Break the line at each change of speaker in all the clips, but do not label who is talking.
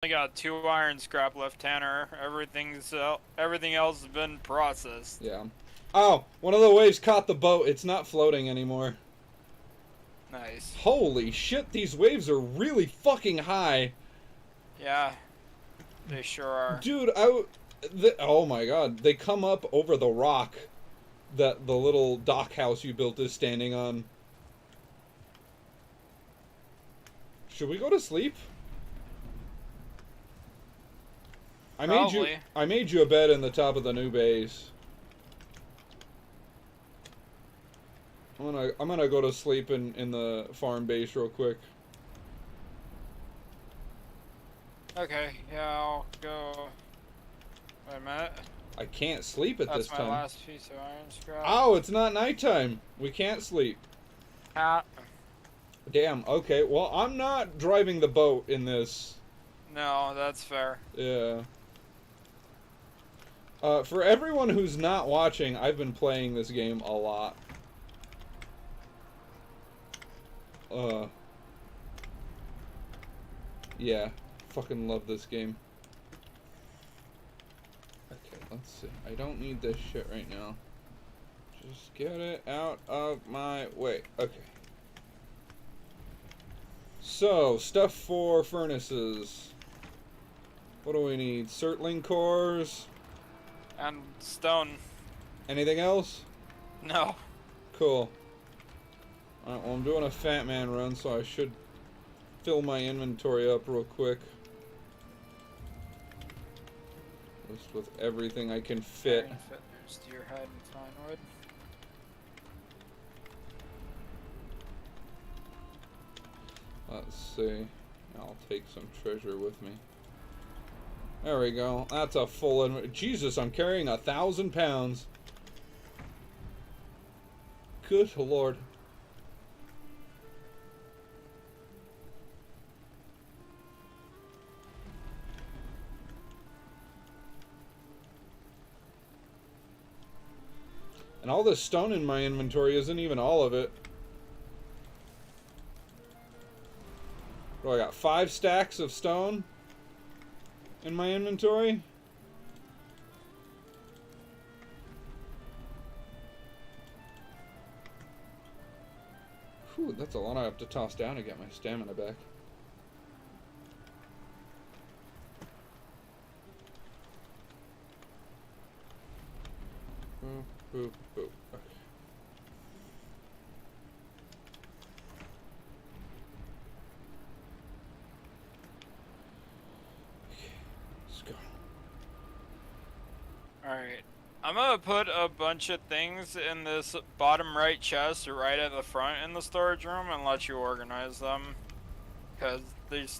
only got 2 iron scrap left, Tanner. Everything else has been processed.
Yeah. Oh, one of the waves caught the boat. It's not floating anymore.
Nice.
Holy shit, these waves are really fucking high.
Yeah, they sure are.
Dude, oh my god, they come up over the rock that the little dock house you built is standing on. Should we go to sleep?
Probably.
I made you a bed in the top of the new base. I'm gonna go to sleep in the farm base real quick.
Okay, yeah, I'll go. Wait a minute.
I can't sleep at this
That's my
time.
last piece of iron scrap.
Oh, it's not nighttime. We can't sleep.
Ah,
Damn, okay. Well, I'm not driving the boat in this.
no, that's fair.
Yeah. For everyone who's not watching, I've been playing this game a lot. Uh. Yeah. Fucking love this game. Okay, let's see. I don't need this shit right now. Just get it out of my way. Okay. So, stuff for furnaces. What do we need? Cirtling cores?
And stone.
Anything else?
No.
Cool. Alright, well I'm doing a Fat Man run, so I should fill my inventory up real quick. Just with everything I can fit.
There's deer hide and fine wood.
Let's see. I'll take some treasure with me. There we go. That's a full Jesus, I'm carrying 1,000 pounds. Good lord. And all this stone in my inventory isn't even all of it. Oh, I got 5 stacks of stone in my inventory. Whew, that's a lot I have to toss down to get my stamina back. Boop, boop, boop. Okay. Let's go.
Alright. I'm gonna put a bunch of things in this bottom right chest right at the front in the storage room and let you organize them. Because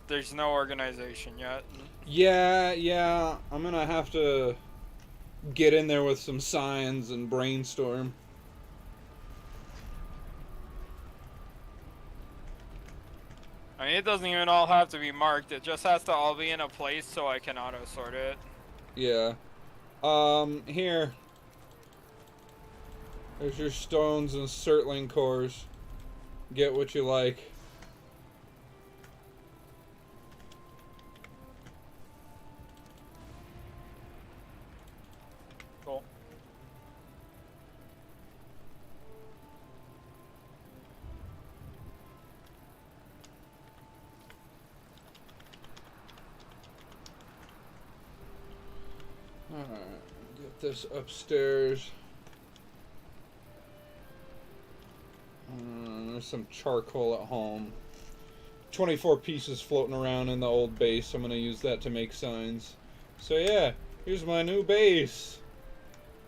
there's no organization yet.
Yeah, I'm gonna have to get in there with some signs and brainstorm.
I mean, it doesn't even all have to be marked. It just has to all be in a place so I can auto-sort it.
Yeah. Here. There's your stones and cirtling cores. Get what you like.
Cool.
Alright, get this upstairs. There's some charcoal at home. 24 pieces floating around in the old base. I'm gonna use that to make signs. So yeah, here's my new base.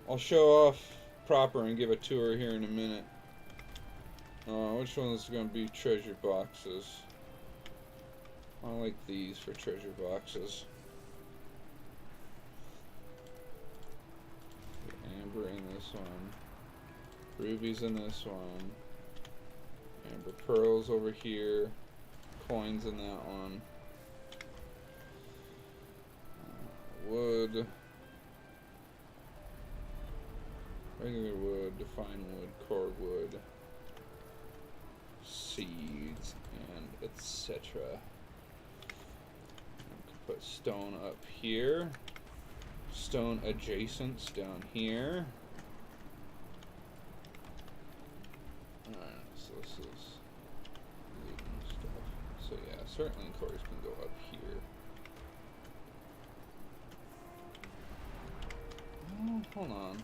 I'll show off proper and give a tour here in a minute. Which one is gonna be treasure boxes? I like these for treasure boxes. Amber in this one. Rubies in this one. Amber pearls over here. Coins in that one. Wood. Regular wood, fine wood, core wood. Seeds, and etc. Put stone up here. Stone adjacents down here. Alright, so this is looting stuff. So yeah, certain cores can go up here. Oh, hold on.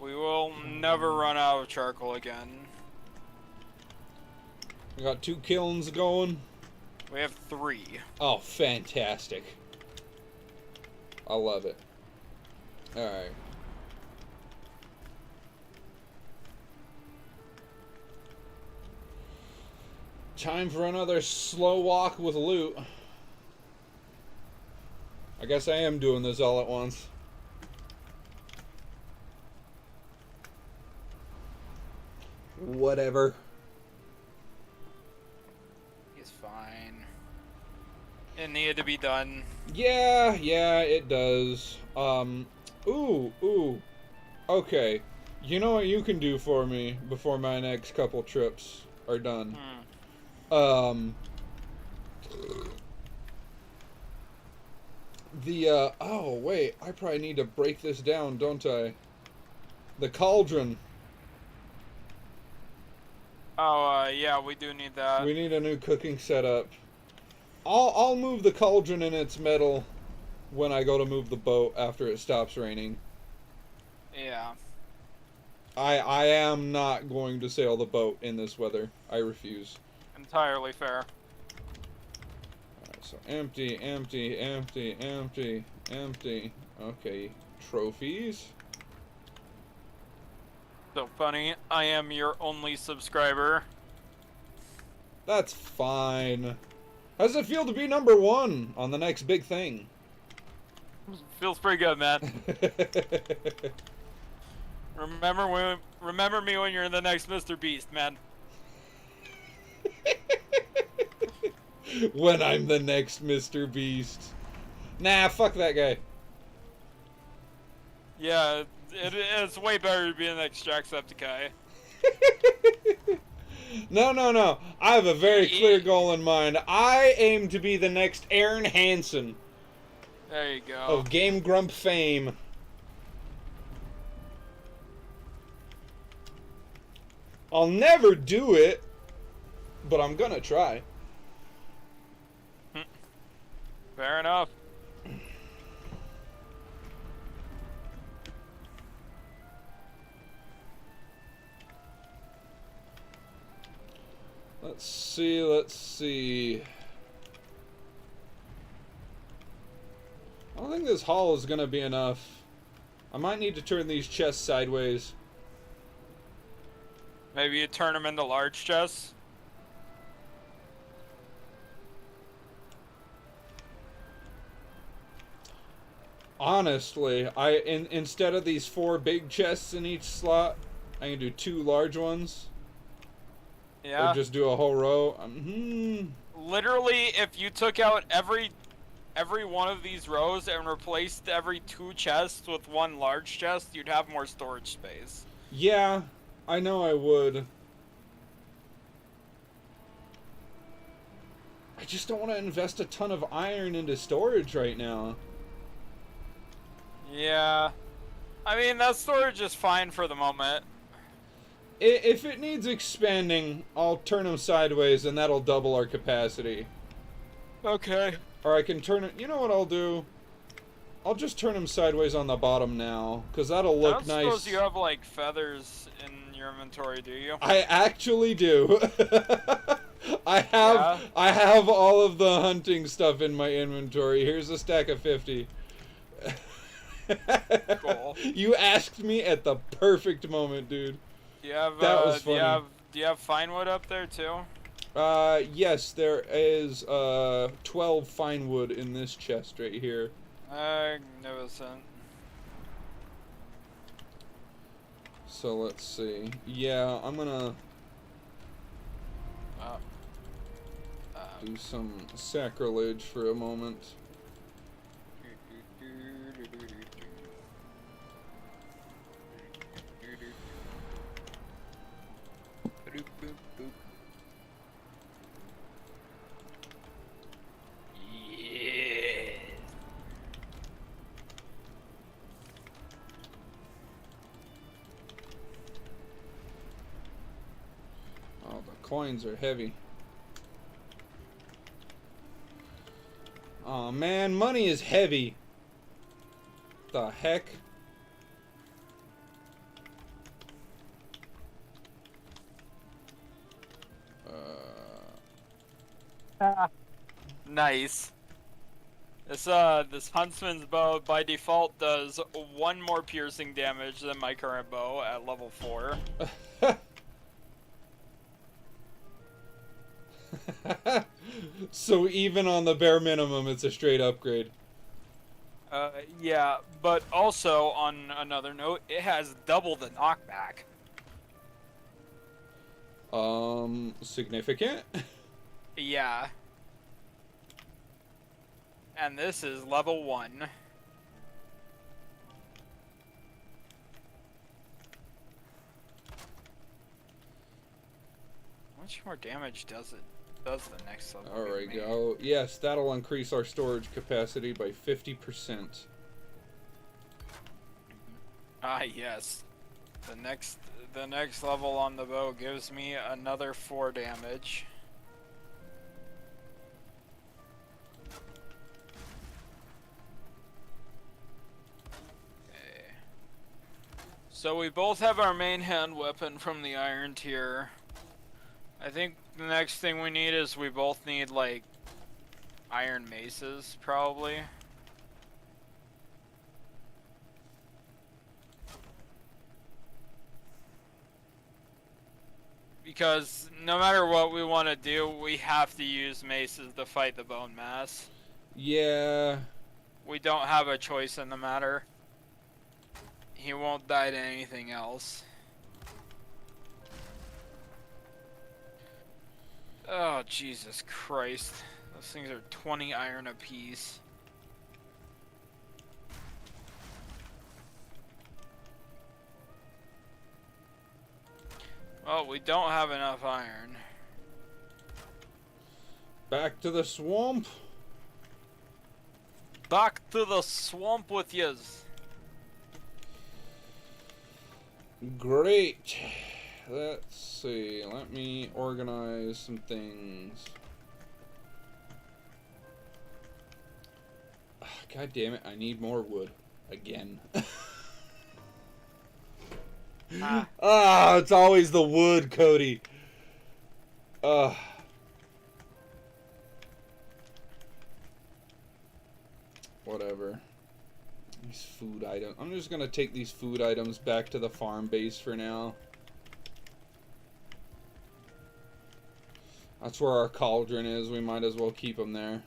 We will never run out of charcoal again.
We got 2 kilns going.
We have 3.
Oh, fantastic. I love it. Alright. Time for another slow walk with loot. I guess I am doing this all at once. Whatever.
He's fine. It needed to be done.
Yeah, it does. Ooh. Okay. You know what you can do for me before my next couple trips are done? Oh, wait. I probably need to break this down, don't I? The cauldron.
Oh, yeah, we do need that.
We need a new cooking setup. I'll move the cauldron and its metal when I go to move the boat after it stops raining.
Yeah.
I am not going to sail the boat in this weather. I refuse.
Entirely fair.
Alright, so empty. Okay, trophies.
So funny, I am your only subscriber.
That's fine. How does it feel to be #1 on the next big thing?
Feels pretty good, man. Remember me when you're the next Mr. Beast, man.
When I'm the next Mr. Beast. Nah, fuck that guy.
Yeah, it's way better to be the next Jacksepticeye.
No. I have a very clear goal in mind. I aim to be the next Aaron Hansen.
There you go.
Of Game Grump fame. I'll never do it, but I'm gonna try.
Fair enough.
Let's see. I don't think this haul is gonna be enough. I might need to turn these chests sideways.
Maybe you turn them into large chests?
Honestly, instead of these 4 big chests in each slot, I can do 2 large ones.
Yeah.
Or just do a whole row.
Literally, if you took out every one of these rows and replaced every 2 chests with 1 large chest, you'd have more storage space.
Yeah, I know I would. I just don't want to invest a ton of iron into storage right now.
Yeah. I mean, that storage is fine for the moment.
If it needs expanding, I'll turn them sideways and that'll double our capacity.
Okay.
Or I can turn it... You know what I'll do? I'll just turn them sideways on the bottom now, because that'll look nice. I don't suppose
you have, like, feathers in your inventory, do you?
I actually do. I have all of the hunting stuff in my inventory. Here's a stack of 50.
Cool.
You asked me at the perfect moment, dude.
Do you have,
that was funny.
Do you have fine wood up there, too?
Yes, there is, 12 fine wood in this chest right here.
Magnificent.
So let's see. Yeah, I'm gonna do some sacrilege for a moment. coins are heavy. Oh man, money is heavy. The heck?
Nice. This huntsman's bow by default does 1 more piercing damage than my current bow at level 4.
So even on the bare minimum, it's a straight upgrade.
Yeah, but also on another note, it has double the knockback.
Significant?
Yeah. And this is level 1. How much more damage does the next level?
Alright, go. Yes, that'll increase our storage capacity by 50%.
Ah, yes. The next level on the bow gives me another 4 damage. Okay. So we both have our main hand weapon from the iron tier. I think the next thing we need is we both need like iron maces, probably. Because no matter what we want to do, we have to use maces to fight the bone mass.
Yeah.
We don't have a choice in the matter. He won't die to anything else. Oh, Jesus Christ. Those things are 20 iron apiece. Well, we don't have enough iron.
Back to the swamp.
Back to the swamp with yous.
Great. Let's see. Let me organize some things. God damn it, I need more wood. Again. It's always the wood, Cody. Whatever. These food items. I'm just gonna take these food items back to the farm base for now. That's where our cauldron is. We might as well keep them there.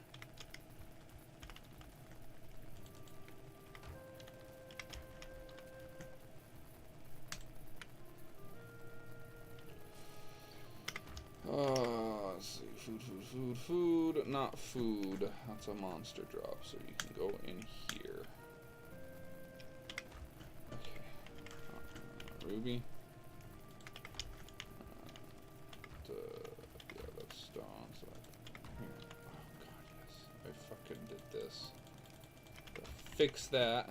Let's see. Food. Not food. That's a monster drop, so you can go in here. Okay. Ruby. Yeah, that's stone. So here. Oh god, yes. I fucking did this. Fix that.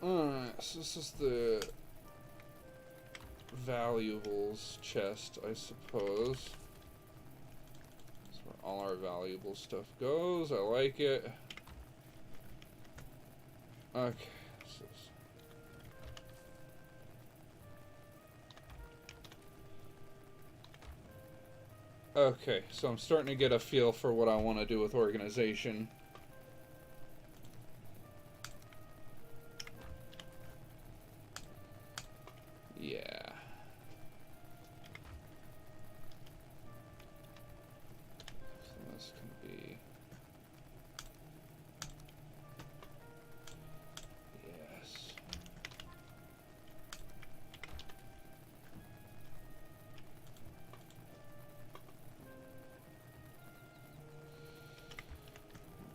Alright, so this is the valuables chest, I suppose. That's where all our valuable stuff goes. I like it. Okay. Okay, so I'm starting to get a feel for what I want to do with organization. Yeah. So this can be... Yes.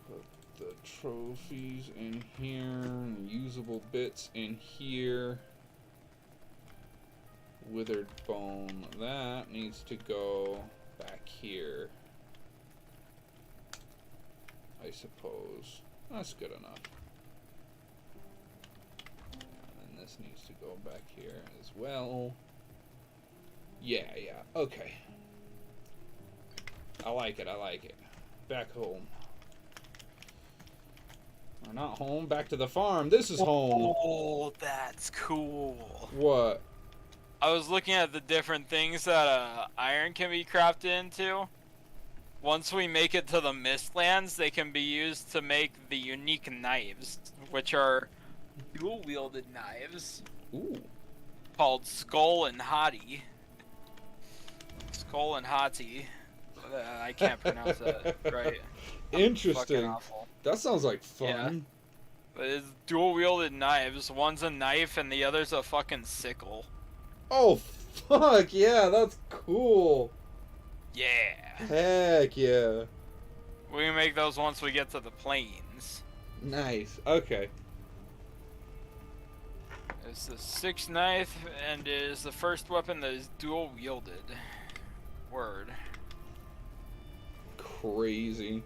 Put the trophies in here, and usable bits in here. Withered bone, that needs to go back here. I suppose. That's good enough. And then this needs to go back here as well. Yeah, okay. I like it, Back home. We're not home, back to the farm. This is home.
Oh, that's cool.
What?
I was looking at the different things that iron can be crafted into. Once we make it to the Mistlands, they can be used to make the unique knives, which are dual-wielded knives.
Ooh.
Called Skull and Hottie. Skull and Hottie. I can't pronounce that right.
Interesting. That sounds like fun.
Yeah. But it's dual-wielded knives. One's a knife and the other's a fucking sickle.
Oh, fuck, yeah, that's cool.
Yeah.
Heck yeah.
We can make those once we get to the plains.
Nice, okay.
It's the 6th knife, and it is the first weapon that is dual-wielded. Word.
Crazy.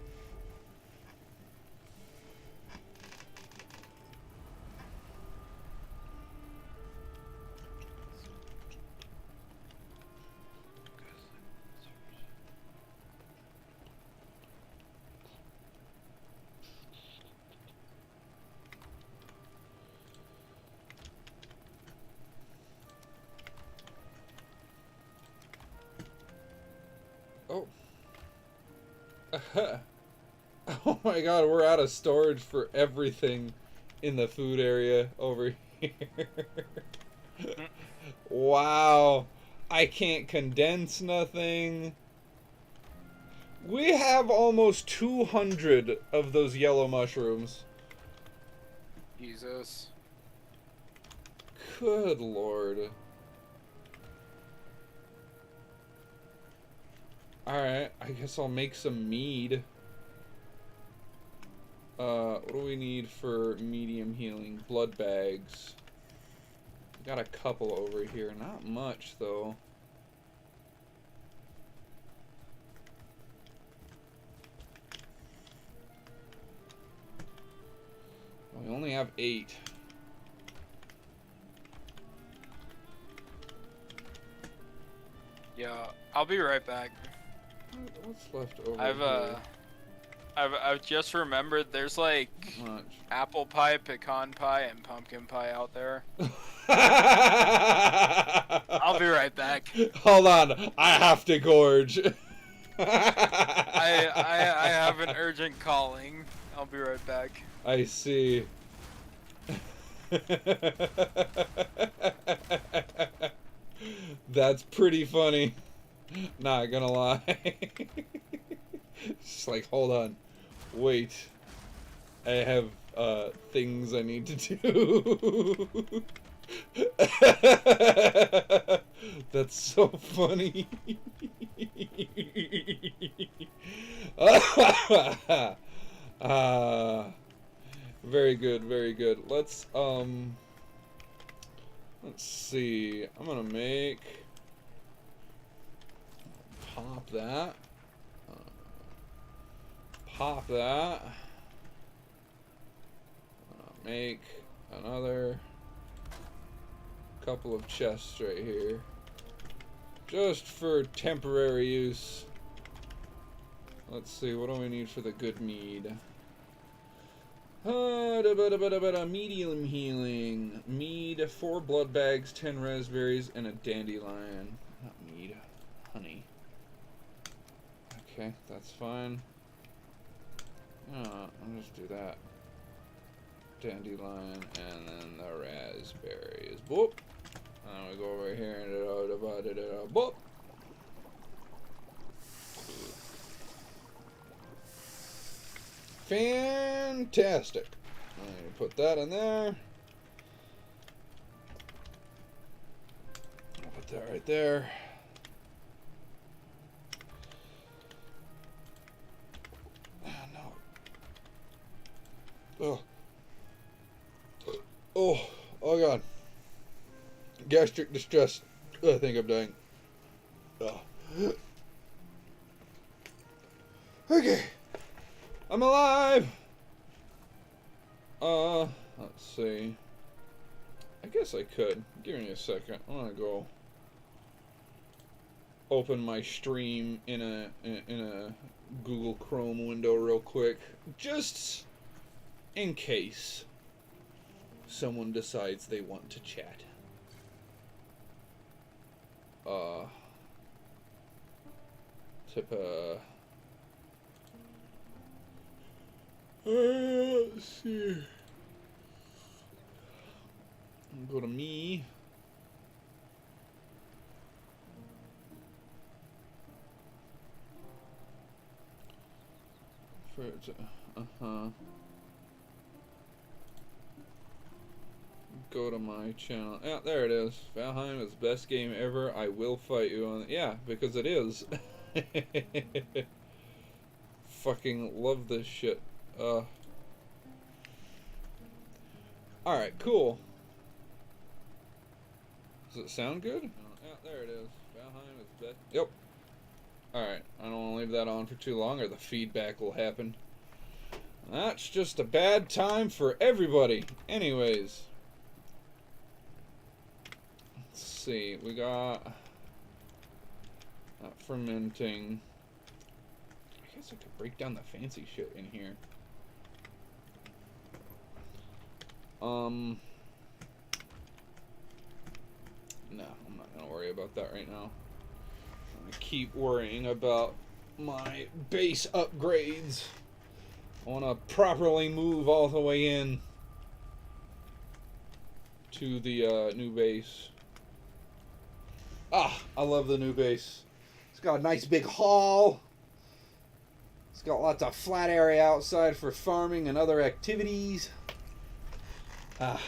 Oh. Oh my god, we're out of storage for everything in the food area over here. Wow. I can't condense nothing. We have almost 200 of those yellow mushrooms.
Jesus.
Good lord. Alright, I guess I'll make some mead. What do we need for medium healing? Blood bags. Got a couple over here. Not much, though. We only have 8.
Yeah, I'll be right back.
What's left over here?
I've just remembered there's like
Much.
apple pie, pecan pie, and pumpkin pie out there. I'll be right back.
Hold on, I have to gorge.
I have an urgent calling. I'll be right back.
I see. That's pretty funny. Not gonna lie. Just like, hold on. Wait. I have things I need to do. That's so funny. Very good, very good. Let's see. I'm gonna make pop that. Pop that. Make another couple of chests right here. Just for temporary use. Let's see, what do we need for the good mead? Medium healing. Mead, 4 blood bags, 10 raspberries, and a dandelion. Not mead, honey. Okay, that's fine. I'll just do that. Dandelion, and then the raspberries. Boop. And then we go over here and boop. Fantastic. I'm gonna put that in there. I'll put that right there. No. Oh god. Gastric distress. I think I'm dying. Okay. I'm alive! Let's see. I guess I could. Give me a second. I'm gonna go open my stream in a Google Chrome window real quick, just in case someone decides they want to chat. Let's see. Go to me. Go to my channel. Yeah, there it is. Valheim is the best game ever. I will fight you on it. Yeah, because it is. Fucking love this shit. Alright, cool. Does it sound good? Yeah, there it is. Valheim is best. Yep. Alright, I don't want to leave that on for too long or the feedback will happen. That's just a bad time for everybody. Anyways. Let's see. We got that fermenting. I guess I could break down the fancy shit in here. No, I'm not gonna worry about that right now. I'm gonna keep worrying about my base upgrades. I wanna properly move all the way in to the new base. Ah, I love the new base. It's got a nice big hall. It's got lots of flat area outside for farming and other activities. Ah,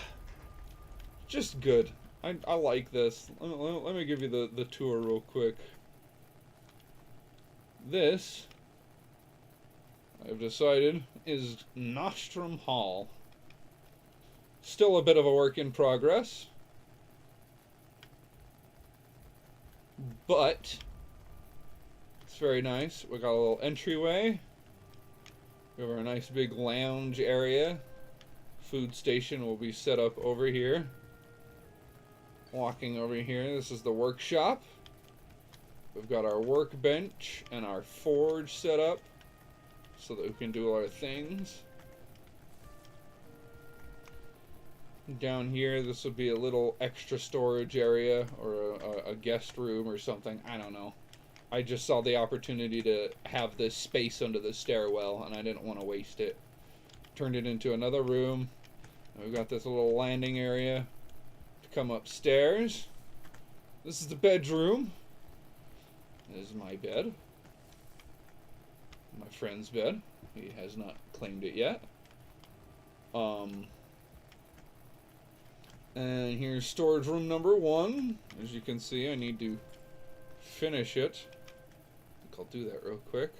just good. I like this. Let me give you the tour real quick. This, I've decided, is Nostrum Hall. Still a bit of a work in progress. But it's very nice. We got a little entryway. We have our nice big lounge area. Food station will be set up over here. Walking over here, this is the workshop. We've got our workbench and our forge set up so that we can do our things. Down here, this would be a little extra storage area or a guest room or something. I don't know. I just saw the opportunity to have this space under the stairwell and I didn't want to waste it. Turned it into another room. And we've got this little landing area to come upstairs. This is the bedroom. This is my bed. My friend's bed. He has not claimed it yet. And here's storage room number 1. As you can see, I need to finish it. I think I'll do that real quick.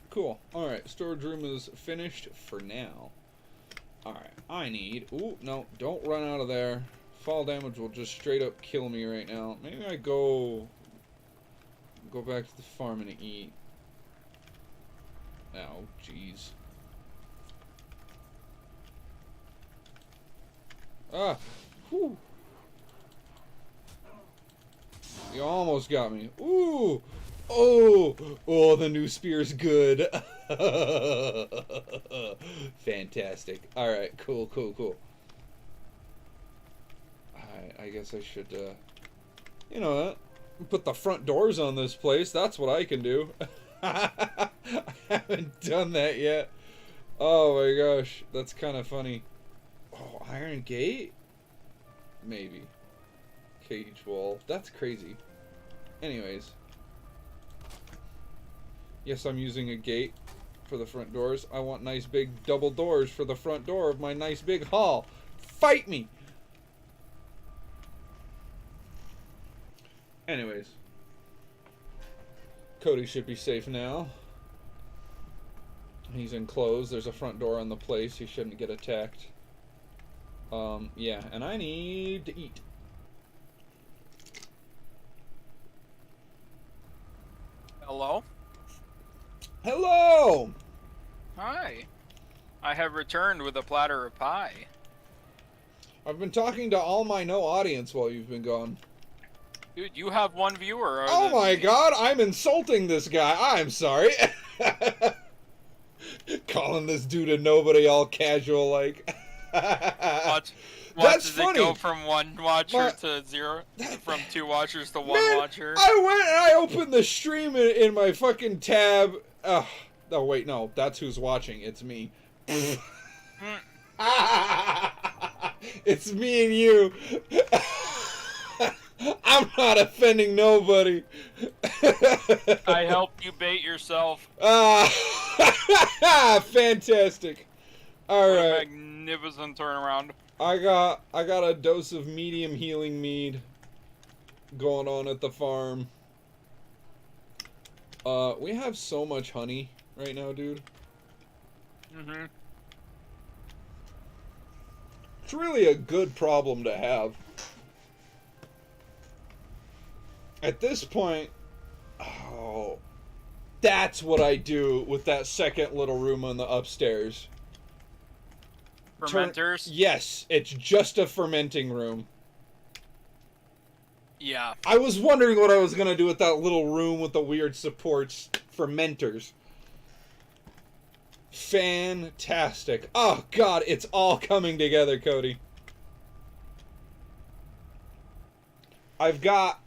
Cool. Alright, storage room is finished for now. Alright, I need... Ooh, no, don't run out of there. Fall damage will just straight up kill me right now. Maybe I go back to the farm and eat. Oh, jeez. Ah! Whew! You almost got me. Ooh! Oh! Oh, the new spear's good. Fantastic. Alright, cool. I guess I should, you know what? Put the front doors on this place. That's what I can do. I haven't done that yet. Oh my gosh. That's kind of funny. Oh, iron gate? Maybe. Cage wall. That's crazy. Anyways. Yes, I'm using a gate for the front doors. I want nice big double doors for the front door of my nice big hall. Fight me! Anyways. Cody should be safe now. He's enclosed. There's a front door on the place. He shouldn't get attacked. Yeah, and I need to eat.
Hello?
Hello!
Hi. I have returned with a platter of pie.
I've been talking to all my no audience while you've been gone.
Dude, you have one viewer.
Oh my god, I'm insulting this guy. I'm sorry. Calling this dude a nobody all casual like.
Watch
That's
does it
funny.
go from one watcher to zero? From two watchers to one
Man,
watcher?
I went and I opened the stream in my fucking tab. Oh wait, no, that's who's watching. It's me. It's me and you. I'm not offending nobody.
I helped you bait yourself.
Fantastic. All
What
right.
a magnificent turnaround.
I got a dose of medium healing mead going on at the farm. We have so much honey right now, dude.
Mm-hmm.
It's really a good problem to have. At this point, oh, that's what I do with that second little room on the upstairs.
Fermenters?
Yes, it's just a fermenting room.
Yeah.
I was wondering what I was going to do with that little room with the weird supports. Fermenters. Fantastic. Oh, God, it's all coming together, Cody. I've got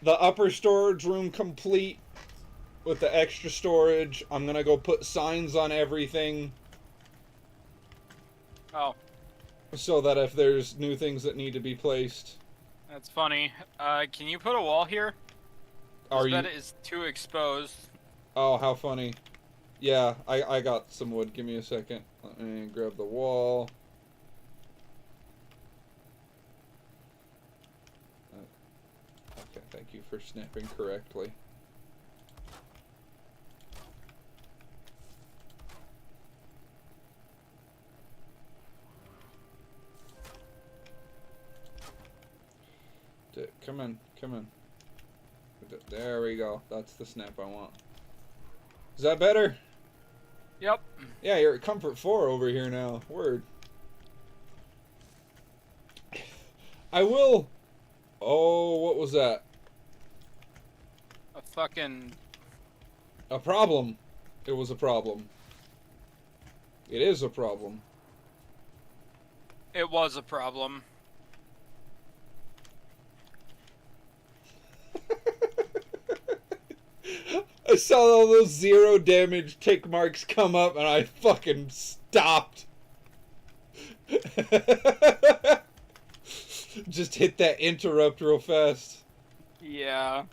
the upper storage room complete with the extra storage. I'm going to go put signs on everything.
Oh.
So that if there's new things that need to be placed.
That's funny. Can you put a wall here?
Are you?
That is too exposed.
Oh, how funny. Yeah, I got some wood. Give me a second. Let me grab the wall. Okay, thank you for snapping correctly. Come on, come on. There we go. That's the snap I want. Is that better?
Yep.
Yeah, you're at Comfort 4 over here now. Word. I will... Oh, what was that?
A fucking...
A problem. It was a problem. It is a problem.
It was a problem.
I saw all those 0 damage tick marks come up and I fucking stopped. Just hit that interrupt real fast.
Yeah.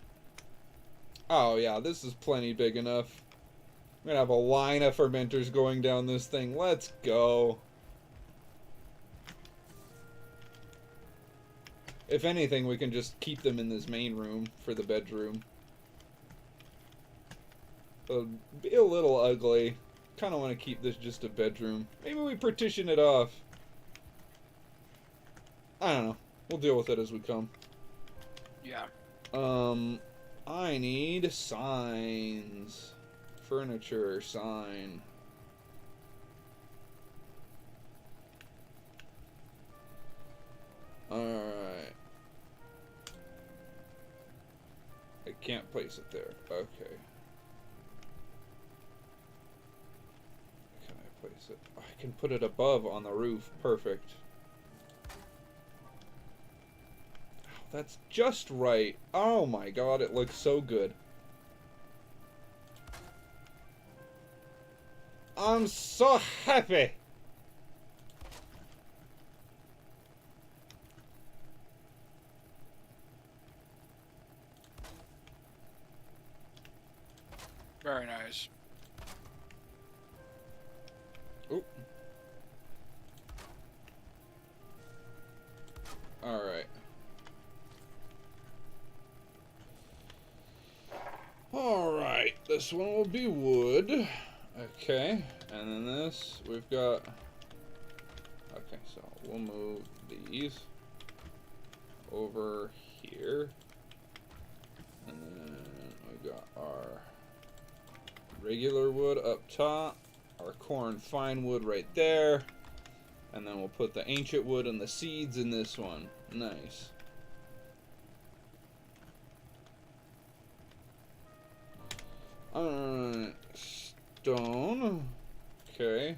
Oh yeah, this is plenty big enough. I'm gonna have a line of fermenters going down this thing. Let's go. If anything, we can just keep them in this main room for the bedroom. It'll be a little ugly. Kind of want to keep this just a bedroom. Maybe we partition it off. I don't know. We'll deal with it as we come.
Yeah.
I need signs. Furniture, sign. Alright. I can't place it there. Okay. Can I place it? I can put it above on the roof. Perfect. That's just right. Oh my god, it looks so good. I'm so happy.
Very nice.
Oop. Alright. Alright, this one will be wood. Okay, and then this, we've got Okay, so we'll move these over here. And then we got our regular wood up top, our corn fine wood right there, and then we'll put the ancient wood and the seeds in this one. Nice. Stone. Okay.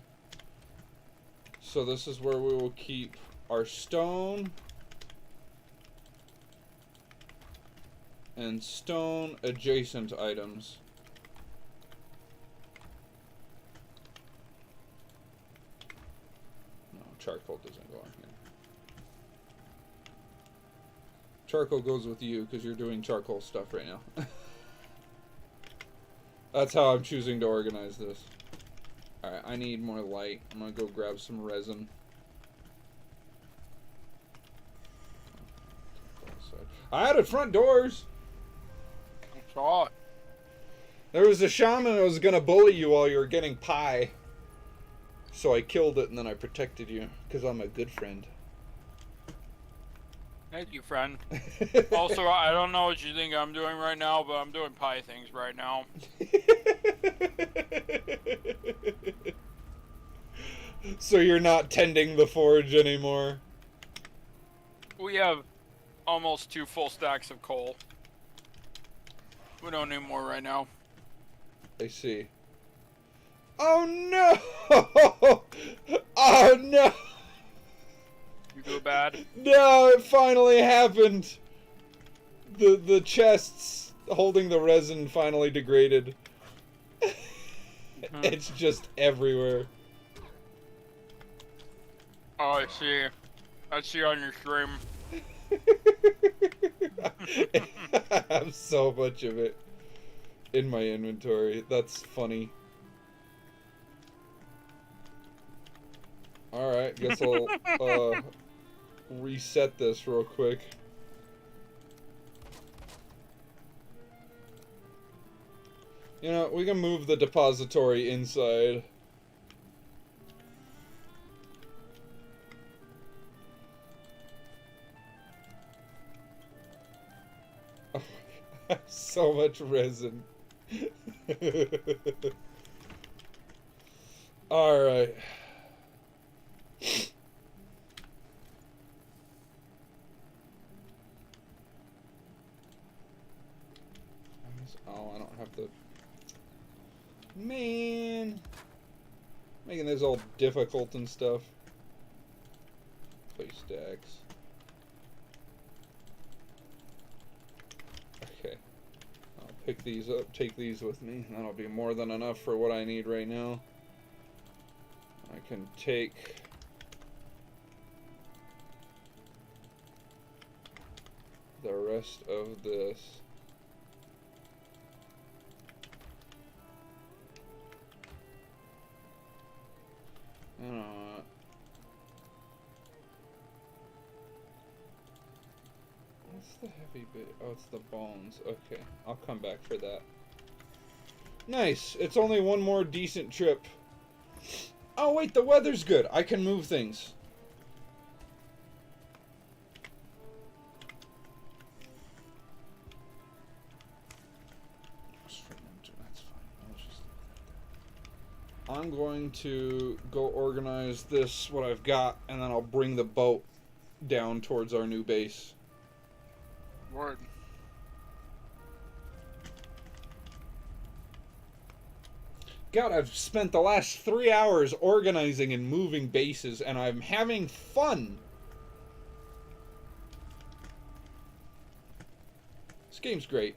So this is where we will keep our stone and stone adjacent items. No, charcoal doesn't go in here. Charcoal goes with you because you're doing charcoal stuff right now. That's how I'm choosing to organize this. Alright, I need more light. I'm gonna go grab some resin. I added front doors!
I saw it.
There was a shaman that was gonna bully you while you were getting pie. So I killed it and then I protected you. Because I'm a good friend.
Thank you, friend. Also, I don't know what you think I'm doing right now, but I'm doing pie things right now.
So you're not tending the forge anymore?
We have almost 2 full stacks of coal. We don't need more right now.
I see. Oh no! Oh no!
You feel bad?
No, it finally happened! The chests holding the resin finally degraded. It's just everywhere.
Oh, I see. I see on your stream.
I have so much of it in my inventory. That's funny. Alright, guess I'll reset this real quick. You know, we can move the depository inside. So much resin. Alright. Oh, I don't have the... Man! Making this all difficult and stuff. Place stacks. Okay. I'll pick these up, take these with me. That'll be more than enough for what I need right now. I can take... the rest of this. I don't know. What's the heavy bit? Oh, it's the bones. Okay, I'll come back for that. Nice! It's only one more decent trip. Oh wait, the weather's good. I can move things. I'm going to go organize this, what I've got, and then I'll bring the boat down towards our new base.
Word.
God, I've spent the last 3 hours organizing and moving bases, and I'm having fun. This game's great.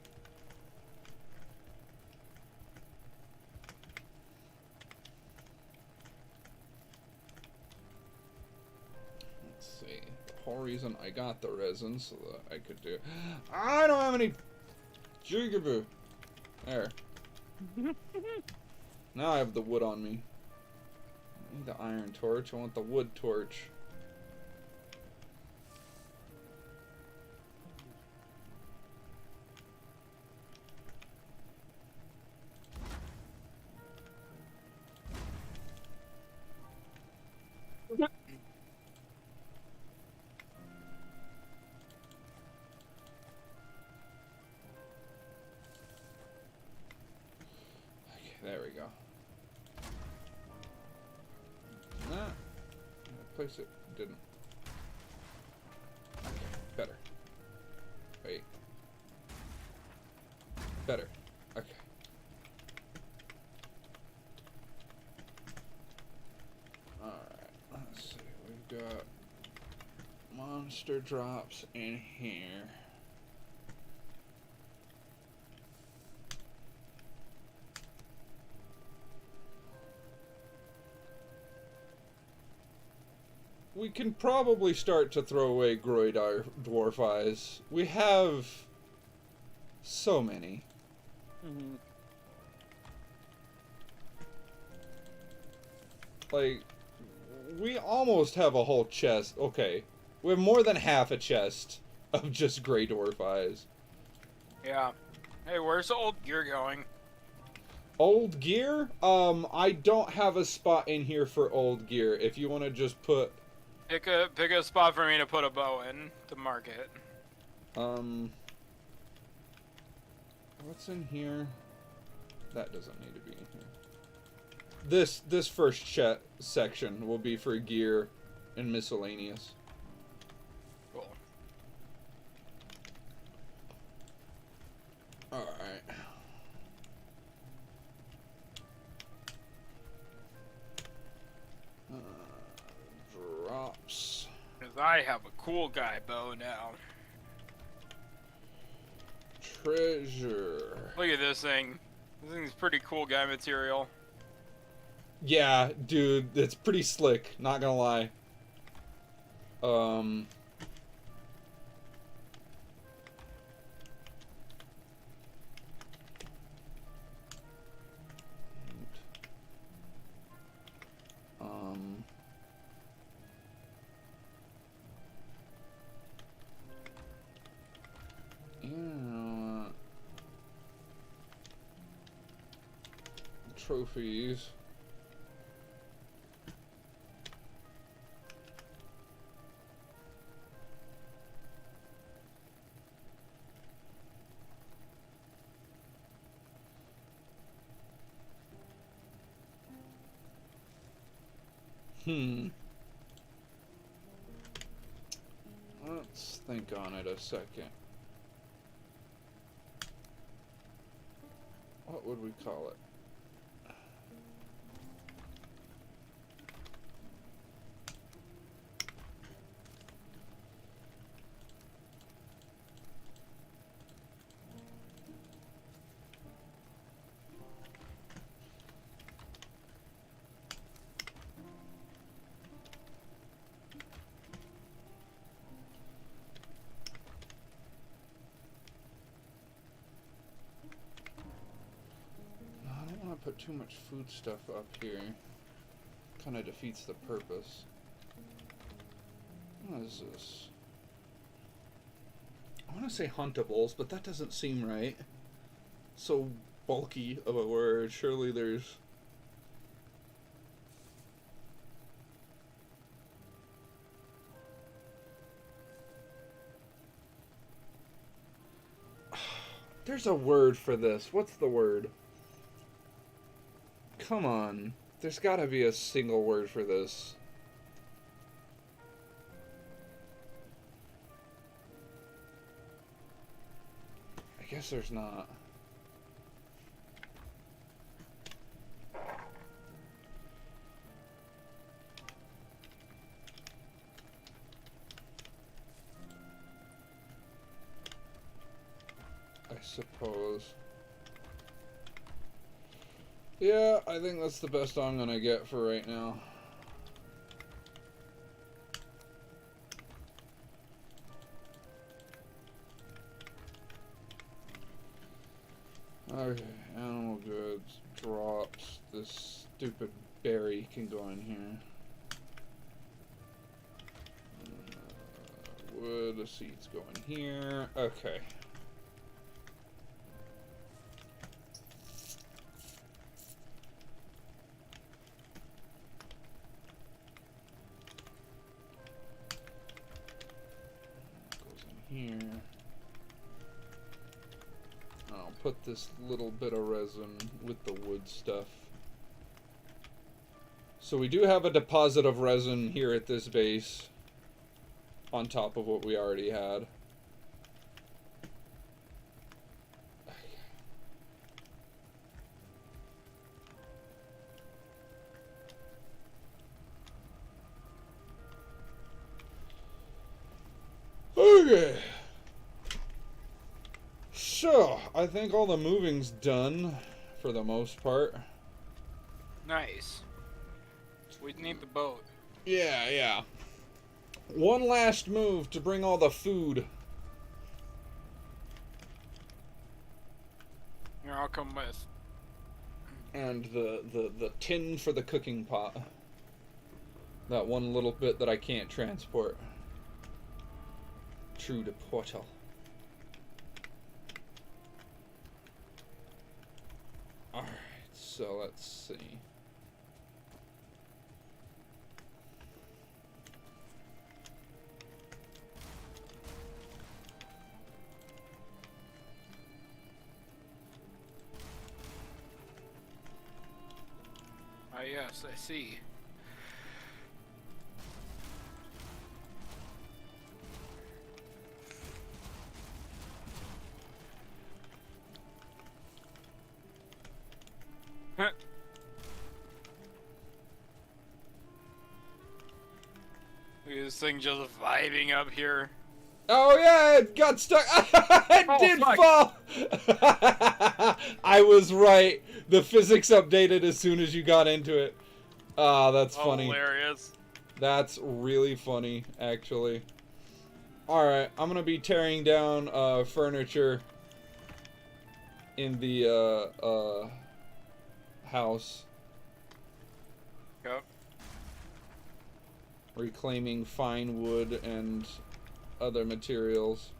The whole reason I got the resin so that I could do... I don't have any... Jigaboo. There. Now I have the wood on me. I need the iron torch. I want the wood torch. There we go. Nah. Place it. Didn't. Okay. Better. Wait. Better. Okay. Alright. Let's see. We've got monster drops in here. We can probably start to throw away Groidar Dwarf Eyes. We have so many.
Mm-hmm.
Like, we almost have a whole chest. Okay, we have more than half a chest of just Grey Dwarf Eyes.
Yeah. Hey, where's the old gear going?
Old gear? I don't have a spot in here for old gear. If you want to just put...
Pick a spot for me to put a bow in to mark it.
What's in here? That doesn't need to be in here. This first section will be for gear and miscellaneous.
Cool.
Alright. Drops.
Because I have a cool guy bow now.
Treasure.
Look at this thing. This thing's pretty cool guy material.
Yeah, dude, it's pretty slick, not gonna lie. Yeah. Trophies. Let's think on it a second. What would we call it? I don't want to put too much food stuff up here. Kind of defeats the purpose. What is this? I want to say huntables, but that doesn't seem right. So bulky of a word. Surely there's... There's a word for this. What's the word? Come on. There's gotta be a single word for this. I guess there's not. I suppose. Yeah, I think that's the best I'm gonna get for right now. Okay, animal goods, drops, this stupid berry can go in here. Wood, seeds go in here. Okay. Goes in here. I'll put this little bit of resin with the wood stuff. So we do have a deposit of resin here at this base on top of what we already had. Okay. So, I think all the moving's done for the most part.
Nice. We need the boat.
Yeah, yeah. One last move to bring all the food.
Here, I'll come with.
And the tin for the cooking pot. That one little bit that I can't transport. True to portal. Alright, so let's see.
Ah, yes, I see.
Look at this thing just vibing up here.
Oh yeah, it got stuck. It did fall. I was right. The physics updated as soon as you got into it. Ah, that's funny.
Hilarious.
That's really funny, actually. Alright, I'm gonna be tearing down furniture in the house.
Yep.
Reclaiming fine wood and other materials.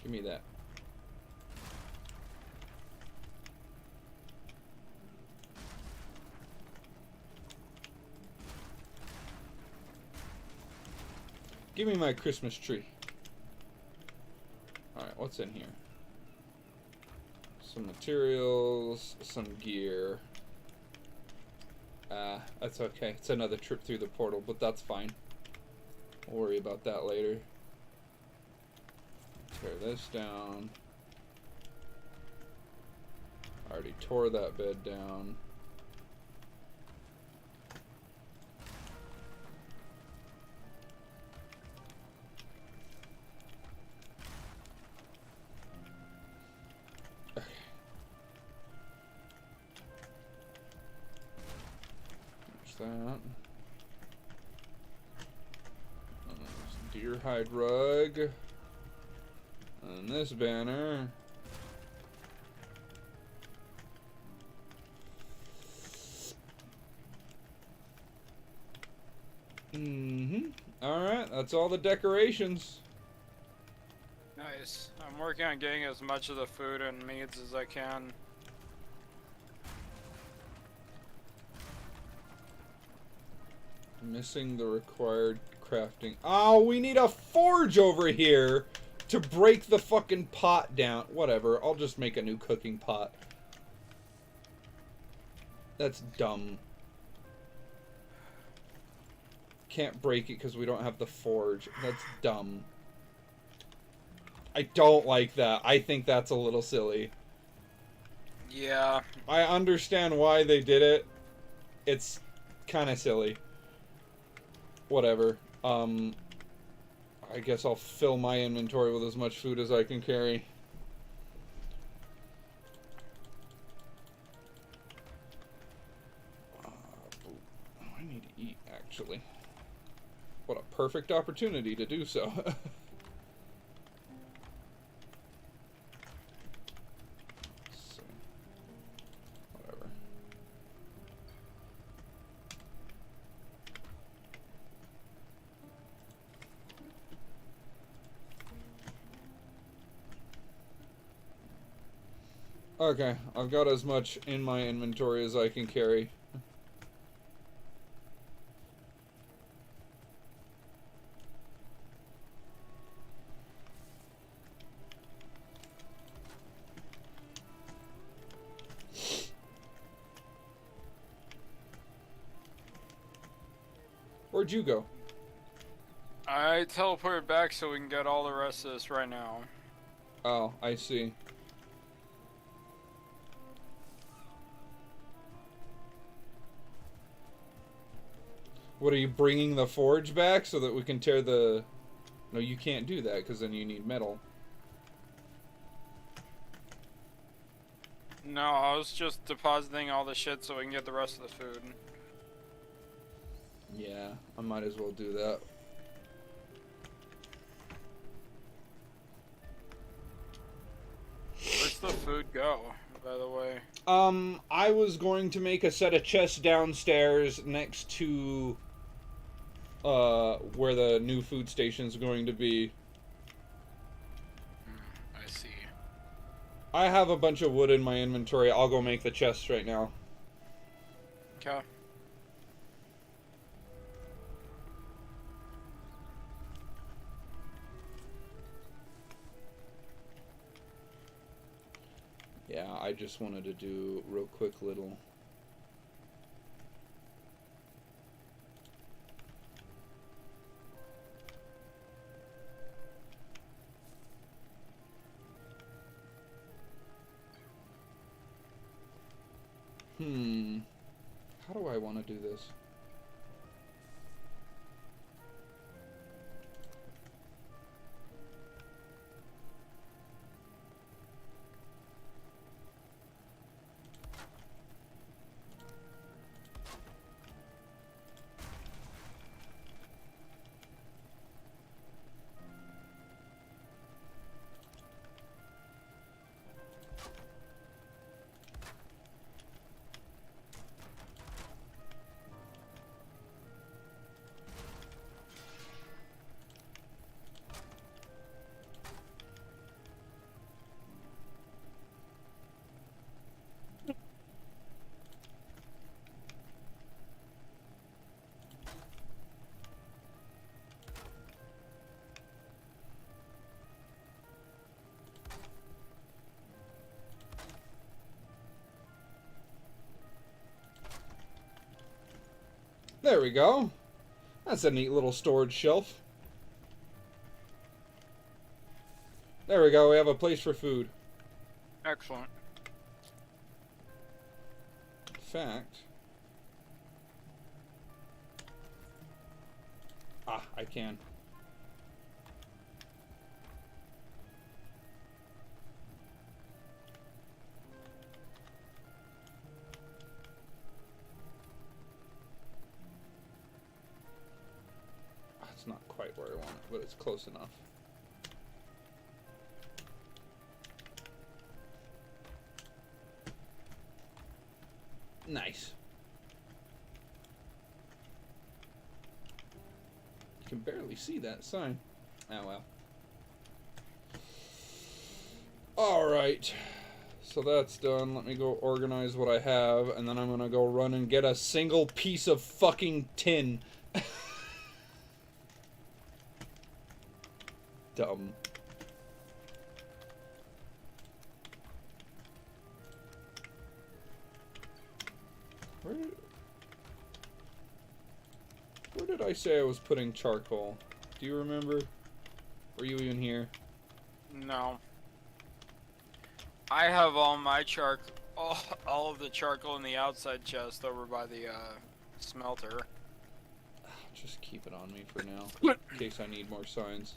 Give me that. Give me my Christmas tree. Alright, what's in here? Some materials, some gear. That's okay. It's another trip through the portal, but that's fine. We'll worry about that later. Tear this down. Already tore that bed down. That. Deer hide rug. And this banner. Alright, that's all the decorations.
Nice. I'm working on getting as much of the food and meats as I can.
Missing the required crafting. Oh, we need a forge over here to break the fucking pot down. Whatever, I'll just make a new cooking pot. That's dumb. Can't break it because we don't have the forge. That's dumb. I don't like that. I think that's a little silly.
Yeah.
I understand why they did it. It's kind of silly. Whatever. I guess I'll fill my inventory with as much food as I can carry. I need to eat, actually. What a perfect opportunity to do so. Whatever. Okay, I've got as much in my inventory as I can carry. Where'd you go?
I teleported back so we can get all the rest of this right now.
Oh, I see. What, are you bringing the forge back so that we can tear the... No, you can't do that because then you need metal.
No, I was just depositing all the shit so we can get the rest of the food.
Yeah, I might as well do that.
Where's the food go, by the way?
I was going to make a set of chests downstairs next to where the new food station is going to be.
I see.
I have a bunch of wood in my inventory. I'll go make the chests right now.
Okay.
Yeah, I just wanted to do real quick little... How do I want to do this? There we go. That's a neat little storage shelf. There we go. We have a place for food.
Excellent.
In fact... Ah, I can. It's not quite where I want it, but it's close enough. Nice. You can barely see that sign. Oh well. Alright. So that's done. Let me go organize what I have, and then I'm gonna go run and get a single piece of fucking tin. Dumb. Where did I say I was putting charcoal? Do you remember? Were you even here?
No. I have all my all of the charcoal in the outside chest over by the smelter.
Just keep it on me for now, in case I need more signs.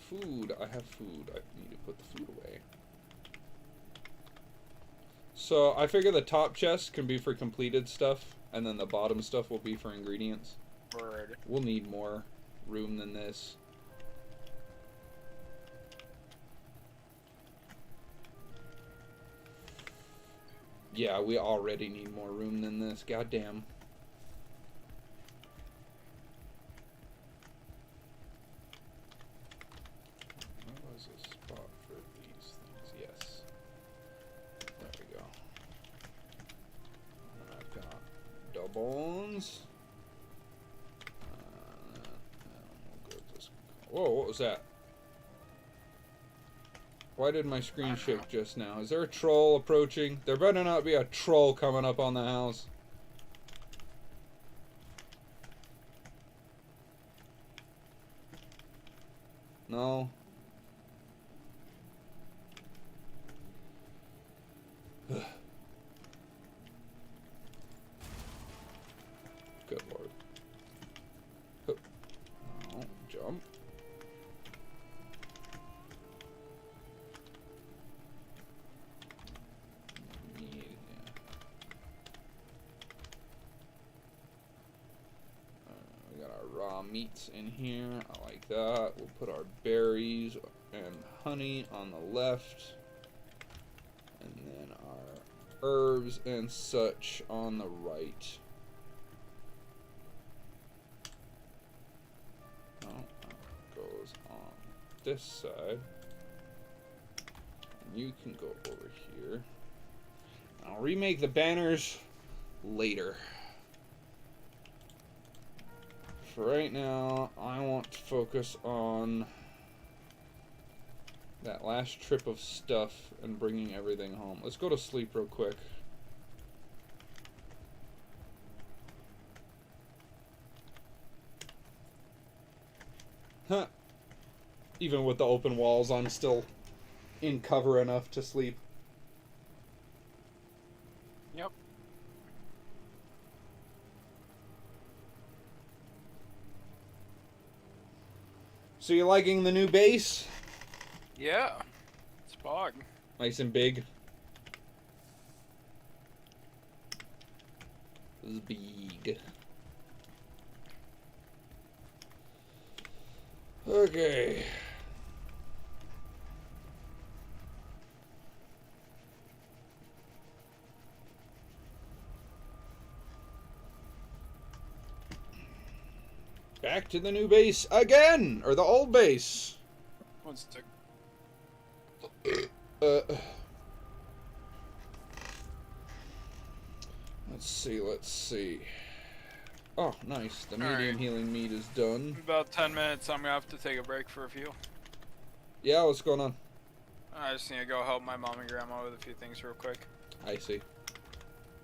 Food. I have food. I need to put the food away. So, I figure the top chest can be for completed stuff, and then the bottom stuff will be for ingredients.
Word.
We'll need more room than this. Yeah, we already need more room than this. Goddamn. Where was a spot for these things? Yes. There we go. And I've got doubles. We'll go with this. Whoa, what was that? Why did my screen shake just now? Is there a troll approaching? There better not be a troll coming up on the house. No. Good lord. Hup. No, jump. We got our raw meats in here. I like that. We'll put our berries and honey on the left. And then our herbs and such on the right. Oh, that goes on this side. And you can go over here. I'll remake the banners later. For right now, I want to focus on that last trip of stuff and bringing everything home. Let's go to sleep real quick. Huh. Even with the open walls, I'm still in cover enough to sleep.
Yep.
So you liking the new base?
Yeah. It's bog.
Nice and big. It's big. Okay. Back to the new base again! Or the old base!
One sec.
Let's see. Oh, nice. The
Alright.
medium healing meat is done.
About 10 minutes, I'm gonna have to take a break for a few.
Yeah, what's going on?
I just need to go help my mom and grandma with a few things real quick.
I see.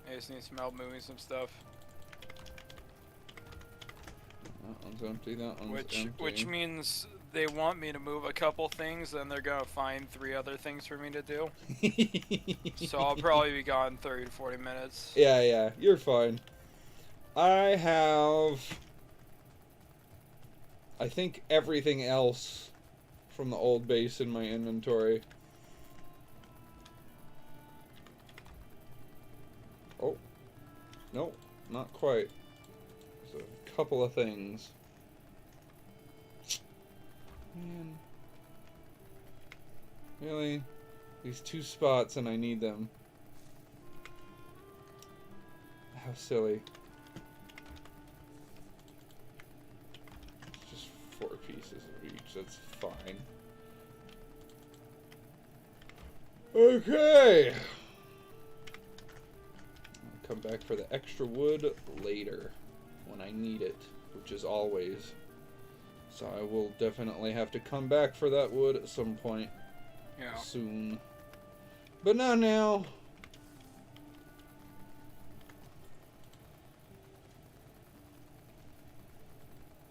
I just need some help moving some stuff.
That one's empty, that one's empty.
Which means they want me to move a couple things, and they're gonna find 3 other things for me to do. So I'll probably be gone 30 to 40 minutes.
Yeah, you're fine. I have, I think, everything else from the old base in my inventory. Oh, no, not quite. There's a couple of things. Man. Really? These 2 spots and I need them. How silly. It's just 4 pieces of each, that's fine. Okay! I'll come back for the extra wood later, when I need it, which is always. So I will definitely have to come back for that wood at some point soon. But not now.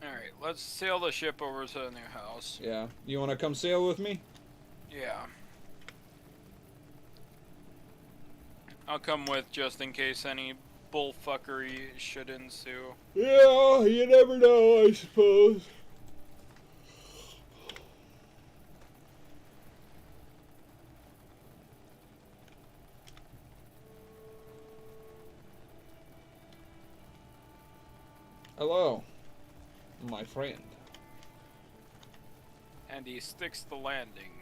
Alright, let's sail the ship over to the new house.
Yeah. You want to come sail with me?
Yeah. I'll come with just in case any bullfuckery should ensue.
Yeah, you never know, I suppose. Hello, my friend.
And he sticks the landing.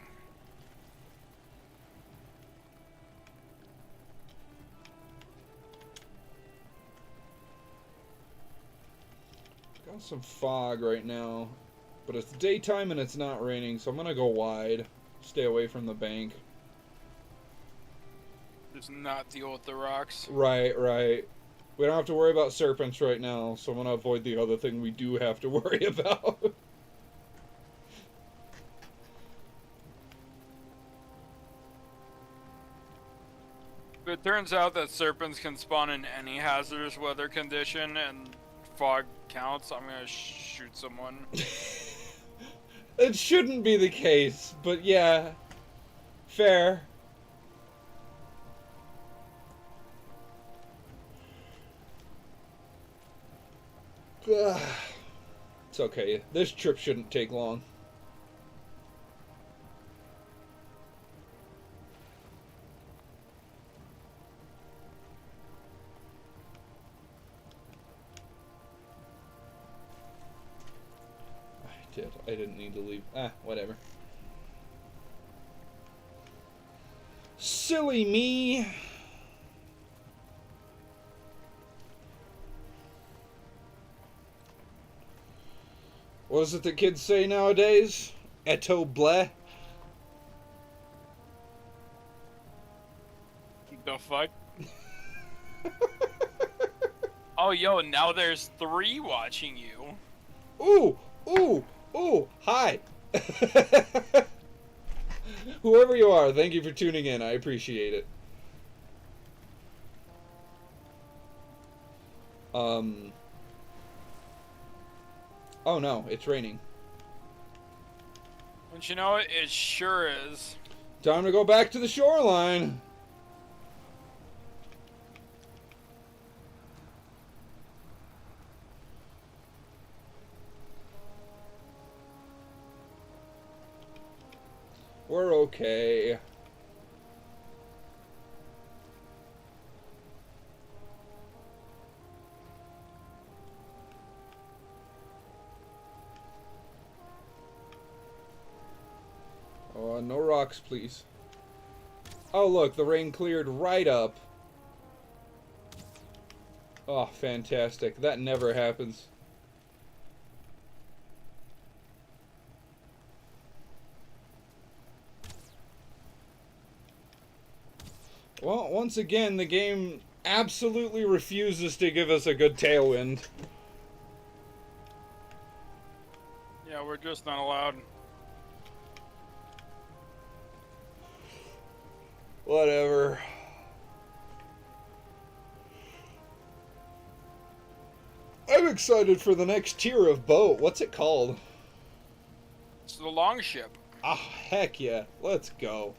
Got some fog right now, but it's daytime and it's not raining, so I'm gonna go wide. Stay away from the bank.
Just not deal with the rocks.
Right. We don't have to worry about serpents right now, so I'm gonna avoid the other thing we do have to worry about.
It turns out that serpents can spawn in any hazardous weather condition, and fog counts. I'm gonna shoot someone.
It shouldn't be the case, but yeah, fair. Ugh. It's okay. This trip shouldn't take long. I didn't need to leave. Whatever. Silly me. What is it the kids say nowadays? Eto bleh.
The fuck? Oh, yo, now there's 3 watching you.
Ooh, ooh, ooh, hi. Whoever you are, thank you for tuning in. I appreciate it. Oh no, it's raining.
Don't you know it? It sure is.
Time to go back to the shoreline. We're okay. Oh, no rocks, please. Oh, look, the rain cleared right up. Oh, fantastic. That never happens. Well, once again, the game absolutely refuses to give us a good tailwind.
Yeah, we're just not allowed.
Whatever. I'm excited for the next tier of boat. What's it called?
It's the longship.
Ah, heck yeah. Let's go.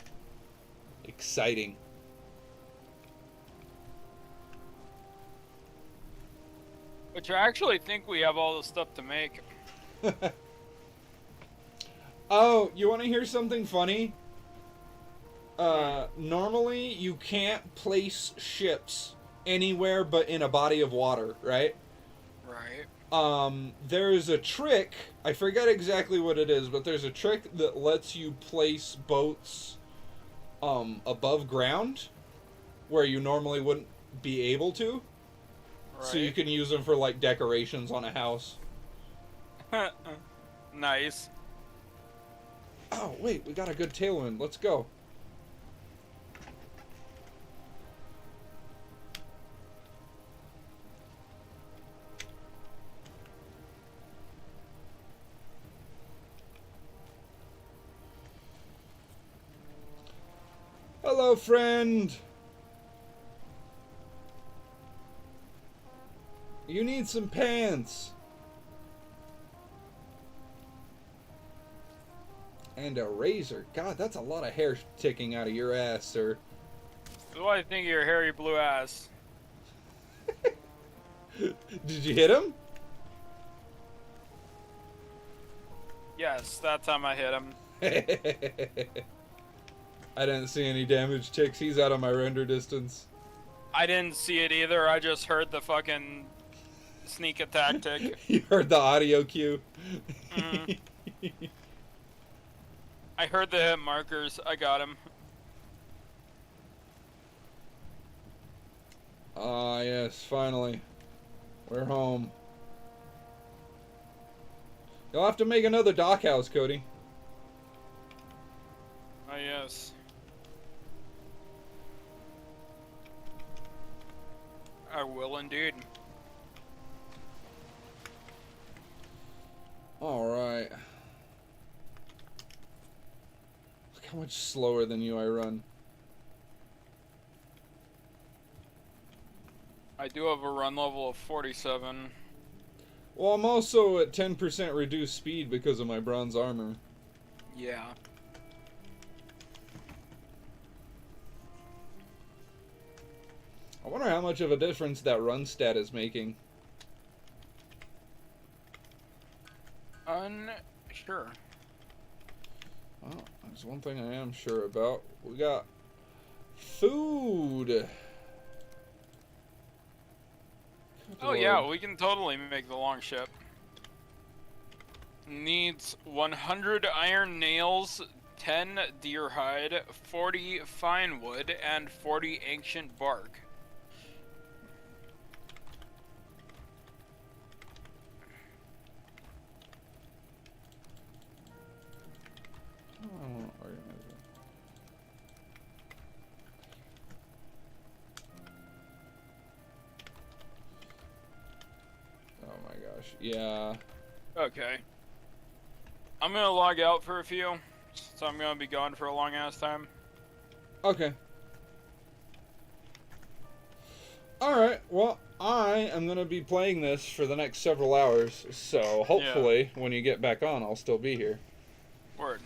Exciting.
Which I actually think we have all the stuff to make.
Oh, you want to hear something funny? Normally you can't place ships anywhere but in a body of water, right?
Right.
There's a trick, I forget exactly what it is, but there's a trick that lets you place boats, above ground, where you normally wouldn't be able to.
Right.
So you can use them for, like, decorations on a house.
Nice.
Oh, wait, we got a good tailwind. Let's go. Hello, friend. You need some pants. And a razor. God, that's a lot of hair sticking out of your ass, sir.
What do I think of your hairy blue ass?
Did you hit him?
Yes, that time I hit him.
I didn't see any damage ticks. He's out of my render distance.
I didn't see it either. I just heard the fucking sneak attack tick.
You heard the audio cue.
Mm. I heard the hit markers. I got him.
Ah, yes, finally. We're home. You'll have to make another dock house, Cody.
Oh, yes. I will indeed.
Alright. Look how much slower than you I run.
I do have a run level of 47.
Well, I'm also at 10% reduced speed because of my bronze armor.
Yeah.
I wonder how much of a difference that run stat is making.
Unsure.
Well, there's one thing I am sure about. We got food. Good
Oh
Lord.
yeah, we can totally make the long ship. Needs 100 iron nails, 10 deer hide, 40 fine wood, and 40 ancient bark.
Oh, I want to organize it. Oh my gosh. Yeah.
Okay. I'm gonna log out for a few, so I'm gonna be gone for a long ass time.
Okay. Alright, well, I am going to be playing this for the next several hours, so hopefully when you get back on, I'll still be here.
Word.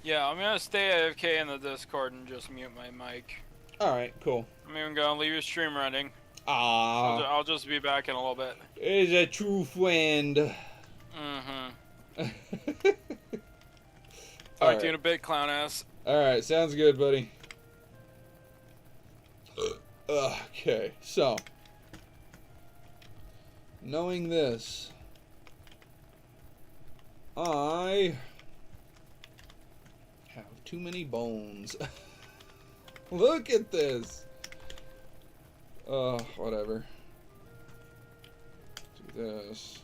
Yeah, I'm gonna stay AFK in the Discord and just mute my mic.
Alright, cool.
I'm even gonna leave your stream running.
Ah,
I'll just be back in a little bit.
is a true friend.
Mm-hmm. Talk
Alright.
to you in a bit, clown ass.
Alright, sounds good, buddy. Okay, so. Knowing this, I have too many bones. Look at this. Whatever. Do this.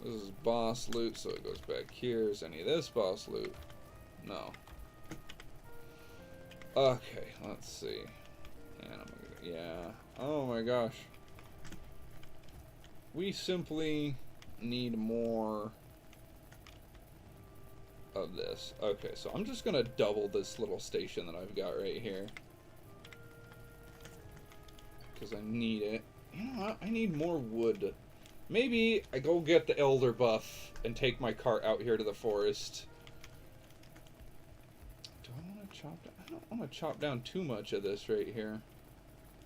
This is boss loot, so it goes back here. Is any of this boss loot? No. Okay, let's see. And I'm gonna, yeah. Oh my gosh. We simply need more of this. Okay, so I'm just gonna double this little station that I've got right here. Because I need it. You know what? I need more wood. Maybe I go get the elder buff and take my cart out here to the forest. Do I want to chop down? I don't want to chop down too much of this right here.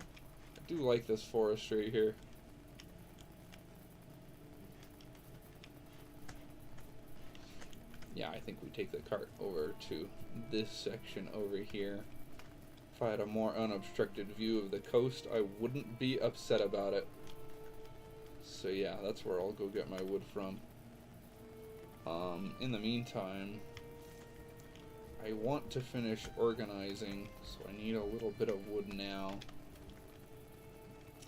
I do like this forest right here. Yeah, I think we take the cart over to this section over here. If I had a more unobstructed view of the coast, I wouldn't be upset about it. So yeah, that's where I'll go get my wood from. In the meantime, I want to finish organizing, so I need a little bit of wood now.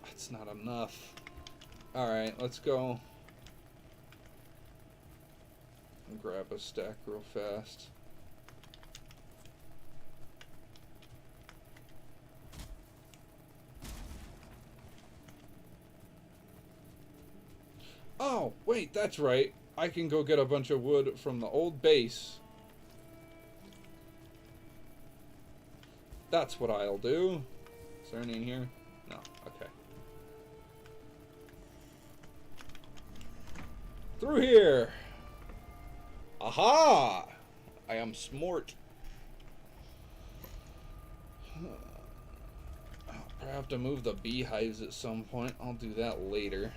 That's not enough. Alright, let's go. Grab a stack real fast. Oh, wait, that's right. I can go get a bunch of wood from the old base. That's what I'll do. Is there any in here? No, okay. Through here! Aha! I am smart. I have to move the beehives at some point. I'll do that later.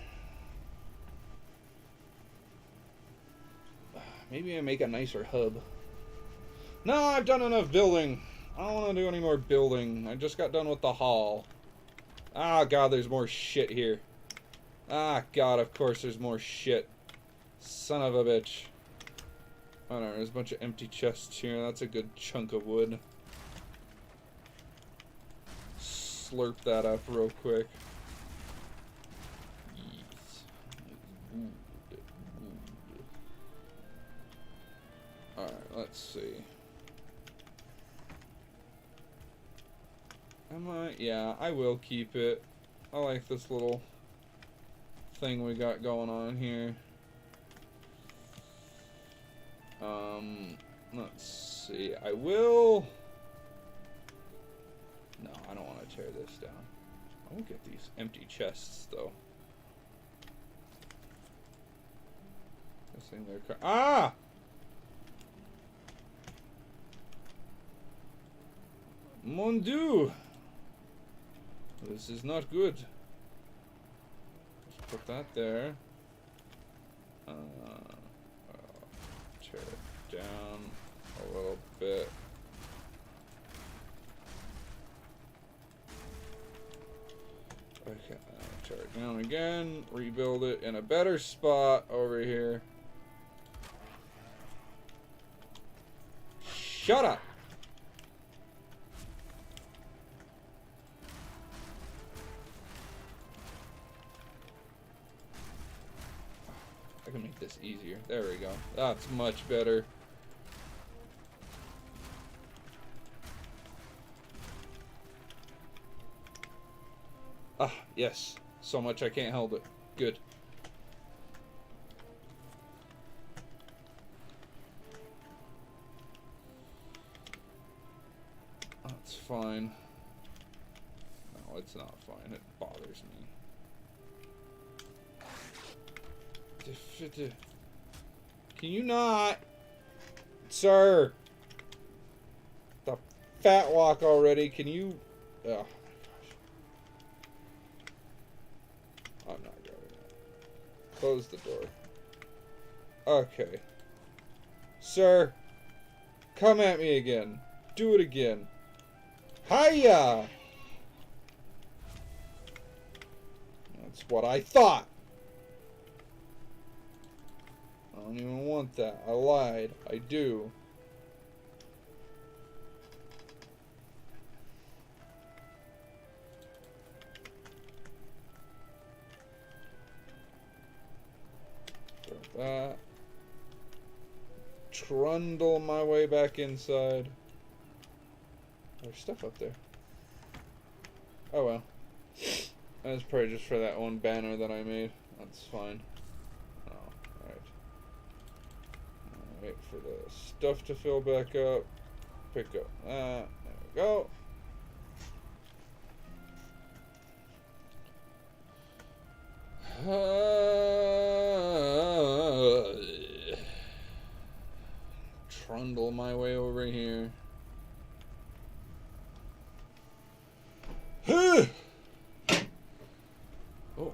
Maybe I make a nicer hub. No, I've done enough building. I don't want to do any more building. I just got done with the hall. Ah, God, there's more shit here. Ah, God, of course there's more shit. Son of a bitch. Oh no, there's a bunch of empty chests here. That's a good chunk of wood. Slurp that up real quick. Yes. Good. Alright, let's see. Am I? Yeah, I will keep it. I like this little thing we got going on here. Let's see. I will... No, I don't want to tear this down. I will get these empty chests, though. This thing there... Ah! Mon Dieu! This is not good. Let's put that there. Tear it down a little bit. Okay, tear it down again. Rebuild it in a better spot over here. Shut up! I can make this easier. There we go. That's much better. Ah, yes. So much I can't hold it. Good. That's fine. No, it's not fine. It bothers me. Can you not? Sir! The fat walk already. Can you... Oh my gosh. I'm not going to. Close the door. Okay. Sir! Come at me again. Do it again. Hiya! That's what I thought. I don't even want that. I lied. I do. Got that. Trundle my way back inside. There's stuff up there. Oh well. That's probably just for that one banner that I made. That's fine. Oh, alright. Wait for the stuff to fill back up. Pick up that. There we go. Trundle my way over here. Oh.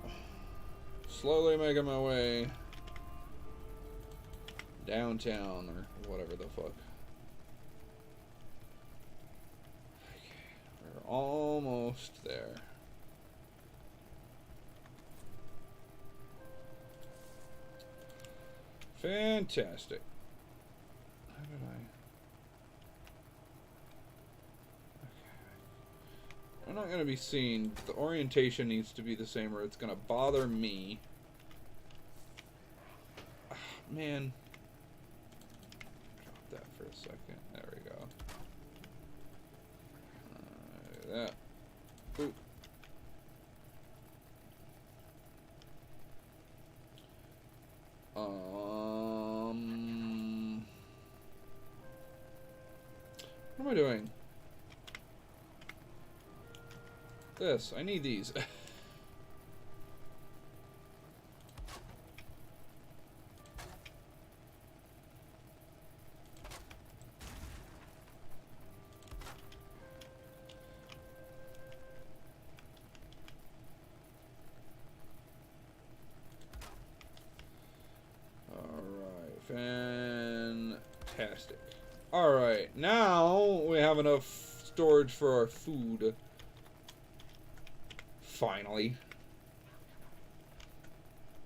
Slowly making my way downtown or whatever the fuck. Okay, we're almost there. Fantastic. How did I? I'm not going to be seen. The orientation needs to be the same or it's going to bother me. Ah, man. Drop that for a second. There we go. That. Oop. What am I doing? This. I need these. Alright. Fantastic. Alright. Now we have enough storage for our food. Finally.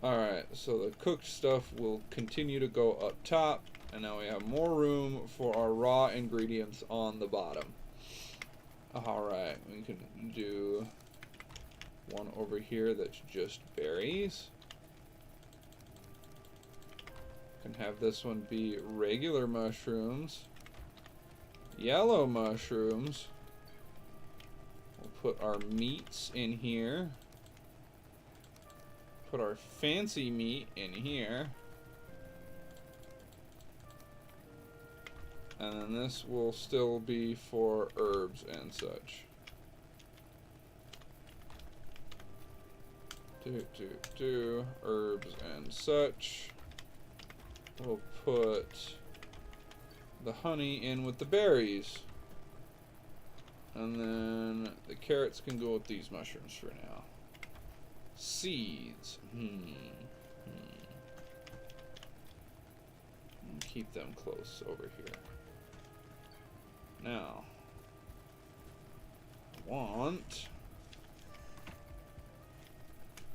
Alright, so the cooked stuff will continue to go up top, and now we have more room for our raw ingredients on the bottom. Alright, we can do one over here that's just berries. Can have this one be regular mushrooms, yellow mushrooms. Put our meats in here. Put our fancy meat in here. And then this will still be for herbs and such. Herbs and such. We'll put the honey in with the berries. And then the carrots can go with these mushrooms for now. Seeds. Keep them close over here. Now, I want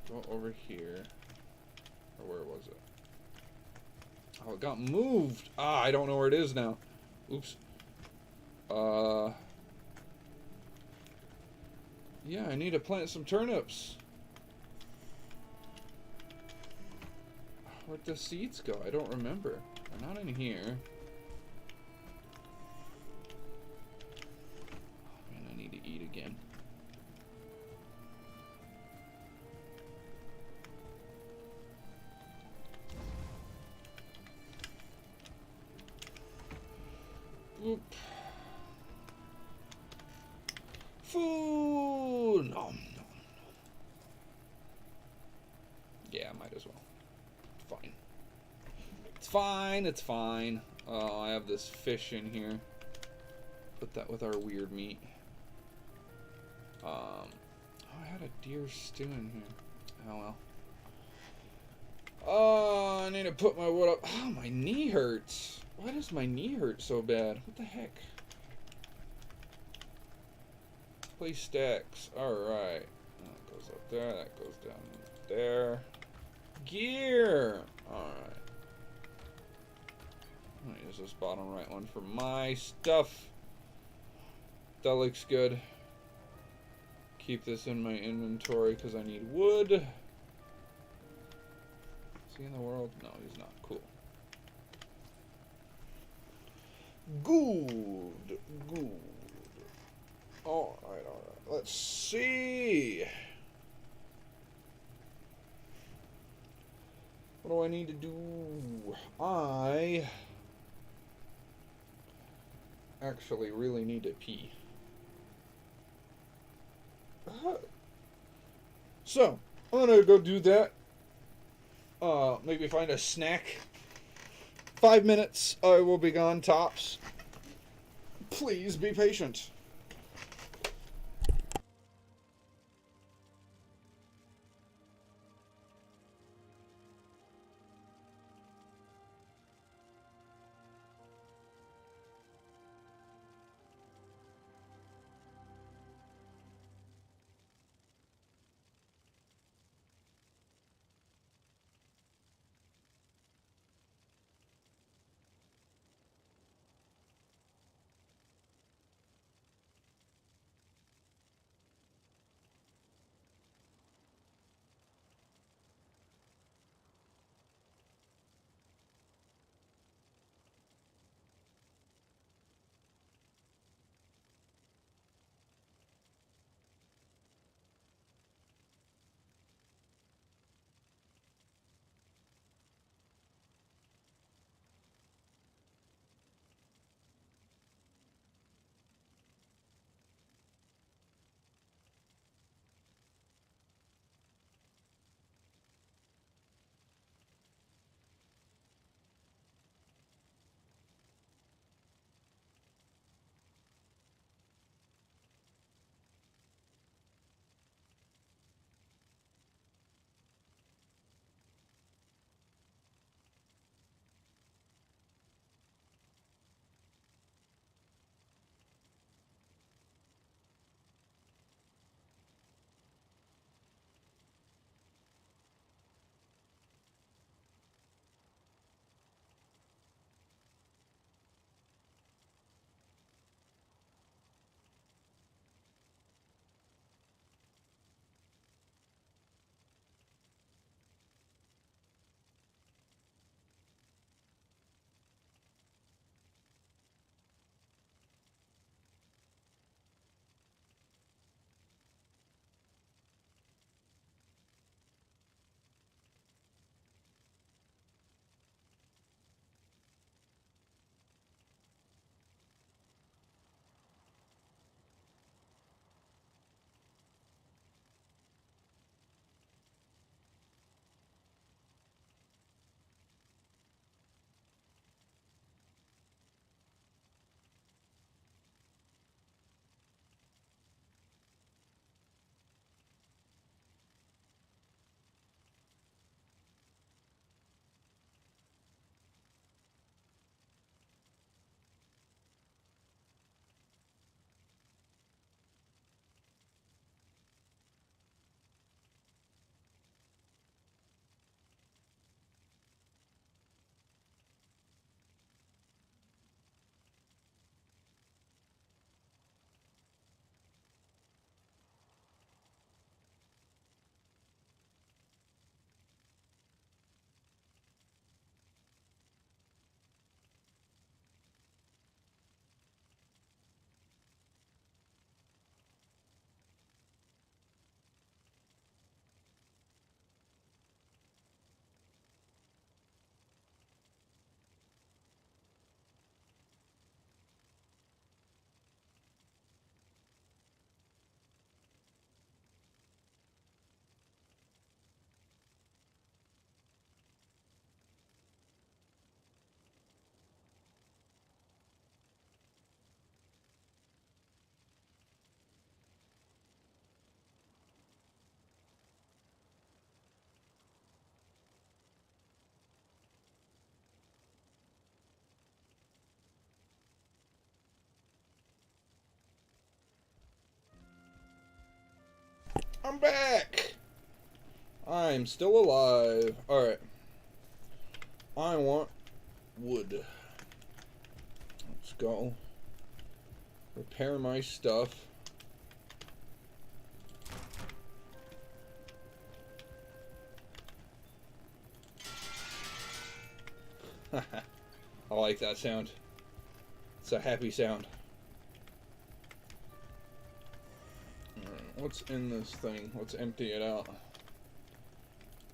go over here. Or where was it? Oh, it got moved. Ah, I don't know where it is now. Oops. Yeah, I need to plant some turnips. Where'd the seeds go? I don't remember. They're not in here. Oh man, I need to eat again. Oop. Food! No. Yeah, might as well. Fine. It's fine, it's fine. Oh, I have this fish in here. Put that with our weird meat. Oh, I had a deer stew in here. Oh well. Oh, I need to put my wood up. Oh, my knee hurts. Why does my knee hurt so bad? What the heck? Place stacks. Alright. That goes up there. That goes down there. Gear! Alright. I'm going to use this bottom right one for my stuff. That looks good. Keep this in my inventory because I need wood. Is he in the world? No, he's not. Cool. Good. Good. Alright. Let's see. What do I need to do? I actually really need to pee. So, I'm gonna go do that. Maybe find a snack. 5 minutes, I will be gone tops. Please be patient. I'm back! I'm still alive. Alright. I want wood. Let's go. Repair my stuff. I like that sound. It's a happy sound. Alright, what's in this thing? Let's empty it out.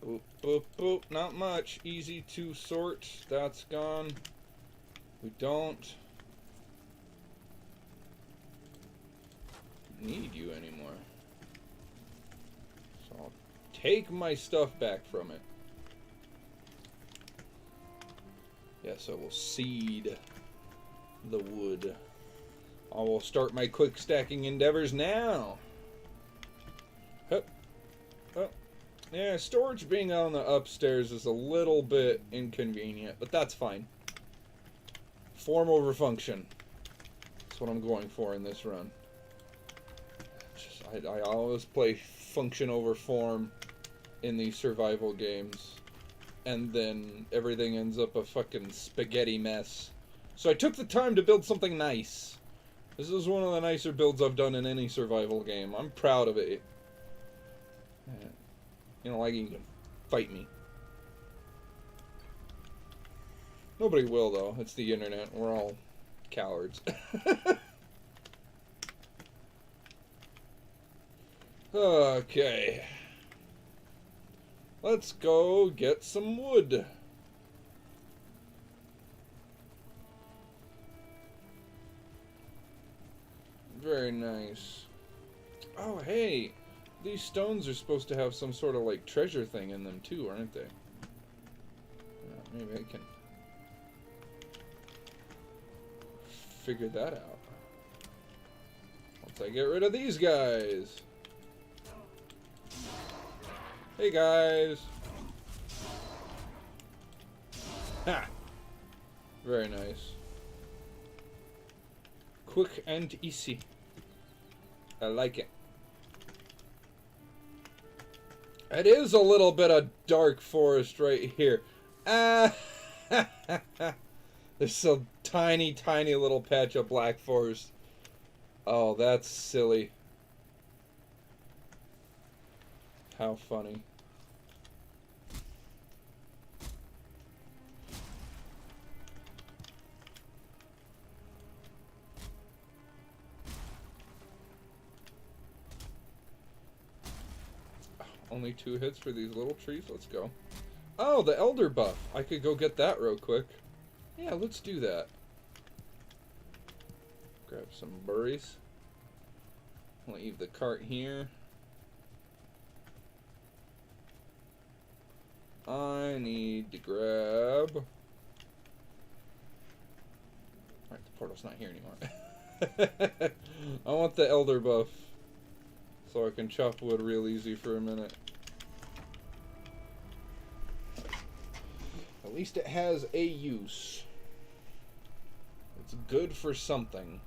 Boop, boop, boop. Not much. Easy to sort. That's gone. We don't need you anymore. So I'll take my stuff back from it. Yes, I will seed the wood. I will start my quick stacking endeavors now. Hup. Oh. Yeah, storage being on the upstairs is a little bit inconvenient, but that's fine. Form over function. That's what I'm going for in this run. I always play function over form in these survival games. And then everything ends up a fucking spaghetti mess. So I took the time to build something nice. This is one of the nicer builds I've done in any survival game. I'm proud of it. You know, like you can fight me. Nobody will, though. It's the internet. We're all cowards. Okay. Let's go get some wood. Very nice. Oh, hey. These stones are supposed to have some sort of, like, treasure thing in them, too, aren't they? Maybe I can figure that out. Once I get rid of these guys. Hey, guys. Ha! Very nice. Quick and easy. I like it. It is a little bit of dark forest right here. Ah! There's a tiny, tiny little patch of black forest. Oh, that's silly. How funny. Only 2 hits for these little trees. Let's go. Oh, the elder buff. I could go get that real quick. Yeah, let's do that. Grab some berries. Leave the cart here. I need to grab... Alright, the portal's not here anymore. I want the elder buff. So I can chop wood real easy for a minute. At least it has a use. It's good for something.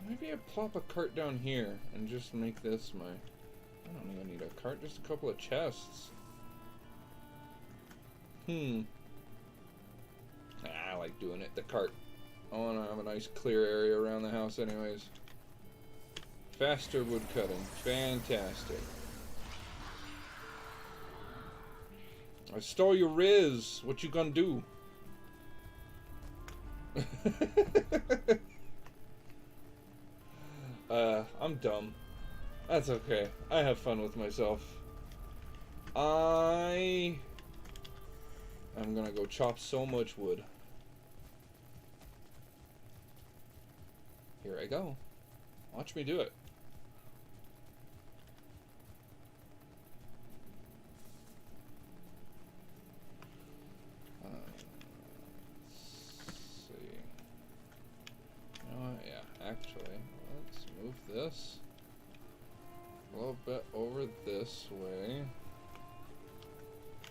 Maybe I plop a cart down here and just make this my... I don't even need a cart, just a couple of chests. I like doing it, the cart. I want to have a nice clear area around the house anyways. Faster wood cutting. Fantastic. I stole your Riz. What you gonna do? I'm dumb. That's okay. I have fun with myself. I'm gonna go chop so much wood. Here I go. Watch me do it. Let's see. You know what? Yeah, actually, let's move this a little bit over this way.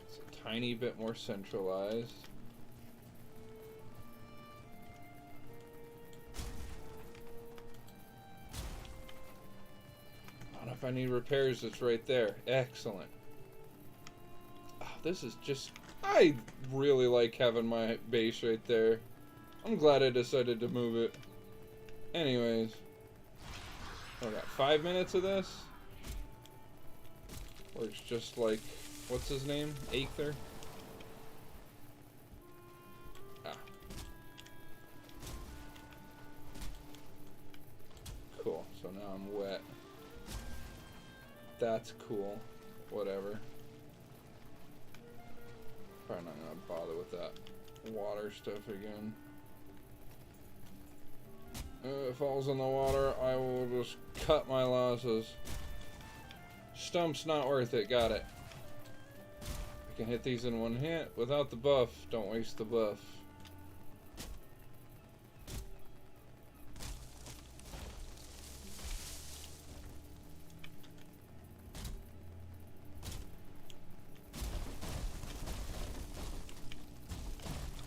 It's a tiny bit more centralized. If I need repairs, it's right there. Excellent. Oh, this is just... I really like having my base right there. I'm glad I decided to move it. Anyways. I got 5 minutes of this. Works just like... What's his name? Aether? Ah. Cool. So now I'm wet. That's cool. Whatever. Probably not gonna bother with that water stuff again. If it falls in the water, I will just cut my losses. Stump's not worth it. Got it. I can hit these in one hit without the buff. Don't waste the buff.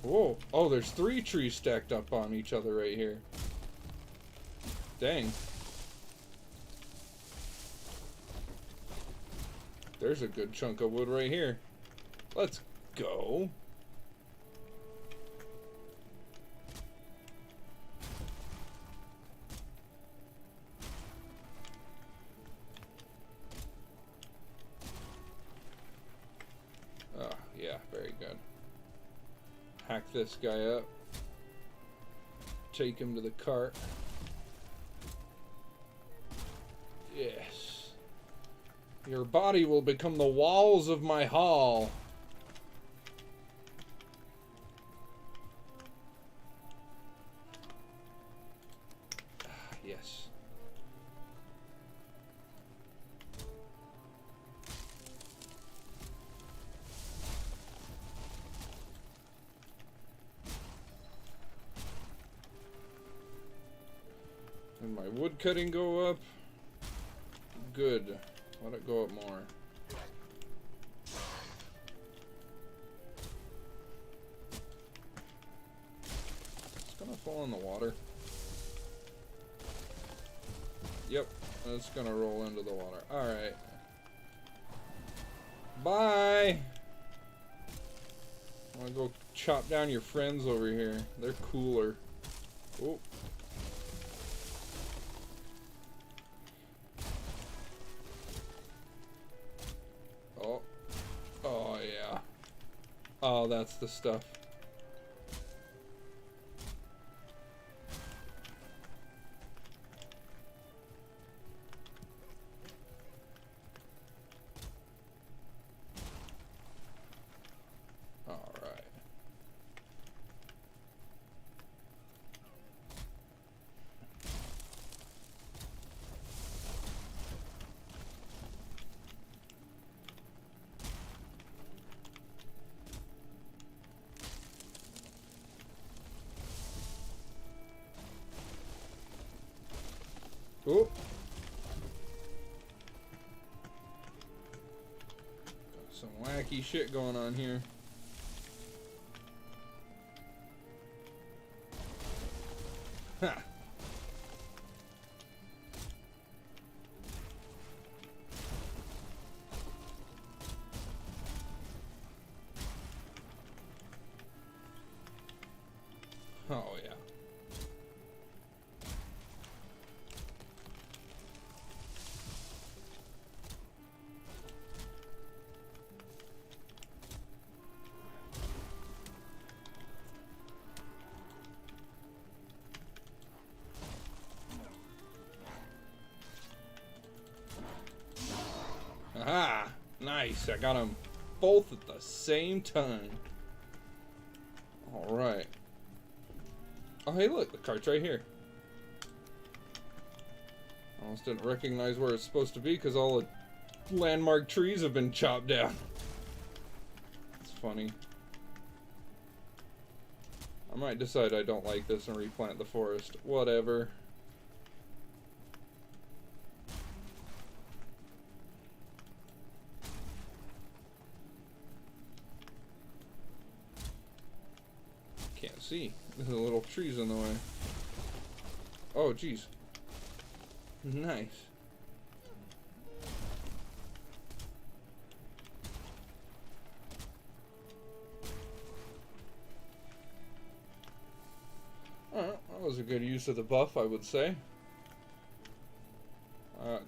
Whoa. Oh, there's 3 trees stacked up on each other right here. Dang. There's a good chunk of wood right here. Let's go. Oh, yeah, very good. Hack this guy up. Take him to the cart. Yes. Your body will become the walls of my hall. Yes. And my wood cutting go up. Good. Let it go up more. It's gonna fall in the water. Yep, it's gonna roll into the water. Alright. Bye! I'm gonna go chop down your friends over here. They're cooler. Oh. Oh. Oh, yeah. Oh, that's the stuff. Alright. Oh. Got some wacky shit going on here. Ha. Oh yeah. Aha! Nice, I got them both at the same time. Alright. Oh hey look, the cart's right here. Almost didn't recognize where it's supposed to be because all the landmark trees have been chopped down. It's funny. I might decide I don't like this and replant the forest. Whatever. Can't see. There's little trees in the way. Oh, jeez. Nice. was a good use of the buff, I would say.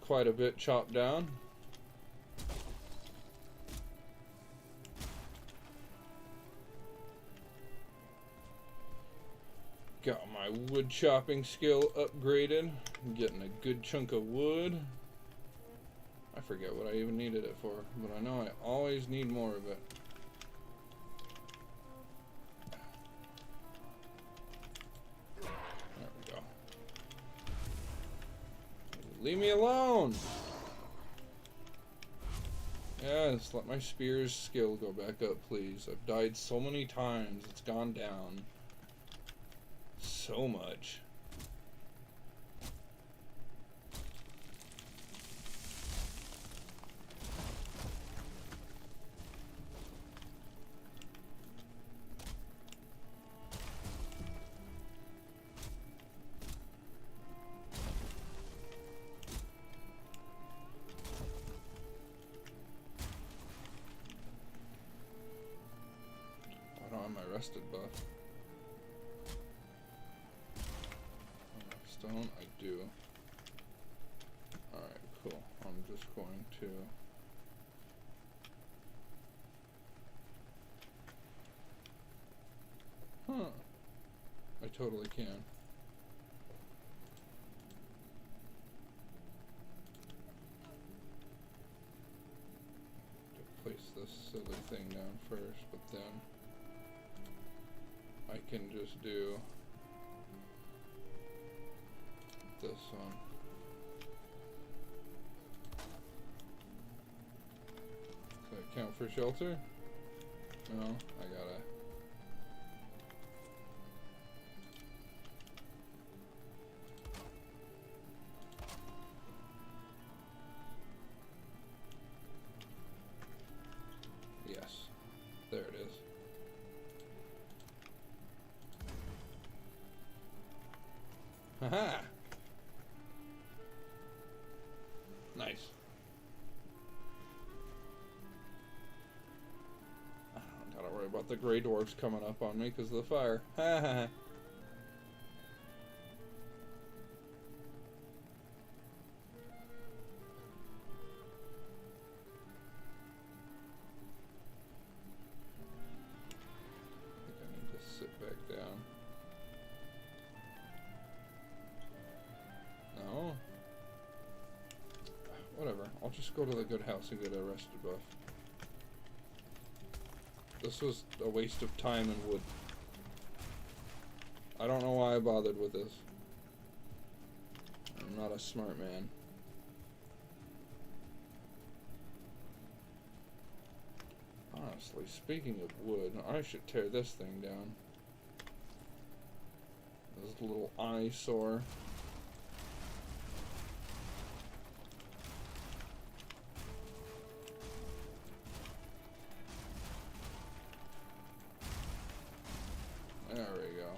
Quite a bit chopped down. Got my wood chopping skill upgraded. I'm getting a good chunk of wood. I forget what I even needed it for, but I know I always need more of it. There we go. Leave me alone! Yes, let my spear's skill go back up, please. I've died so many times, it's gone down. So much. I don't have my rested buff. Stone, I do. Alright, cool. I'm just going to... Huh. I totally can. Place this silly thing down first, but then I can just do this one. Does that count for shelter? No, I gotta... Yes, there it is. Haha! Nice. I don't gotta worry about the gray dwarfs coming up on me because of the fire. Haha! I think I need to sit back down. No? Whatever. I'll just go to the good house and get a rested buff. This was a waste of time and wood. I don't know why I bothered with this. I'm not a smart man. Honestly, speaking of wood, I should tear this thing down. This little eyesore. There we go.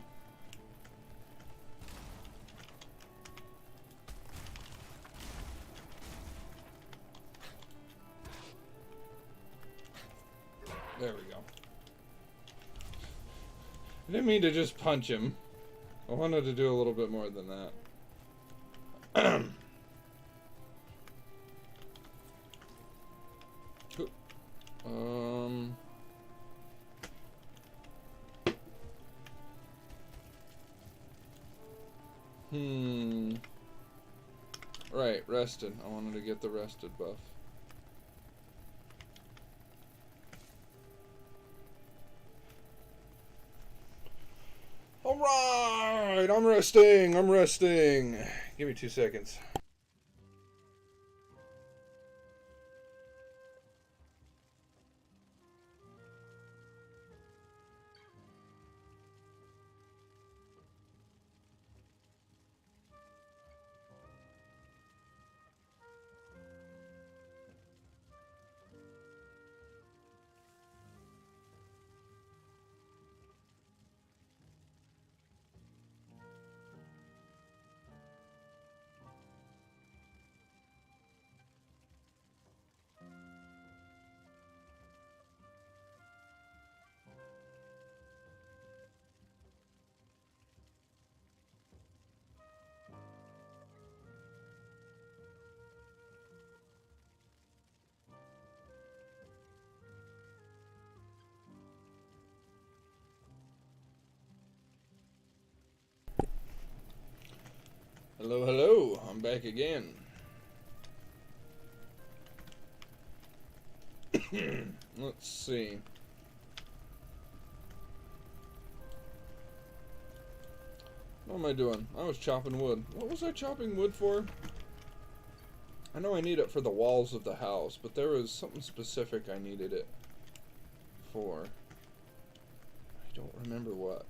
There we go. I didn't mean to just punch him. I wanted to do a little bit more than that. Right, rested. I wanted to get the rested buff. Alright, I'm resting. Give me 2 seconds. Hello, hello. I'm back again. Let's see. What am I doing? I was chopping wood. What was I chopping wood for? I know I need it for the walls of the house, but there was something specific I needed it for. I don't remember what.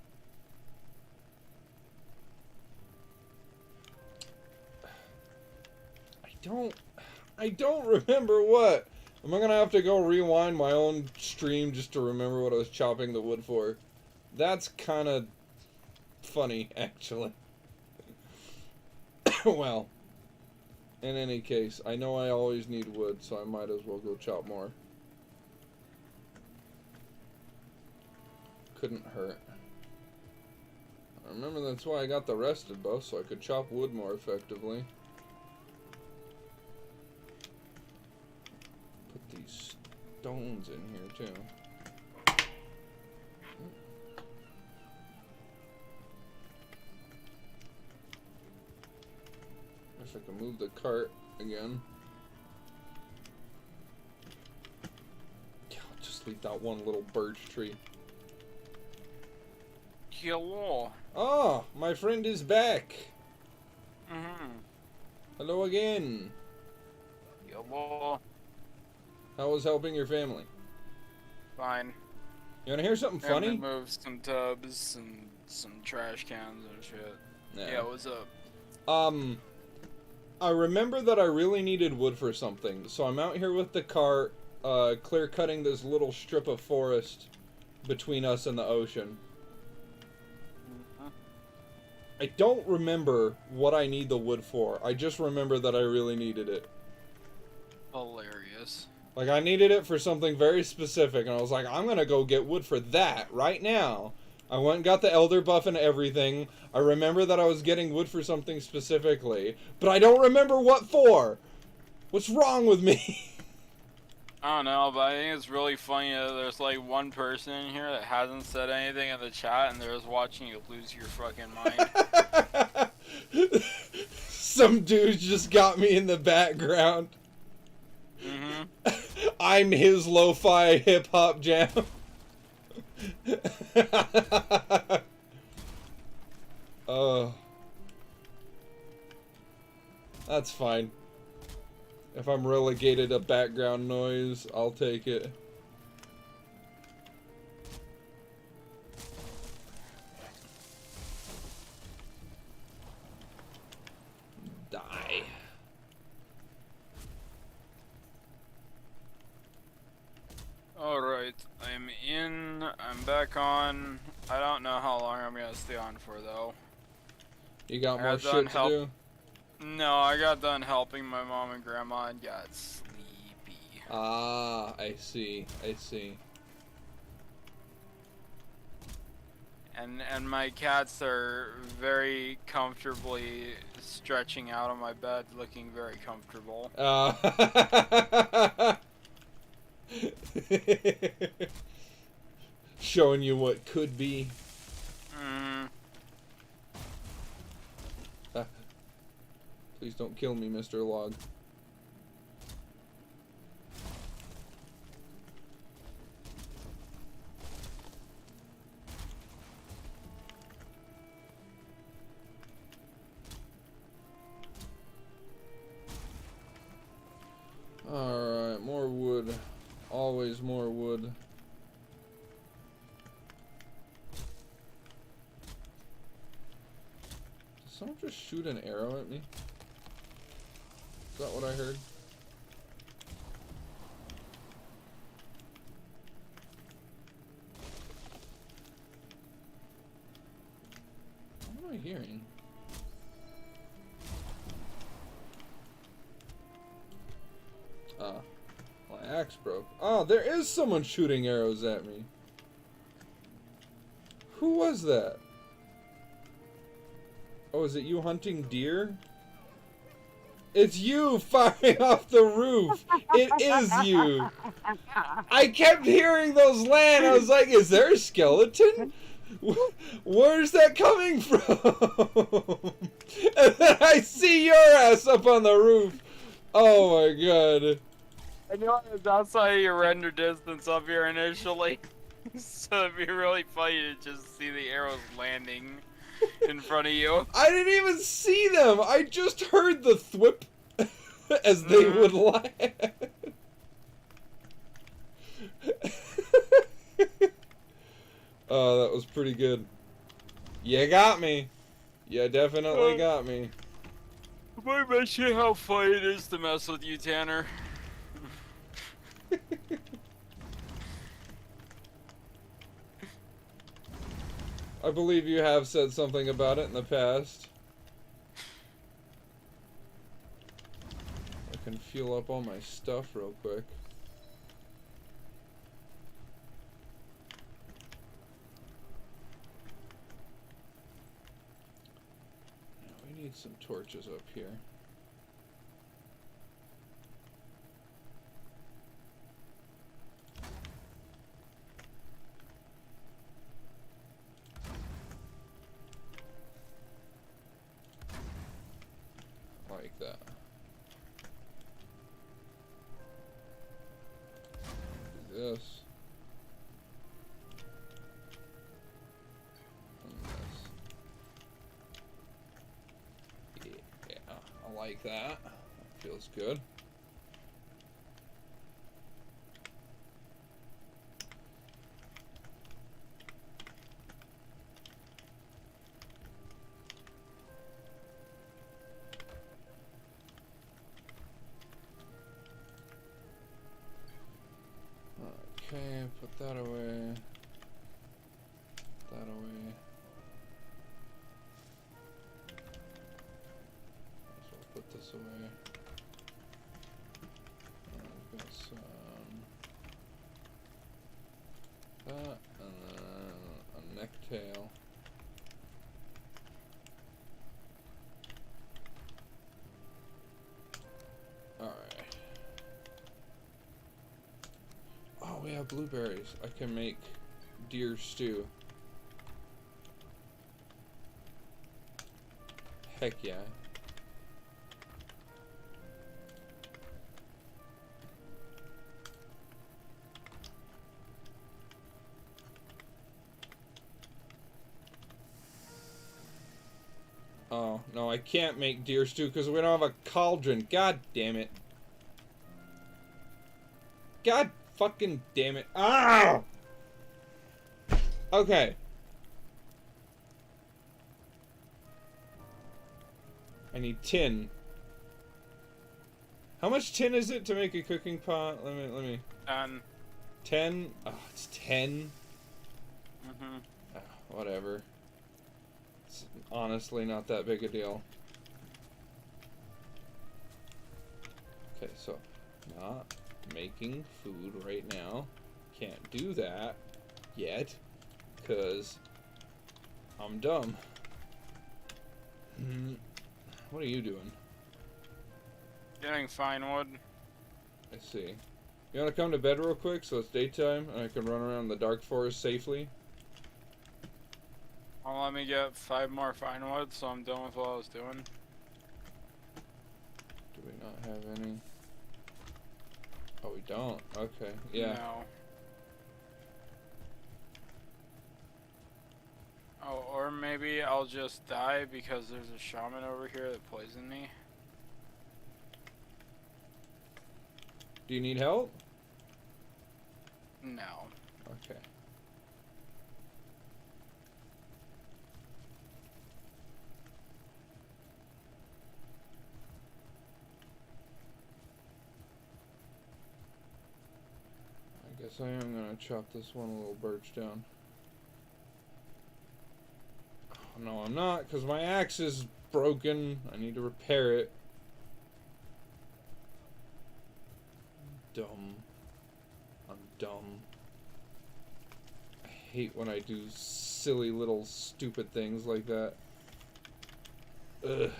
I don't remember what. Am I gonna have to go rewind my own stream just to remember what I was chopping the wood for? That's kind of funny, actually. Well, in any case, I know I always need wood, so I might as well go chop more. Couldn't hurt. I remember that's why I got the rested buff, so I could chop wood more effectively. Put these stones in here, too. Wish I could move the cart again. Yeah, I'll just leave that one little birch tree.
Hello.
Oh, my friend is back.
Mm-hmm.
Hello again.
Hello.
How was helping your family?
Fine.
You wanna hear something
Having
funny?
to move some tubs and some trash cans and shit. Yeah, what's up?
I remember that I really needed wood for something, so I'm out here with the cart, clear cutting this little strip of forest between us and the ocean. I don't remember what I need the wood for. I just remember that I really needed it.
Hilarious.
Like, I needed it for something very specific, and I was like, I'm gonna go get wood for that right now. I went and got the elder buff and everything. I remember that I was getting wood for something specifically, but I don't remember what for. What's wrong with me?
I don't know, but I think it's really funny that there's like one person in here that hasn't said anything in the chat and they're just watching you lose your fucking mind.
Some dude just got me in the background.
Mm-hmm.
I'm his lo-fi hip-hop jam. That's fine. If I'm relegated to background noise, I'll take it. Die.
Alright, I'm back on. I don't know how long I'm gonna stay on for though.
You got
I
more
got
shit
done
to do?
No, I got done helping my mom and grandma and got sleepy.
Ah, I see. I see.
And my cats are very comfortably stretching out on my bed, looking very comfortable.
Showing you what could be. Please don't kill me, Mr. Log. Alright, more wood. Always more wood. Did someone just shoot an arrow at me? Is that what I heard? What am I hearing? Ah, my axe broke. Oh, there is someone shooting arrows at me. Who was that? Oh, is it you hunting deer? It's you firing off the roof. It is you. I kept hearing those land. I was like, is there a skeleton? Where's that coming from? And then I see your ass up on the roof. Oh my god.
I know I was outside of your render distance up here initially. So it'd be really funny to just see the arrows landing in front of you.
I didn't even see them. I just heard the thwip as they would land. Oh, that was pretty good. You got me. You definitely got me.
I mention how funny it is to mess with you, Tanner.
I believe you have said something about it in the past. I can fuel up all my stuff real quick. Now we need some torches up here. Like that. Do this. And this. Yeah, I like that. That feels good. Okay, put that away. That away. Might as well put this away. And I've got some that and then a necktail. Alright. Oh, we have blueberries. I can make deer stew. Heck yeah. Oh, no, I can't make deer stew because we don't have a cauldron. God damn it. God fucking damn it. Ah! Okay. I need tin. How much tin is it to make a cooking pot? Let me. 10? Oh, it's 10?
Mm-hmm.
Oh, whatever. It's honestly not that big a deal. Okay, so not making food right now. Can't do that yet because I'm dumb. What are you doing?
Getting fine wood.
I see. You want to come to bed real quick so it's daytime and I can run around the dark forest safely?
Well, let me get 5 more fine wood so I'm done with what I was doing.
Do we not have any? Oh, we don't. Okay, yeah.
No. Oh, or maybe I'll just die because there's a shaman over here that poisoned me.
Do you need help?
No.
Okay. I guess I am gonna chop this one little birch down. Oh, no, I'm not, because my axe is broken. I need to repair it. Dumb. I'm dumb. I hate when I do silly little stupid things like that. Ugh.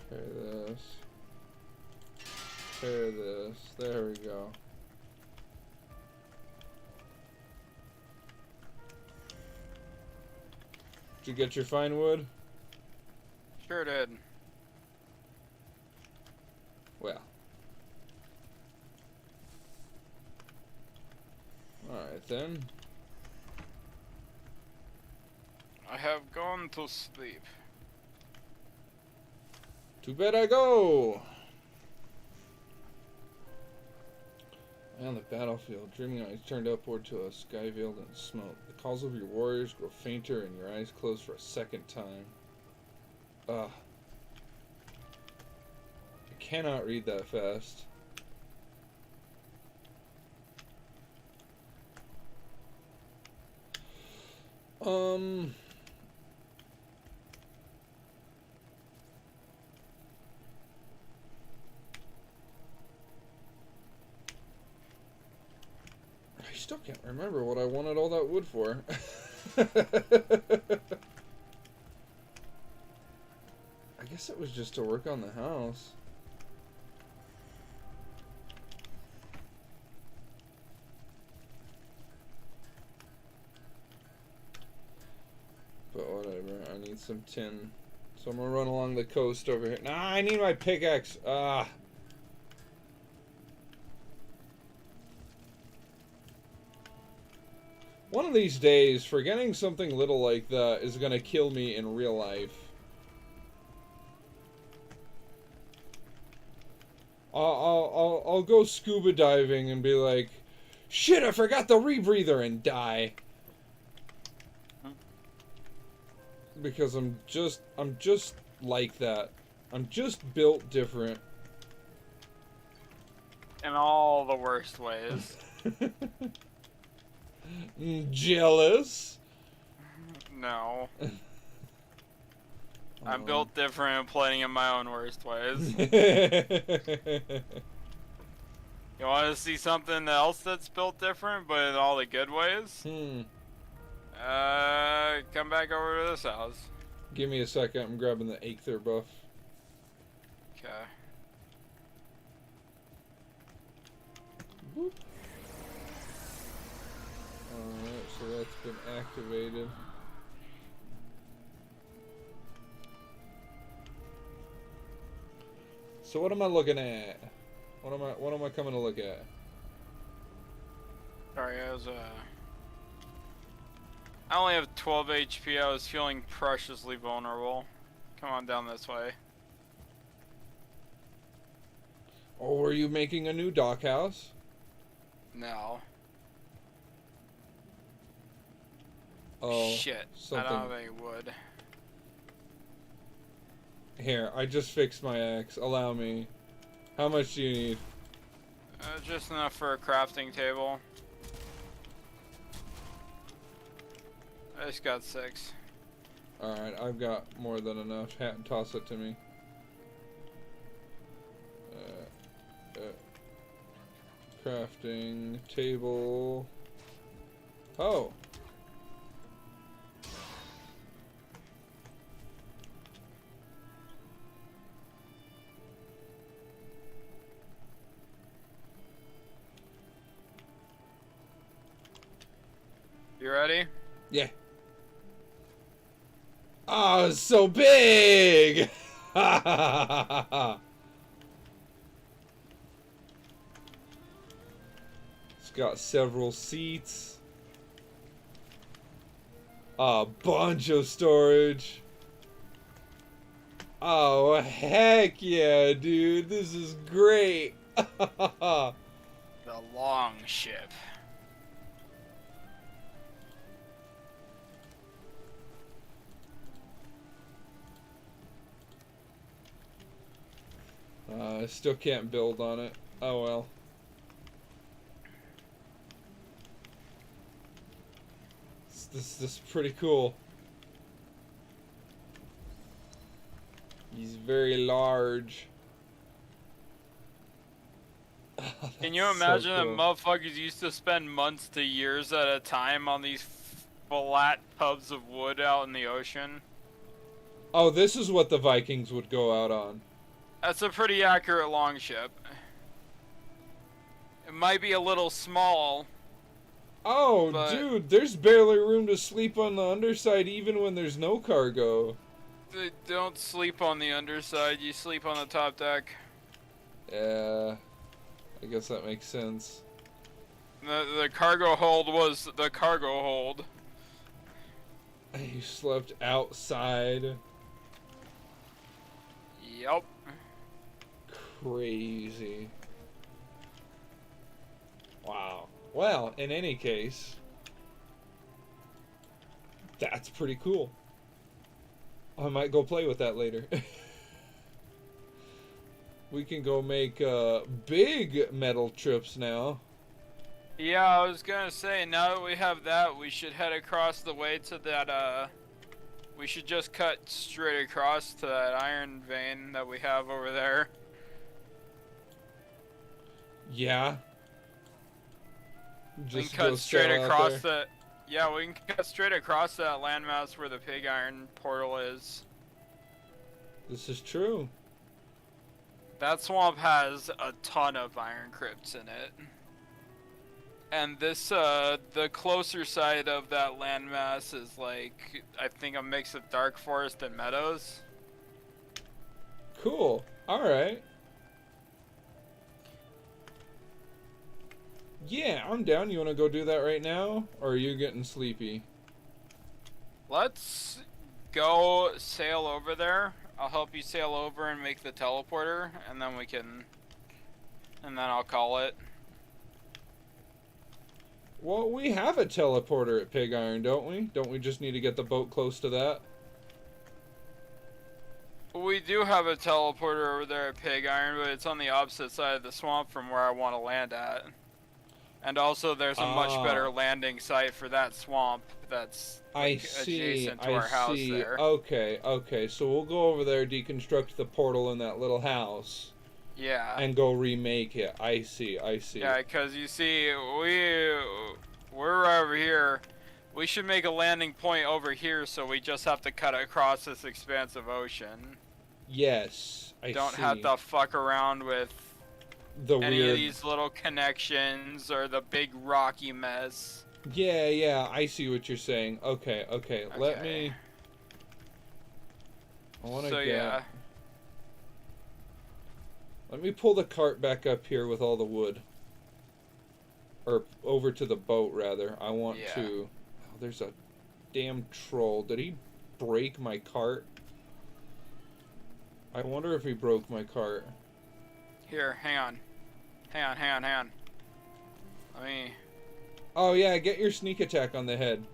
Repair this. Repair this. There we go. Did you get your fine wood?
Sure did.
Well. Alright then.
I have gone to sleep.
To bed I go! On the battlefield, dreaming eyes turned upward to a sky veiled in smoke. The calls of your warriors grow fainter and your eyes close for a second time. Ugh. I cannot read that fast. I still can't remember what I wanted all that wood for. I guess it was just to work on the house. But whatever, I need some tin. So I'm gonna run along the coast over here. Nah, I need my pickaxe. Ah. One of these days, forgetting something little like that is gonna kill me in real life. I'll go scuba diving and be like, shit, I forgot the rebreather, and die. Because I'm just like that. I'm just built different.
In all the worst ways.
Jealous?
No. I'm built different and plenty in my own worst ways. You want to see something else that's built different, but in all the good ways? Come back over to this house.
Give me a second, I'm grabbing the Aether buff.
Okay.
Boop. Alright, so that's been activated. So what am I looking at? What am I coming to look at?
Sorry, I only have 12 HP. I was feeling preciously vulnerable. Come on down this way.
Oh, were you making a new dock house?
No.
Oh,
shit.
something.
I don't have any wood.
Here, I just fixed my axe. Allow me. How much do you need?
Just enough for a crafting table. I just got 6.
Alright, I've got more than enough. Toss it to me. Crafting table. Oh.
You ready?
Yeah. Oh, it's so big! It's got several seats. A bunch of storage. Oh, heck yeah, dude. This is great.
The long ship.
I still can't build on it. Oh well. This is pretty cool. He's very large.
Can you imagine that motherfuckers used to spend months to years at a time on these flat tubs of wood out in the ocean?
Oh, this is what the Vikings would go out on.
That's a pretty accurate longship. It might be a little small,
Oh,
But
dude, there's barely room to sleep on the underside even when there's no cargo.
don't sleep on the underside. You sleep on the top deck.
Yeah, I guess that makes sense.
The cargo hold was the cargo hold.
You slept outside.
Yep.
Crazy. Wow. Well, in any case, that's pretty cool. I might go play with that later. We can go make big metal trips now.
Yeah, I was gonna say, now that we have that, we should head across the way to that, we should just cut straight across to that iron vein that we have over there.
Yeah.
We
Just
can cut
go
straight
sail out
across
there.
yeah, we can cut straight across that landmass where the pig iron portal is.
This is true.
That swamp has a ton of iron crypts in it. And this, the closer side of that landmass is like, I think a mix of dark forest and meadows.
Cool. Alright. Yeah, I'm down. You want to go do that right now? Or are you getting sleepy?
Let's go sail over there. I'll help you sail over and make the teleporter, and then we can, and then I'll call it.
Well, we have a teleporter at Pig Iron, don't we? Don't we just need to get the boat close to that?
We do have a teleporter over there at Pig Iron, but it's on the opposite side of the swamp from where I want to land at. And also, there's a much better landing site for that swamp that's like, adjacent to our house there.
Okay, okay. So we'll go over there, deconstruct the portal in that little house.
Yeah.
And go remake it. I see, I see.
Yeah, because you see, we're right over here. We should make a landing point over here, so we just have to cut across this expansive ocean.
Yes, I
Don't
see.
have to fuck around with
the
any
weird...
of these little connections or the big rocky mess.
Yeah, yeah, I see what you're saying. Okay, okay. Let me... I want to
So,
get...
yeah.
Let me pull the cart back up here with all the wood. Or over to the boat, rather. I want to... Oh, there's a damn troll. Did he break my cart? I wonder if he broke my cart.
Here, hang on. Hang on. Let me...
Oh, yeah, get your sneak attack on the head.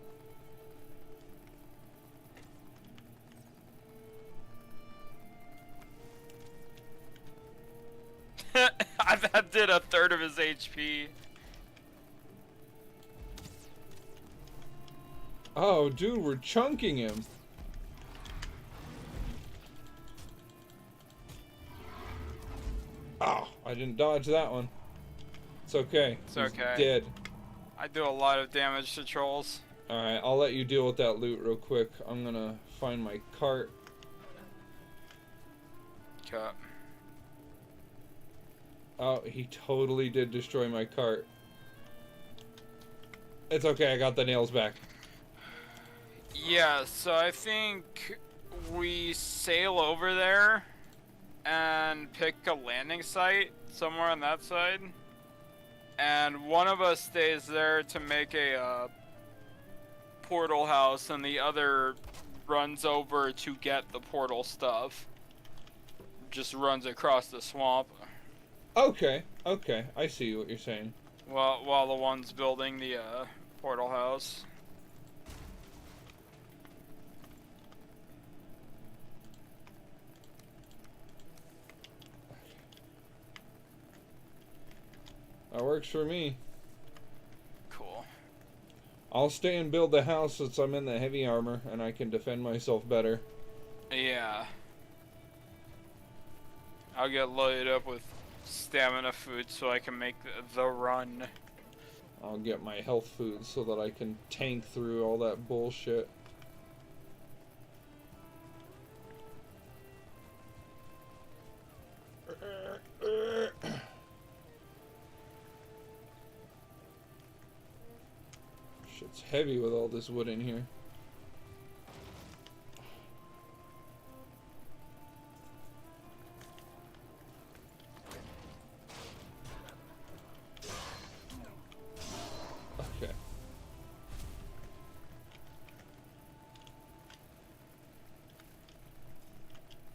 That did a third of his HP.
Oh, dude, we're chunking him. Oh, I didn't dodge that one. It's okay.
It's
He's
okay.
dead.
I do a lot of damage to trolls.
Alright, I'll let you deal with that loot real quick. I'm gonna find my cart.
Cut.
Oh, he totally did destroy my cart. It's okay, I got the nails back.
Yeah, so I think we sail over there and pick a landing site somewhere on that side. And one of us stays there to make a portal house, and the other runs over to get the portal stuff. Just runs across the swamp.
Okay, okay, I see what you're saying.
While the one's building the portal house.
That works for me.
Cool.
I'll stay and build the house since I'm in the heavy armor and I can defend myself better.
Yeah. I'll get loaded up with stamina food so I can make the run.
I'll get my health food so that I can tank through all that bullshit. Shit's heavy with all this wood in here. Okay.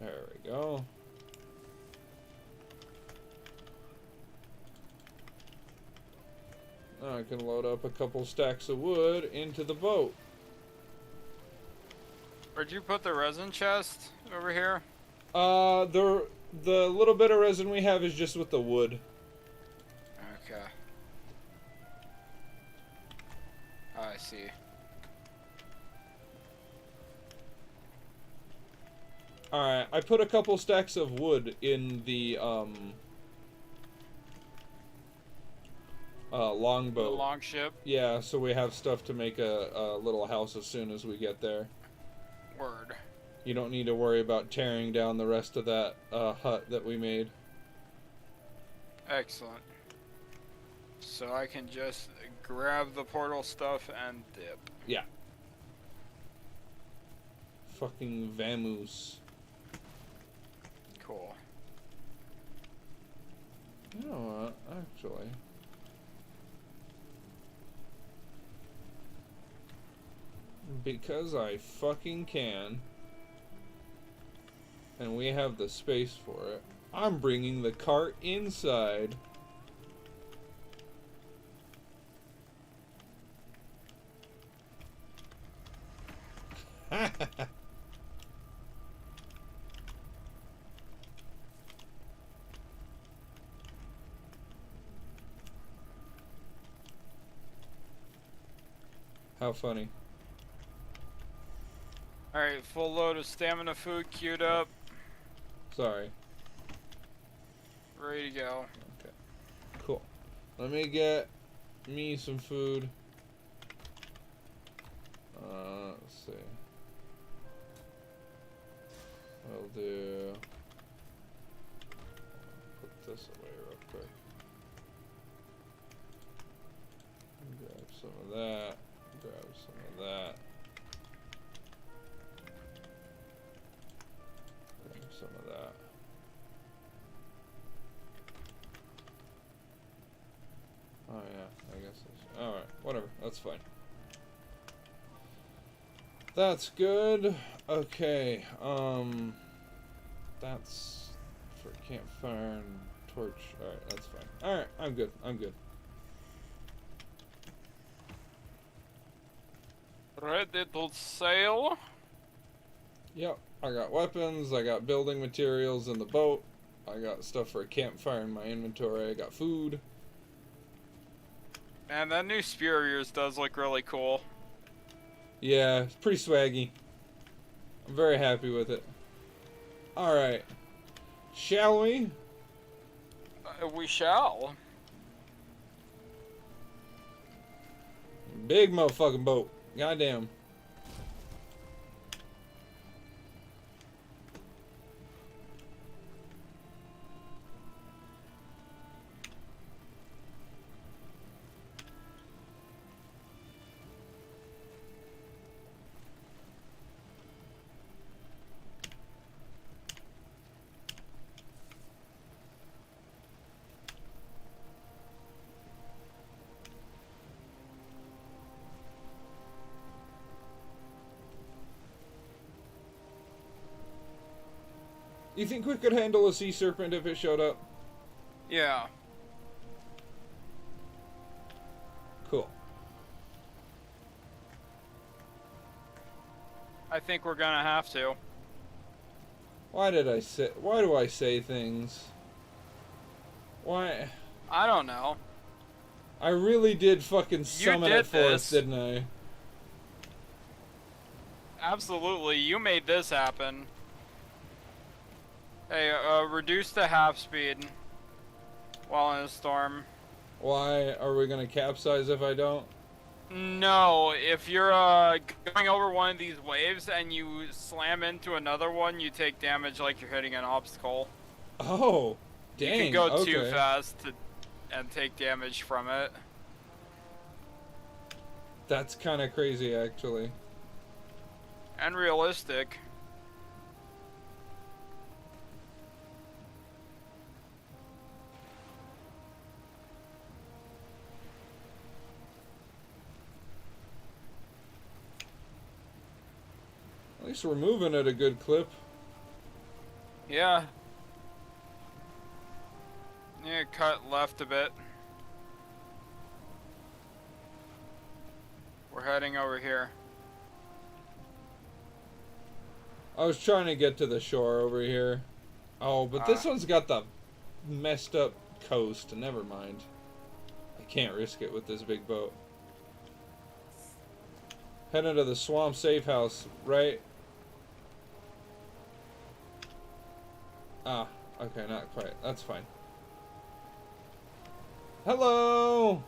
There we go. Now I can load up a couple stacks of wood into the boat.
Where'd you put the resin chest? Over here?
The little bit of resin we have is just with the wood.
Okay. Oh, I see.
Alright, I put a couple stacks of wood in the, longboat.
The long ship?
Yeah, so we have stuff to make a little house as soon as we get there.
Word.
You don't need to worry about tearing down the rest of that hut that we made.
Excellent. So I can just grab the portal stuff and dip.
Yeah. Fucking vamoose.
Cool.
You know what, actually. Because I fucking can, and we have the space for it, I'm bringing the cart inside. How funny.
Alright, full load of stamina food queued up.
Sorry.
Ready to go.
Okay. Cool. Let me get me some food. Let's see. I'll do... Put this away real quick. Grab some of that. Grab some of that. Grab some of that. Oh yeah, I guess that's... Alright, whatever, that's fine. That's good. Okay, that's for campfire and torch. Alright, that's fine. Alright, I'm good, I'm good.
Ready to sail?
Yep, I got weapons, I got building materials in the boat, I got stuff for a campfire in my inventory, I got food.
Man, that new spear of yours does look really cool.
Yeah, it's pretty swaggy. I'm very happy with it. Alright. Shall we?
We shall.
Big motherfucking boat. Goddamn. You think we could handle a sea serpent if it showed up?
Yeah.
Cool.
I think we're gonna have to.
Why do I say things? Why?
I don't know.
I really did fucking summon
did
it for us,
this.
didn't I?
Absolutely, you made this happen. Hey, reduce the half speed while in a storm.
Why are we gonna capsize if I don't?
No, if you're going over one of these waves and you slam into another one, you take damage like you're hitting an obstacle.
Oh, dang.
You can go
okay.
too fast and take damage from it.
That's kind of crazy, actually.
And realistic.
At least we're moving at a good clip.
Yeah. Yeah, cut left a bit. We're heading over here.
I was trying to get to the shore over here. Oh, but this one's got the messed up coast. Never mind. I can't risk it with this big boat. Heading to the swamp safe house, right? Ah, okay, not quite. That's fine. Hello!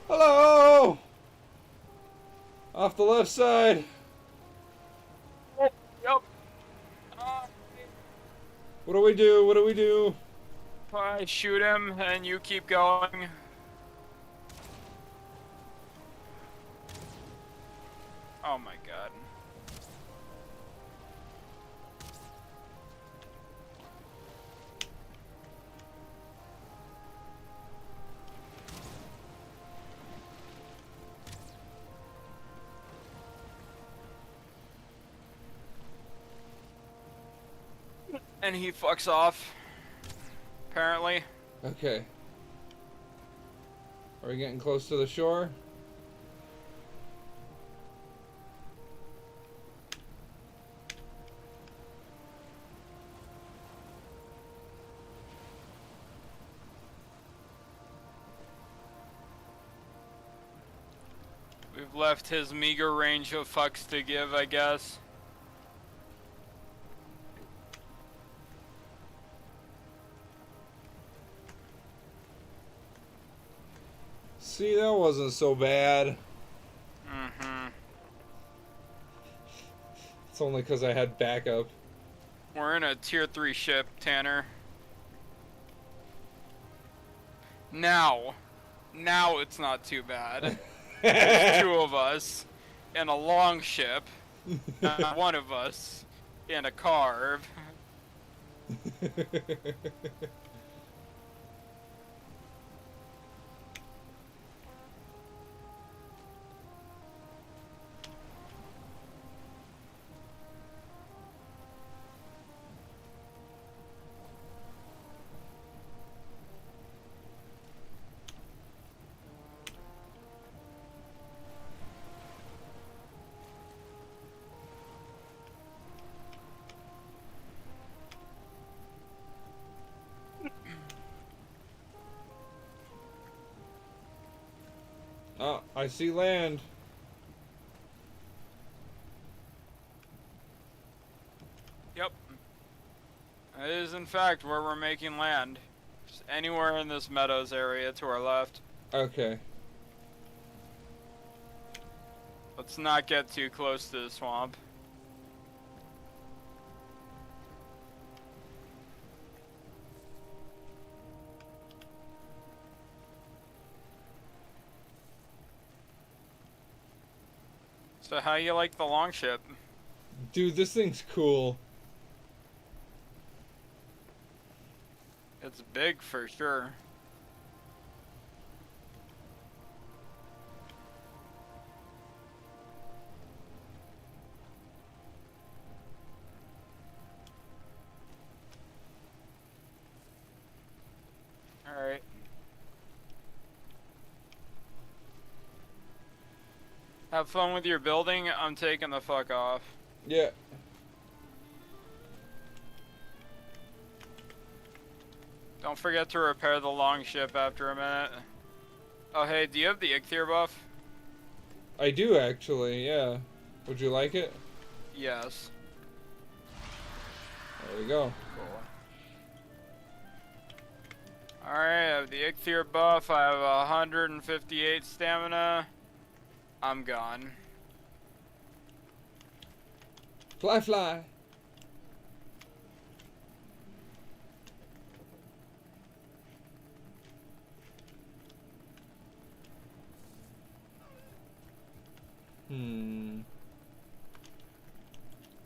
Hello! Off the left side.
Yep.
What do we do? What do we do?
I shoot him and you keep going. Oh my god. And he fucks off. Apparently.
Okay. Are we getting close to the shore?
We've left his meager range of fucks to give, I guess.
See, that wasn't so bad.
Mm-hmm.
It's only because I had backup.
We're in a tier 3 ship, Tanner. Now it's not too bad. There's 2 of us in a long ship, not 1 of us in a carve.
Oh, I see land.
Yep. That is in fact where we're making land. Just anywhere in this meadows area to our left.
Okay.
Let's not get too close to the swamp. So how you like the longship?
Dude, this thing's cool.
It's big for sure. Alright. Have fun with your building. I'm taking the fuck off.
Yeah.
Don't forget to repair the longship after a minute. Oh hey, do you have the Ichthyer buff?
I do actually, yeah. Would you like it?
Yes.
There we go.
Cool. Alright, I have the Ichthyer buff. I have 158 stamina. I'm gone.
Fly, fly. Hmm.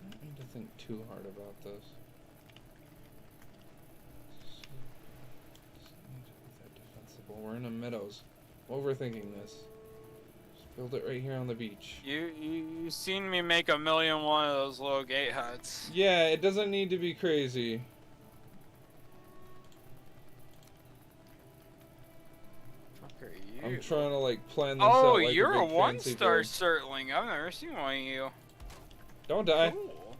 I don't need to think too hard about this. Doesn't need to be that defensible. We're in the meadows. I'm overthinking this. Just build it right here on the beach.
You seen me make 1,000,001 of those little gate huts.
Yeah, it doesn't need to be crazy.
Fuck are you?
I'm trying to like plan this
Oh,
out like
you're
a
a
big fancy
one-star
build.
Surtling. I've never seen one of you.
Don't die.
Cool.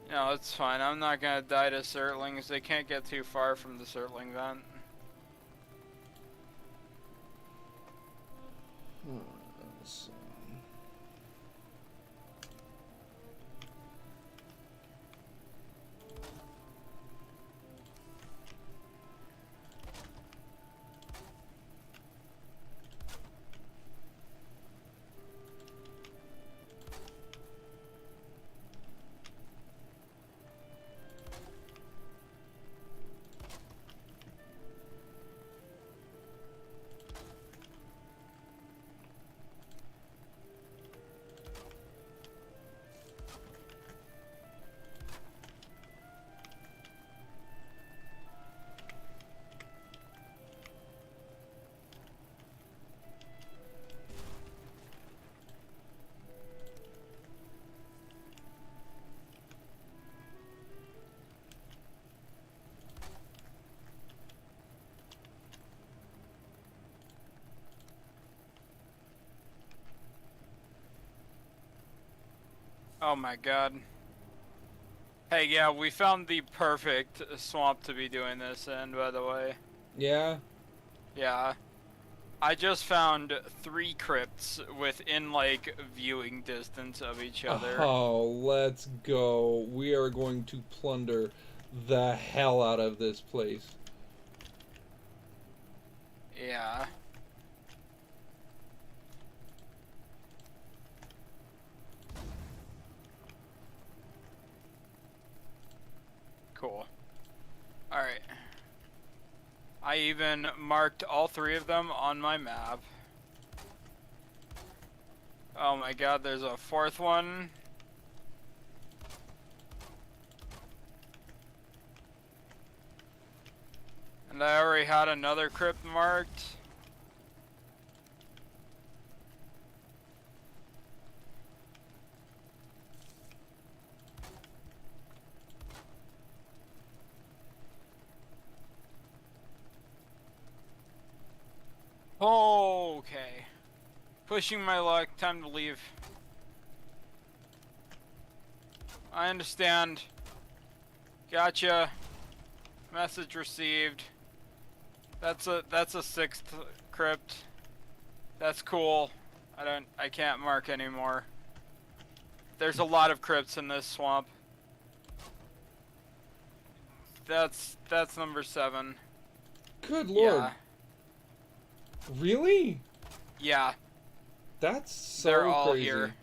No, it's fine. I'm not gonna die to Surtlings. They can't get too far from the Surtling vent.
So-
Oh my god. Hey, yeah, we found the perfect swamp to be doing this in, by the way.
Yeah.
Yeah. I just found 3 crypts within, like, viewing distance of each other.
Oh, let's go. We are going to plunder the hell out of this place.
Yeah. Cool. Alright. I even marked all 3 of them on my map. Oh my god, there's a 4th one. And I already had another crypt marked. Okay. Pushing my luck, time to leave. I understand. Gotcha. Message received. That's a 6th crypt. That's cool. I can't mark anymore. There's a lot of crypts in this swamp. That's number 7.
Good lord.
Yeah.
Really?
Yeah.
That's so
They're all
crazy.
here.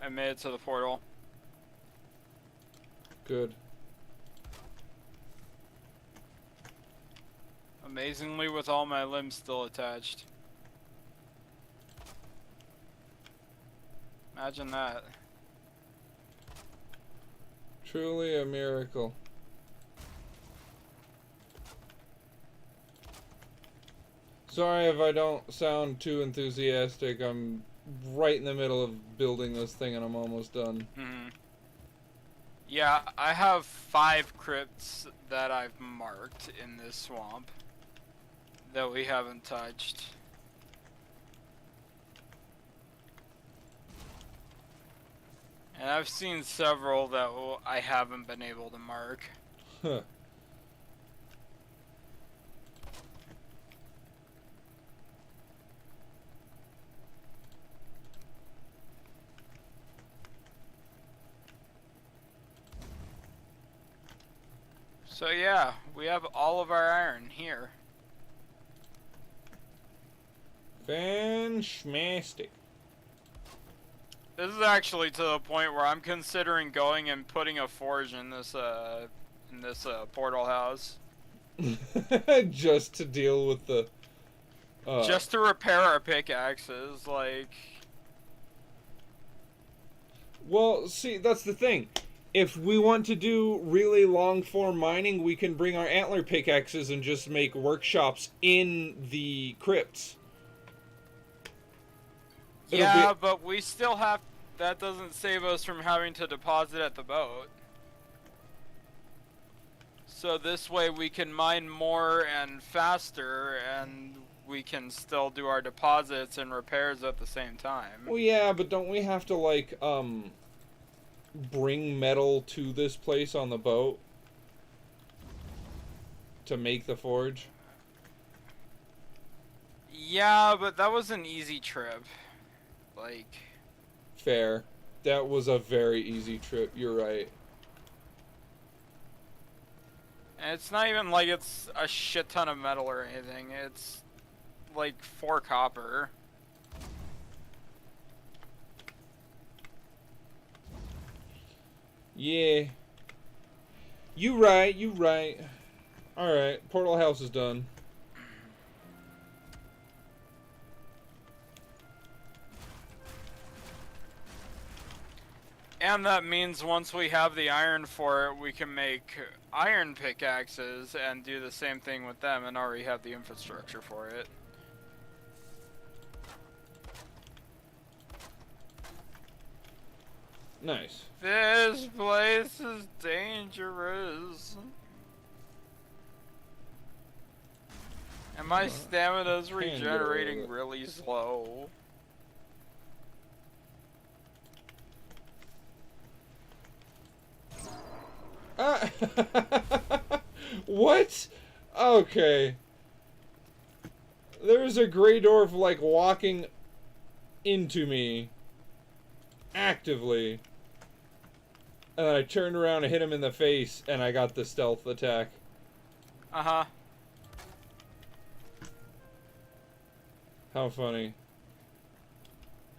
I made it to the portal.
Good.
Amazingly, with all my limbs still attached. Imagine that.
Truly a miracle. Sorry if I don't sound too enthusiastic. I'm right in the middle of building this thing and I'm almost done.
Hmm. Yeah, I have 5 crypts that I've marked in this swamp that we haven't touched. And I've seen several that I haven't been able to mark.
Huh.
So yeah, we have all of our iron here.
Fantastic.
This is actually to the point where I'm considering going and putting a forge in this portal house.
Just to deal with the...
Just to repair our pickaxes, like...
Well, see, that's the thing. If we want to do really long-form mining, we can bring our antler pickaxes and just make workshops in the crypts.
Yeah, but we still have... That doesn't save us from having to deposit at the boat. So this way we can mine more and faster, and we can still do our deposits and repairs at the same time.
Well, yeah, but don't we have to, like, bring metal to this place on the boat to make the forge?
Yeah, but that was an easy trip. Like...
Fair. That was a very easy trip, you're right.
And it's not even like it's a shit ton of metal or anything. It's like 4 copper.
Yeah. You right, you right. Alright, portal house is done.
And that means once we have the iron for it, we can make iron pickaxes and do the same thing with them and already have the infrastructure for it.
Nice.
This place is dangerous. And my stamina's regenerating really slow.
What? Okay. There's a gray dwarf, like, walking into me. Actively. And then I turned around and hit him in the face, and I got the stealth attack.
Uh-huh.
How funny.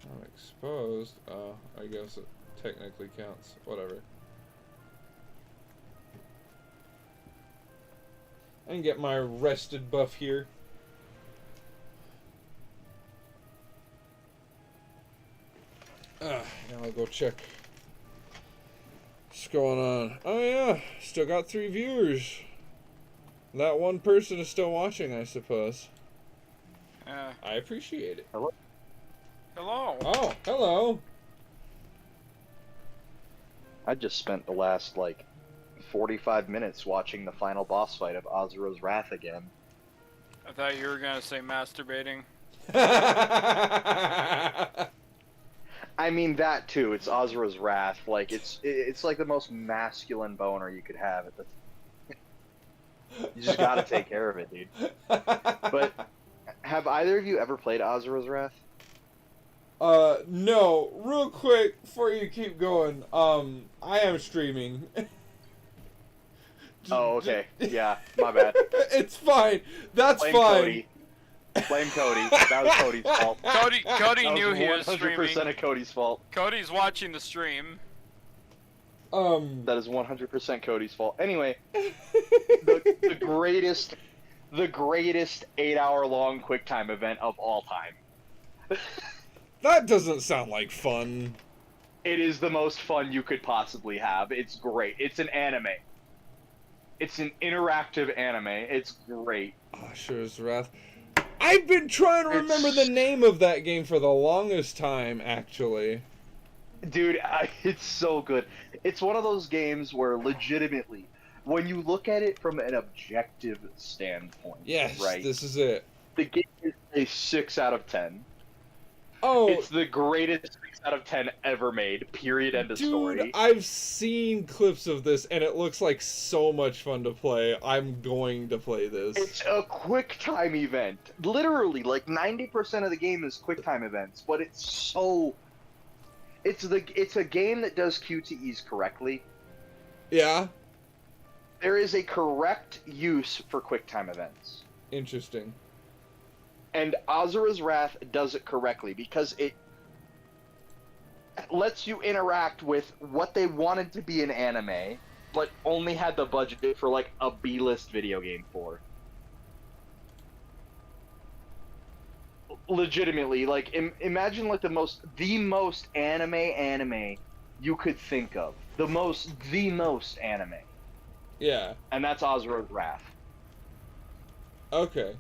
I'm exposed. Oh, I guess it technically counts. Whatever. I can get my rested buff here. Now I'll go check what's going on. Oh yeah, still got 3 viewers. That one person is still watching, I suppose.
Yeah.
I appreciate it.
Hello?
Hello.
Oh, hello.
I just spent the last, like, 45 minutes watching the final boss fight of Azura's Wrath again.
I thought you were gonna say masturbating.
I mean, that too. It's Azura's Wrath. Like, it's like the most masculine boner you could have. You just gotta take care of it, dude. But, have either of you ever played Azura's Wrath?
No. Real quick, before you keep going, I am streaming.
Oh, okay. Yeah, my bad.
It's fine. That's
Blame
fine.
Cody. Blame Cody. That was Cody's fault.
Cody knew he was
100%
streaming.
of Cody's fault.
Cody's watching the stream.
That is 100% Cody's fault. Anyway, the greatest 8-hour-long QuickTime event of all time.
That doesn't sound like fun.
It is the most fun you could possibly have. It's great. It's an anime. It's an interactive anime. It's great.
Asura's Wrath. I've been trying to remember the name of that game for the longest time, actually.
Dude, it's so good. It's one of those games where legitimately, when you look at it from an objective standpoint,
Yes,
right?
this is it.
The game is a 6 out of 10.
Oh,
It's the greatest 6 out of 10 ever made. Period. End of
dude,
story.
I've seen clips of this, and it looks like so much fun to play. I'm going to play this.
It's a quick time event. Literally, like 90% of the game is quick time events, but it's so. It's a game that does QTEs correctly.
Yeah?
There is a correct use for quick time events.
Interesting.
And Azura's Wrath does it correctly because it lets you interact with what they wanted to be an anime, but only had the budget for like a B-list video game for. Legitimately, like imagine like the most anime you could think of. The most anime.
Yeah.
And that's Azura's Wrath.
Okay.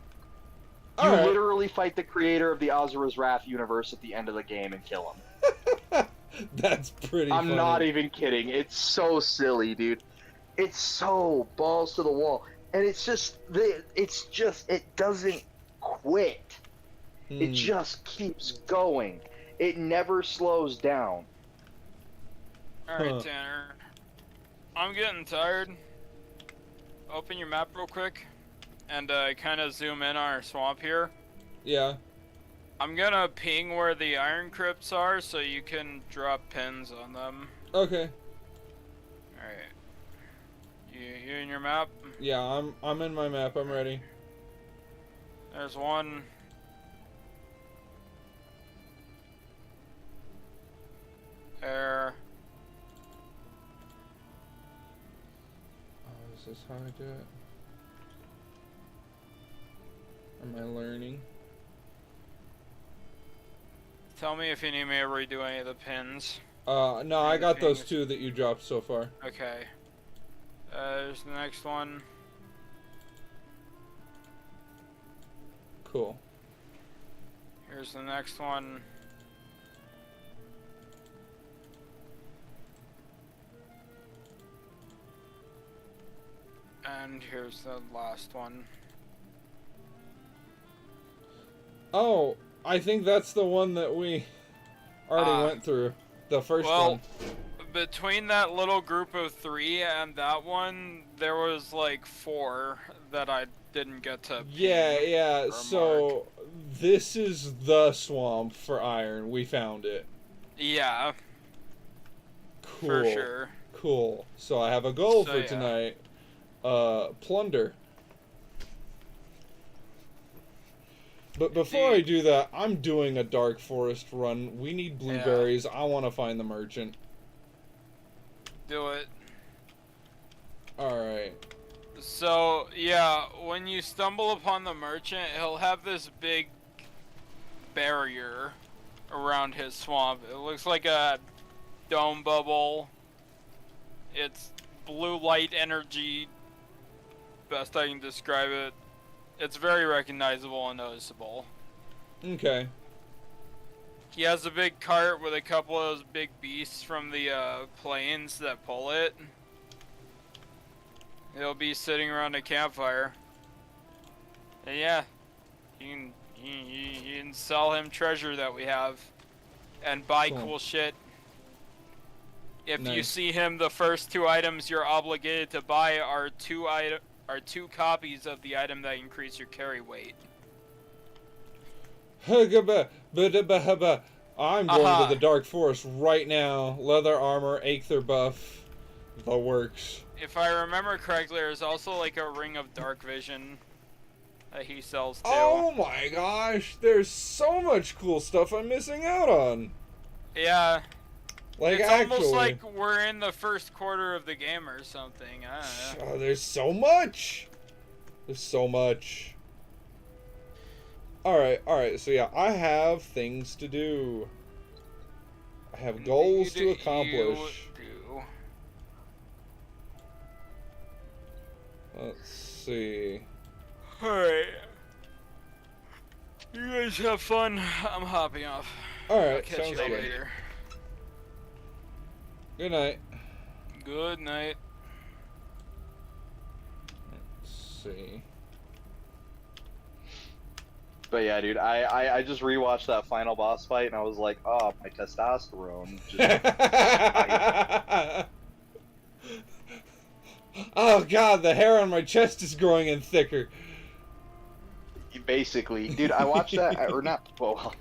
You
Alright.
literally fight the creator of the Azura's Wrath universe at the end of the game and kill him.
That's pretty
I'm
funny.
not even kidding. It's so silly, dude. It's so balls to the wall. And it doesn't quit. It just keeps going. It never slows down.
Alright,
Huh.
Tanner. I'm getting tired. Open your map real quick. And kind of zoom in on our swamp here.
Yeah.
I'm gonna ping where the iron crypts are so you can drop pins on them.
Okay.
Alright. You in your map?
Yeah, I'm in my map. I'm ready.
There's one. There.
Oh, is this how I do it? Am I learning?
Tell me if you need me to redo any of the pins.
No, I got those two that you dropped so far.
Okay. There's the next one.
Cool.
Here's the next one. And here's the last one.
Oh, I think that's the one that we already went through. The first one.
Between that little group of 3 and that one, there was like 4 that I didn't get to
Yeah,
ping
yeah.
or
So this is the swamp for iron. We found it.
Yeah,
Cool.
for sure.
Cool. So I have a goal
So,
for
yeah.
tonight. Plunder. But before I do that, I'm doing a dark forest run. We need blueberries. I want to find the merchant.
Do it.
Alright.
So, yeah, when you stumble upon the merchant, he'll have this big barrier around his swamp. It looks like a dome bubble. It's blue light energy, best I can describe it. It's very recognizable and noticeable.
Okay.
He has a big cart with a couple of those big beasts from the plains that pull it. He'll be sitting around a campfire. And yeah, you can sell him treasure that we have and buy cool shit. If you
Nice.
see him, the first 2 items you're obligated to buy are 2 copies of the item that increase your carry weight.
I'm going to the dark forest right now. Leather armor, Aether buff. The works.
If I remember correctly, there's also like a ring of dark vision that he sells too.
Oh my gosh, there's so much cool stuff I'm missing out on.
Yeah.
Like,
it's
actually.
almost like we're in the first quarter of the game or something. I don't know.
Oh, there's so much. There's so much. Alright, so yeah, I have things to do. I have goals to accomplish.
You
Let's see.
do. Alright. You guys have fun. I'm hopping off. I'll
Alright,
catch
sounds
you
good.
later.
Good night.
Good night.
Let's see.
But yeah, dude, I just rewatched that final boss fight and I was like, oh, my testosterone just spiked.
Oh god, the hair on my chest is growing in thicker.
Basically, dude, I watched that or not. Well,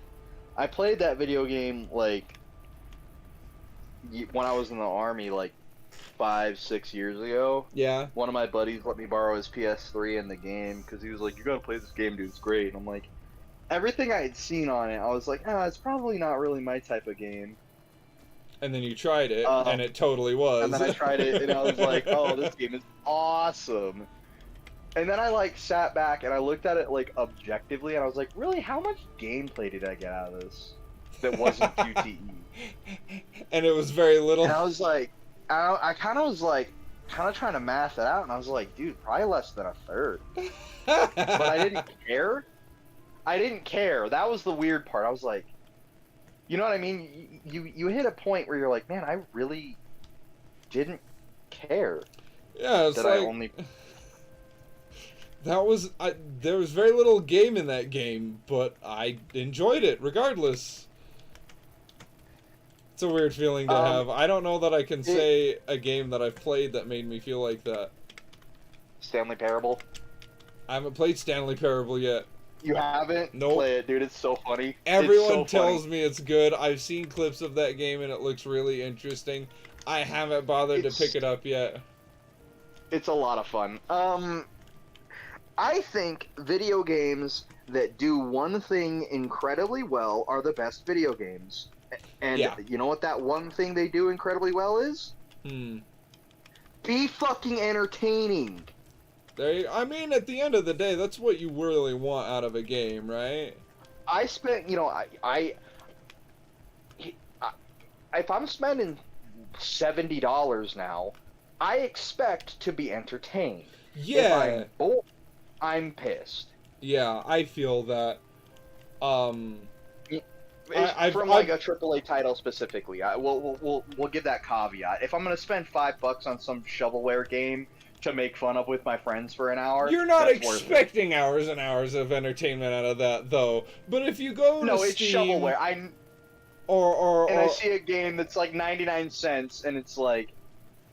I played that video game like when I was in the army, like 5, 6 years ago.
Yeah.
One of my buddies let me borrow his PS3 in the game because he was like, "You gotta play this game, dude. It's great." And I'm like, everything I had seen on it, I was like, "Ah, it's probably not really my type of game."
And then you tried it, and it totally was.
And then I tried it, and I was like, "Oh, this game is awesome." And then I like sat back and I looked at it like objectively, and I was like, "Really, how much gameplay did I get out of this that wasn't QTE?"
And it was very little.
And I was like, I kind of was like, kind of trying to math it out, and I was like, "Dude, probably less than a third." But I didn't care. I didn't care. That was the weird part. I was like, you know what I mean? You hit a point where you're like, man, I really didn't care.
Yeah, it's
that
like
I only.
that was there was very little game in that game, but I enjoyed it regardless. It's a weird feeling to have. I don't know that I can say a game that I've played that made me feel like that.
Stanley Parable.
I haven't played Stanley Parable yet.
You haven't?
Nope.
Play it, dude. It's so funny.
Everyone
It's so
tells
funny.
me it's good. I've seen clips of that game and it looks really interesting. I haven't bothered to pick it up yet.
It's a lot of fun. I think video games that do one thing incredibly well are the best video games. And
Yeah.
you know what that one thing they do incredibly well is? Be fucking entertaining.
I mean, at the end of the day, that's what you really want out of a game, right?
I spent, you know, if I'm spending $70 now, I expect to be entertained.
Yeah.
If I'm bored, I'm pissed.
Yeah, I feel that.
From like a AAA title specifically, we'll give that caveat. If I'm gonna spend $5 on some shovelware game to make fun of with my friends for an hour,
You're not
that's worth it.
expecting hours and hours of entertainment out of that, though. But if you go
No,
to
it's
Steam,
shovelware. I see a game that's like 99 cents, and it's like,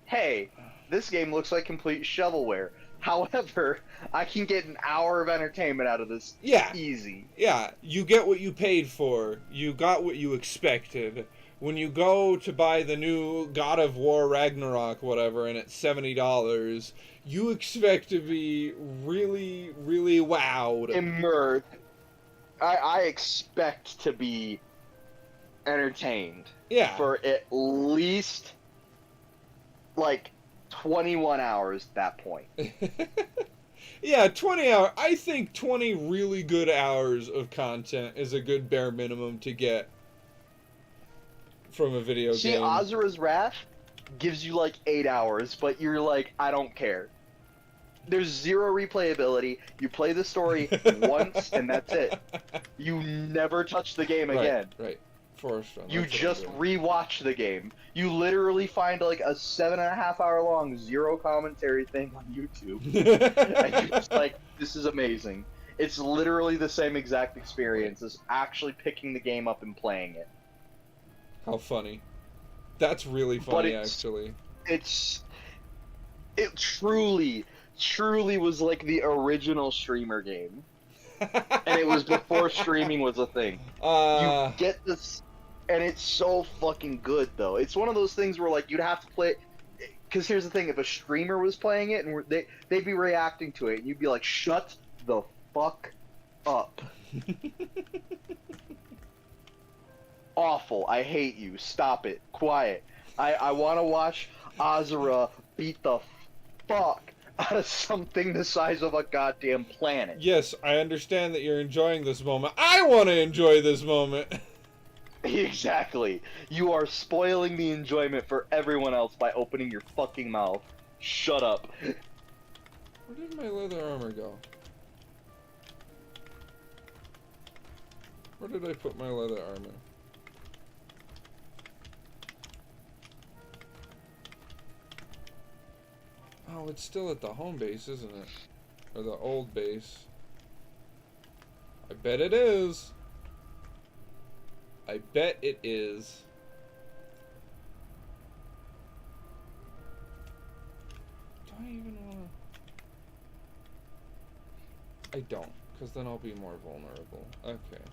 hey, this game looks like complete shovelware. However, I can get an hour of entertainment out of this.
Yeah.
Easy.
Yeah, you get what you paid for. You got what you expected. When you go to buy the new God of War Ragnarok, whatever, and it's $70, you expect to be really, really wowed.
Immersed. I expect to be entertained.
Yeah.
For at least like 21 hours at that point.
Yeah, 20 hours. I think 20 really good hours of content is a good bare minimum to get from a video
See,
game.
Azura's Wrath gives you like 8 hours, but you're like, I don't care. There's zero replayability. You play the story once, and that's it. You never touch the game again.
Right. Forest Run.
You
that's what
just
I'm doing.
rewatch the game. You literally find like a 7.5 hour long zero commentary thing on YouTube. And you're just like, this is amazing. It's literally the same exact experience as actually picking the game up and playing it.
How funny. That's really funny, actually.
It truly was like the original streamer game. And it was before streaming was a thing. You get this, and it's so fucking good, though. It's one of those things where, like, you'd have to play. Because here's the thing: if a streamer was playing it and they'd be reacting to it, and you'd be like, "Shut the fuck up." Awful. I hate you. Stop it. Quiet. I want to watch Azura beat the fuck out of something the size of a goddamn planet.
Yes, I understand that you're enjoying this moment. I want to enjoy this moment.
Exactly. You are spoiling the enjoyment for everyone else by opening your fucking mouth. Shut up.
Where did my leather armor go? Where did I put my leather armor? Oh, it's still at the home base, isn't it? Or the old base. I bet it is. I bet it is. Do I even want to... I don't, because then I'll be more vulnerable. Okay.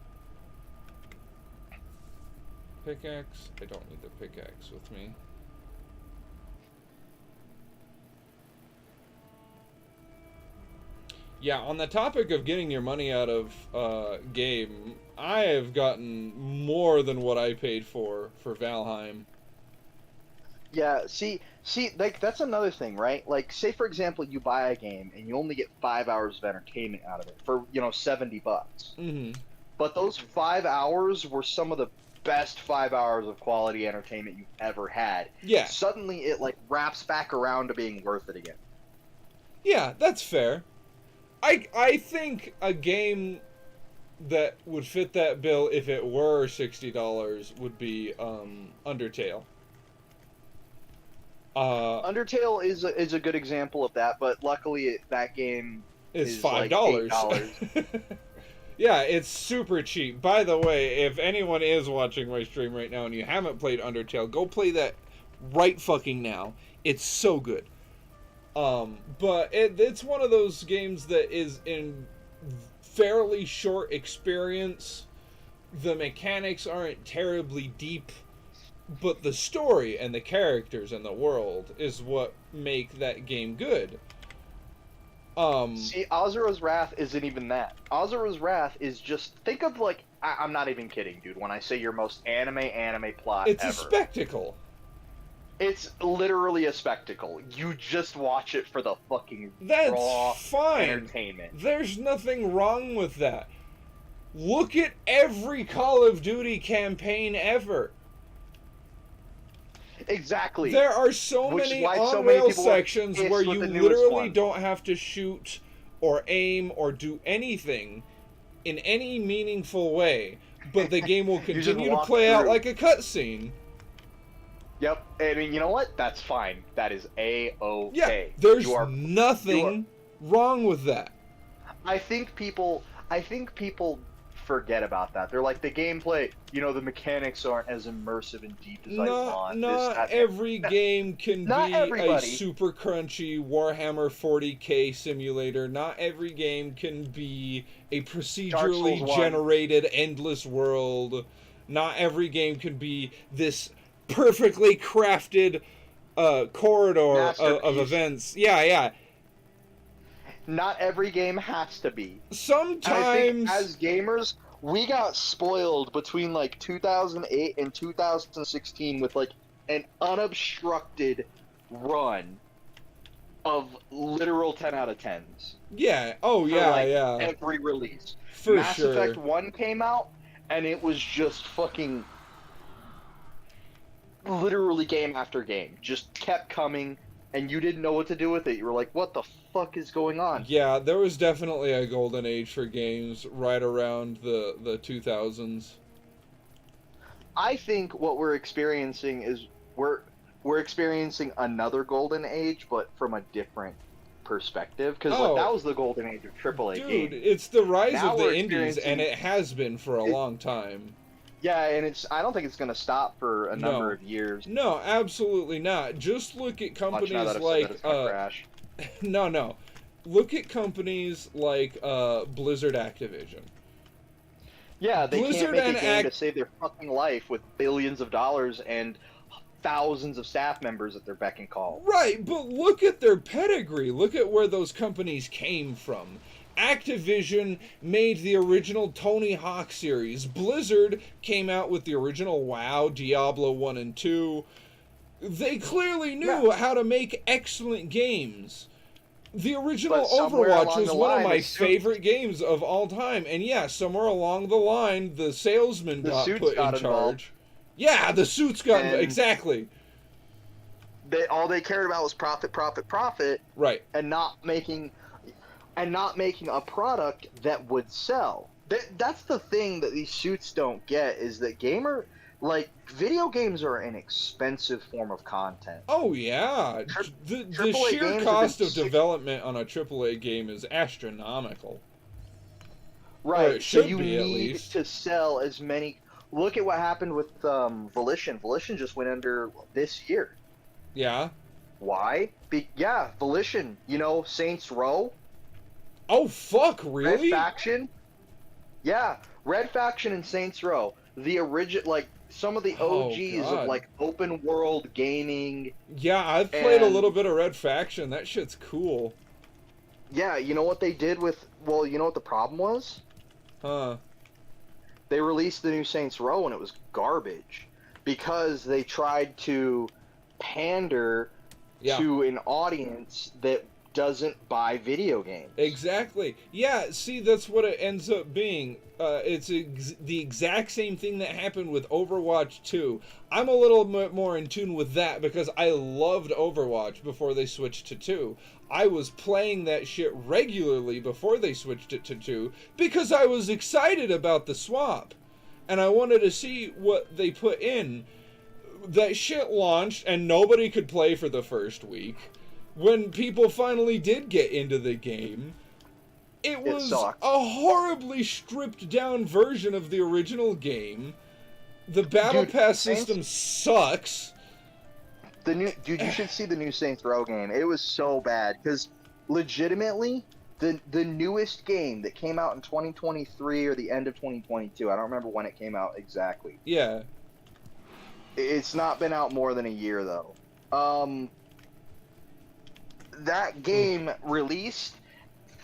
Pickaxe. I don't need the pickaxe with me. Yeah, on the topic of getting your money out of game, I have gotten more than what I paid for Valheim.
Yeah, see, like that's another thing, right? Like, say for example, you buy a game and you only get 5 hours of entertainment out of it for $70.
Mm-hmm.
But those 5 hours were some of the best 5 hours of quality entertainment you've ever had.
Yeah.
Suddenly, it like wraps back around to being worth it again.
Yeah, that's fair. I think a game that would fit that bill if it were $60 would be Undertale.
Undertale is a good example of that, but luckily that game
is
$5.
Like yeah, it's super cheap. By the way, if anyone is watching my stream right now and you haven't played Undertale, go play that right fucking now. It's so good. But it's one of those games that is in fairly short experience. The mechanics aren't terribly deep, but the story and the characters and the world is what make that game good.
See, Azura's Wrath isn't even that. Azura's Wrath is just, think of like, I'm not even kidding, dude, when I say your most anime plot
it's
ever.
It's a spectacle.
It's literally a spectacle. You just watch it for the fucking
That's
raw
fine.
entertainment.
There's nothing wrong with that. Look at every Call of Duty campaign ever.
Exactly.
There are so many on-rail sections where you literally don't have to shoot or aim or do anything in any meaningful way, but the game will continue to play out like a cutscene.
Yep, I mean, you know what? That's fine. That is A-okay.
Yeah, there's nothing wrong with that.
I think people forget about that. They're like, the gameplay, the mechanics aren't as immersive and deep as I want.
Not every game can be a super crunchy Warhammer 40k simulator. Not every game can be a procedurally generated endless world. Not every game can be this perfectly crafted corridor of events. Yeah.
Not every game has to be.
Sometimes,
I think as gamers, we got spoiled between like 2008 and 2016 with like an unobstructed run of literal 10 out of 10s.
Yeah. Oh yeah, yeah.
Every release.
For
Mass
sure.
Effect 1 came out, and it was just fucking literally game after game. Just kept coming, and you didn't know what to do with it. You were like, what the fuck is going on?
Yeah, there was definitely a golden age for games right around the 2000s.
I think what we're experiencing is we're experiencing another golden age, but from a different perspective, because that was the golden age of AAA games.
Dude, it's the rise of the indies, and it has been for a long time.
Yeah, and I don't think it's going to stop for a number of years.
No, absolutely not. Just look at companies like No. Look at companies like Blizzard Activision.
Yeah, they
Blizzard
can't make a game to save their fucking life with billions of dollars and thousands of staff members at their beck and call.
Right, but look at their pedigree. Look at where those companies came from. Activision made the original Tony Hawk series. Blizzard came out with the original WoW, Diablo 1 and 2. They clearly knew how to make excellent games. The original Overwatch was one of my favorite games of all time. And yeah, somewhere along the line, the salesman got put in charge. Yeah, the suits got involved. Exactly.
All they cared about was profit.
Right.
And not making a product that would sell. That's the thing that these suits don't get, is that video games are an expensive form of content.
Oh yeah, the sheer cost of development on a AAA game is astronomical.
Right.
it
So
should
you
be, at
need
least.
to sell as many. Look at what happened with Volition. Volition just went under this year.
Yeah.
Why? Yeah, Volition. You know, Saints Row,
Oh, fuck,
Red
really?
Faction. Yeah, Red Faction and Saints Row. The original, like some of the
Oh,
OGs of
God.
like open world gaming.
Yeah, I've played a
And
little bit of Red Faction. That shit's cool.
yeah, you know what they did with? Well, you know what the problem was?
Huh.
They released the new Saints Row and it was garbage because they tried to pander
Yeah.
to an audience that doesn't buy video games.
Exactly. Yeah, see, that's what it ends up being. It's the exact same thing that happened with Overwatch 2. I'm a little bit more in tune with that because I loved Overwatch before they switched to 2. I was playing that shit regularly before they switched it to 2 because I was excited about the swap. And I wanted to see what they put in. That shit launched and nobody could play for the first week. When people finally did get into the game, it was a horribly stripped down version of the original game. The battle pass system sucks.
Dude, you should see the new Saints Row game. It was so bad because legitimately the newest game that came out in 2023 or the end of 2022. I don't remember when it came out exactly.
Yeah.
It's not been out more than a year though. That game released,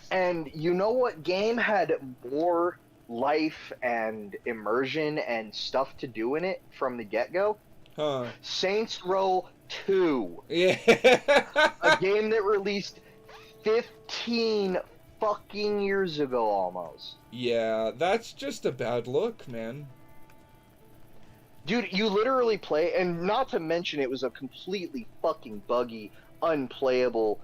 and you know what game had more life and immersion and stuff to do in it from the get-go?
Huh.
Saints Row 2.
Yeah.
A game that released 15 fucking years ago almost.
Yeah, that's just a bad look, man.
Dude, you literally play, and not to mention it was a completely fucking buggy, unplayable,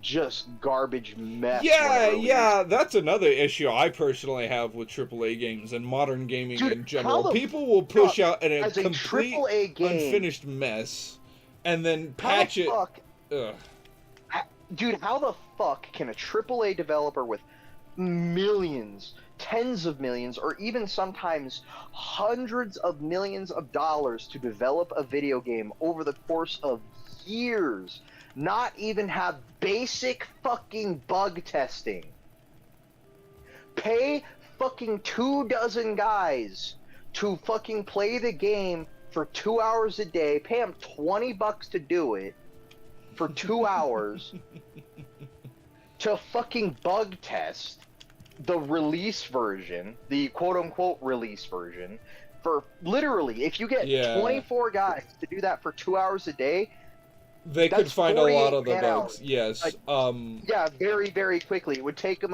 just garbage mess.
Yeah, that's another issue I personally have with AAA games and modern gaming in general. People will push out a complete unfinished mess and then patch it. Ugh.
Dude, how the fuck can a AAA developer with millions, tens of millions, or even sometimes hundreds of millions of dollars to develop a video game over the course of years not even have basic fucking bug testing? Pay fucking 24 guys to fucking play the game for 2 hours a day, pay them $20 to do it for 2 hours to fucking bug test the release version, the quote-unquote release version, for literally, if you get 24 guys to do that for 2 hours a day,
they could find a lot of the bugs. Yes.
Like, yeah, very, very quickly. It would take them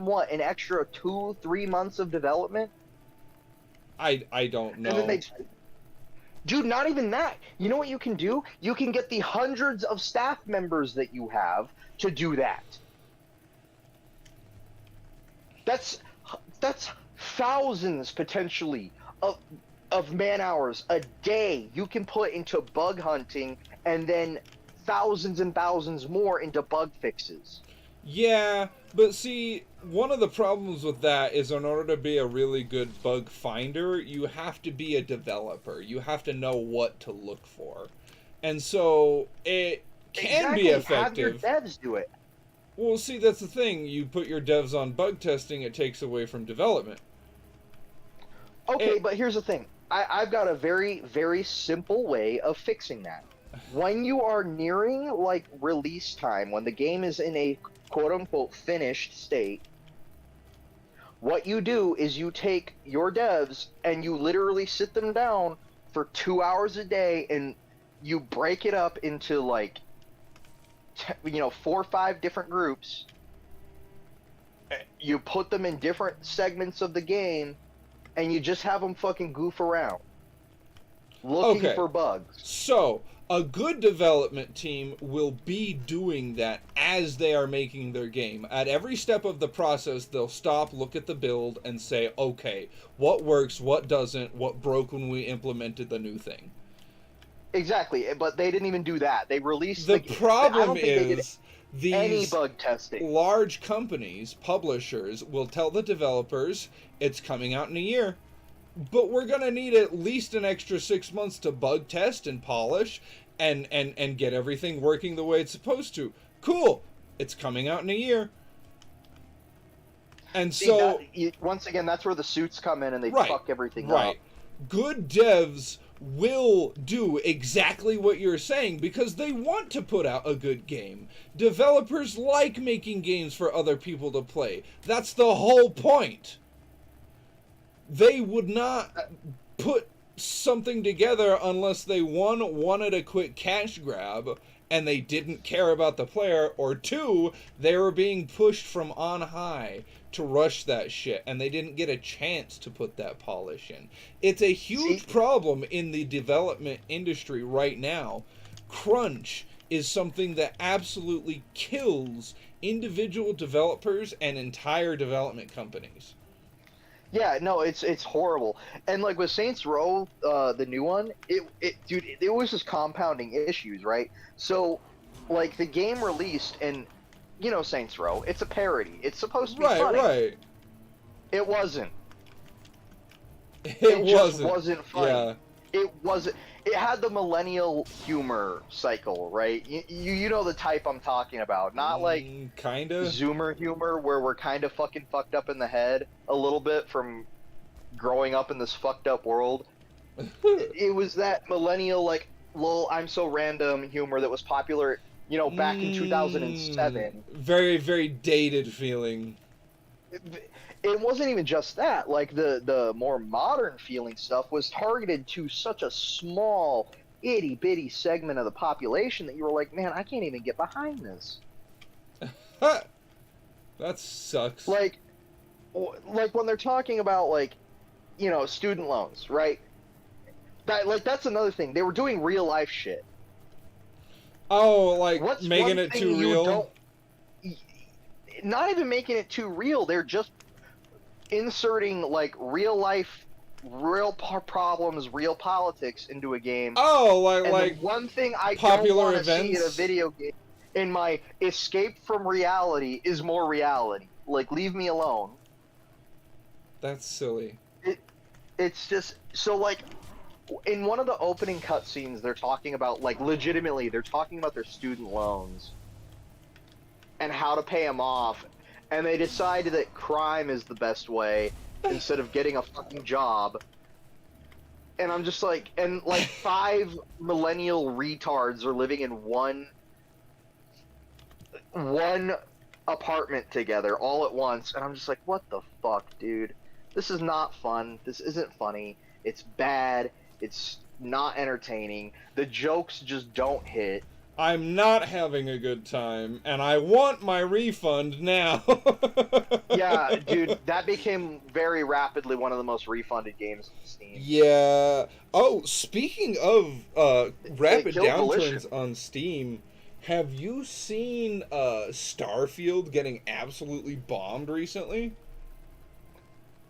what, an extra 2-3 months of development?
I don't know.
And then dude, not even that. You know what you can do? You can get the hundreds of staff members that you have to do that. That's thousands potentially of man hours a day you can put into bug hunting, and then thousands and thousands more into bug fixes.
Yeah, but see, one of the problems with that is in order to be a really good bug finder, you have to be a developer. You have to know what to look for. And so it can be effective.
Have your devs do it.
Well, see, that's the thing. You put your devs on bug testing, it takes away from development.
Okay, but here's the thing. I've got a very, very simple way of fixing that. When you are nearing, like, release time, when the game is in a quote-unquote finished state, what you do is you take your devs and you literally sit them down for 2 hours a day and you break it up into, like, 4 or 5 different groups. You put them in different segments of the game, and you just have them fucking goof around, looking for bugs.
So, a good development team will be doing that as they are making their game. At every step of the process, they'll stop, look at the build, and say, okay, what works, what doesn't, what broke when we implemented the new thing.
Exactly, but they didn't even do that. They released
the problem is
any
these
bug testing.
large companies, publishers, will tell the developers it's coming out in a year. But we're going to need at least an extra 6 months to bug test and polish and get everything working the way it's supposed to. Cool. It's coming out in a year. And
See,
so...
once again, that's where the suits come in and they
Right,
fuck everything
right.
up.
Good devs will do exactly what you're saying because they want to put out a good game. Developers like making games for other people to play. That's the whole point. They would not put something together unless they, one, wanted a quick cash grab and they didn't care about the player, or two, they were being pushed from on high to rush that shit and they didn't get a chance to put that polish in. It's a huge problem in the development industry right now. Crunch is something that absolutely kills individual developers and entire development companies.
Yeah, no, it's horrible. And like with Saints Row, the new one, dude, it was just compounding issues, right? So, like the game released, and you know Saints Row, it's a parody. It's supposed to be funny.
Right.
It wasn't.
It
just wasn't funny.
Yeah.
It wasn't. It had the millennial humor cycle, right? You know the type I'm talking about. Not like
kind of
Zoomer humor where we're kind of fucking fucked up in the head a little bit from growing up in this fucked up world. It was that millennial, like, lol, I'm so random humor that was popular, you know, back in 2007.
Very, very dated feeling.
It wasn't even just that. Like, the more modern feeling stuff was targeted to such a small, itty-bitty segment of the population that you were like, man, I can't even get behind this.
That sucks.
Like when they're talking about, like, you know, student loans, right? That's another thing. They were doing real-life shit.
Oh, like
What's
making it too real?
Not even making it too real. They're just inserting like real life, real problems, real politics into a game.
Oh,
and
like
the one thing I
popular
don't want to
events?
see in a video game, in my escape from reality, is more reality. Like, leave me alone.
That's silly.
It's just so, like, in one of the opening cutscenes, they're talking about, like, legitimately, they're talking about their student loans and how to pay them off, and they decided that crime is the best way instead of getting a fucking job. And I'm just like, and like 5 millennial retards are living in one apartment together all at once, and I'm just like, what the fuck, dude? This is not fun. This isn't funny. It's bad. It's not entertaining. The jokes just don't hit.
I'm not having a good time, and I want my refund now.
Yeah, dude, that became very rapidly one of the most refunded games on Steam.
Yeah. Oh, speaking of rapid
killed
downturns
Volition.
on Steam, have you seen Starfield getting absolutely bombed recently?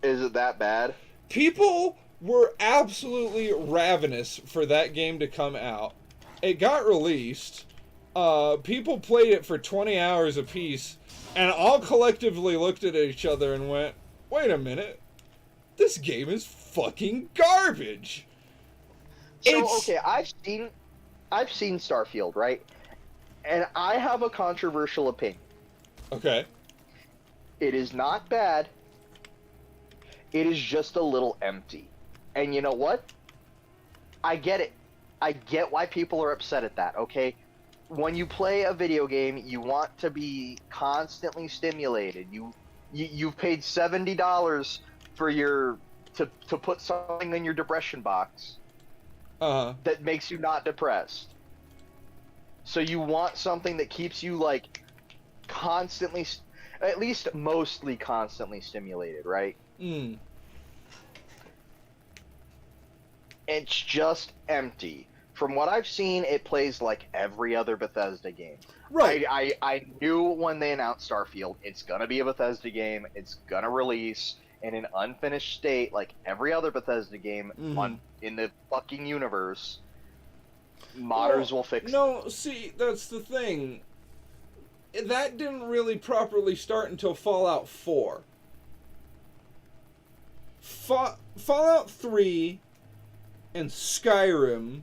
Is it that bad?
People were absolutely ravenous for that game to come out. It got released. People played it for 20 hours apiece, and all collectively looked at each other and went, wait a minute. This game is fucking garbage.
So, okay, I've seen Starfield, right? And I have a controversial opinion.
Okay.
It is not bad. It is just a little empty. And you know what? I get it. I get why people are upset at that, okay? When you play a video game, you want to be constantly stimulated. You've paid $70 for to put something in your depression box that makes you not depressed. So you want something that keeps you, like, constantly, at least mostly constantly stimulated, right? It's just empty. From what I've seen, it plays like every other Bethesda game.
Right.
I knew when they announced Starfield, it's gonna be a Bethesda game. It's gonna release in an unfinished state like every other Bethesda game in the fucking universe. Modders will fix it.
No, see, that's the thing. that didn't really properly start until Fallout 4. Fallout 3 and Skyrim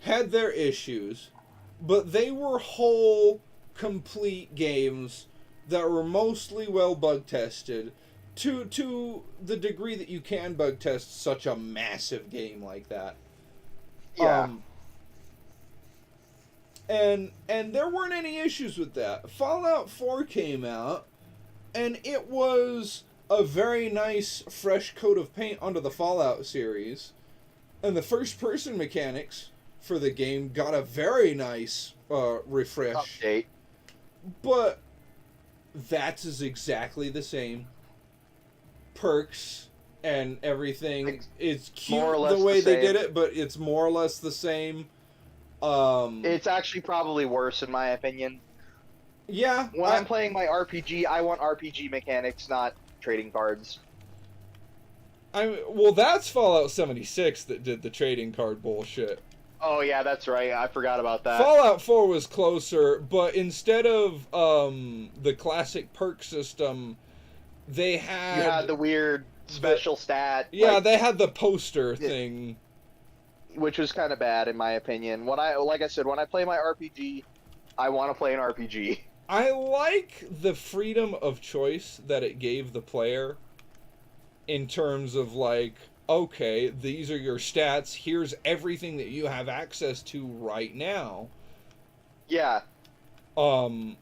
had their issues, but they were whole, complete games that were mostly well bug tested to the degree that you can bug test such a massive game like that.
Yeah.
And there weren't any issues with that. Fallout 4 came out, and it was a very nice fresh coat of paint onto the Fallout series. And the first-person mechanics for the game got a very nice refresh.
Update.
But that's is exactly the same. Perks and everything. It's cute
more or less
the way
the
they did
same.
it, but it's more or less the same.
It's actually probably worse in my opinion.
Yeah.
When I'm playing my RPG, I want RPG mechanics, not trading cards.
Well, that's Fallout 76 that did the trading card bullshit.
Oh yeah, that's right. I forgot about that.
Fallout 4 was closer, but instead of the classic perk system, they had...
You had the weird special stat.
Yeah, they had the poster thing.
Which was kind of bad in my opinion. Like I said, when I play my RPG, I want to play an RPG.
I like the freedom of choice that it gave the player in terms of like, okay, these are your stats, here's everything that you have access to right now.
Yeah.
And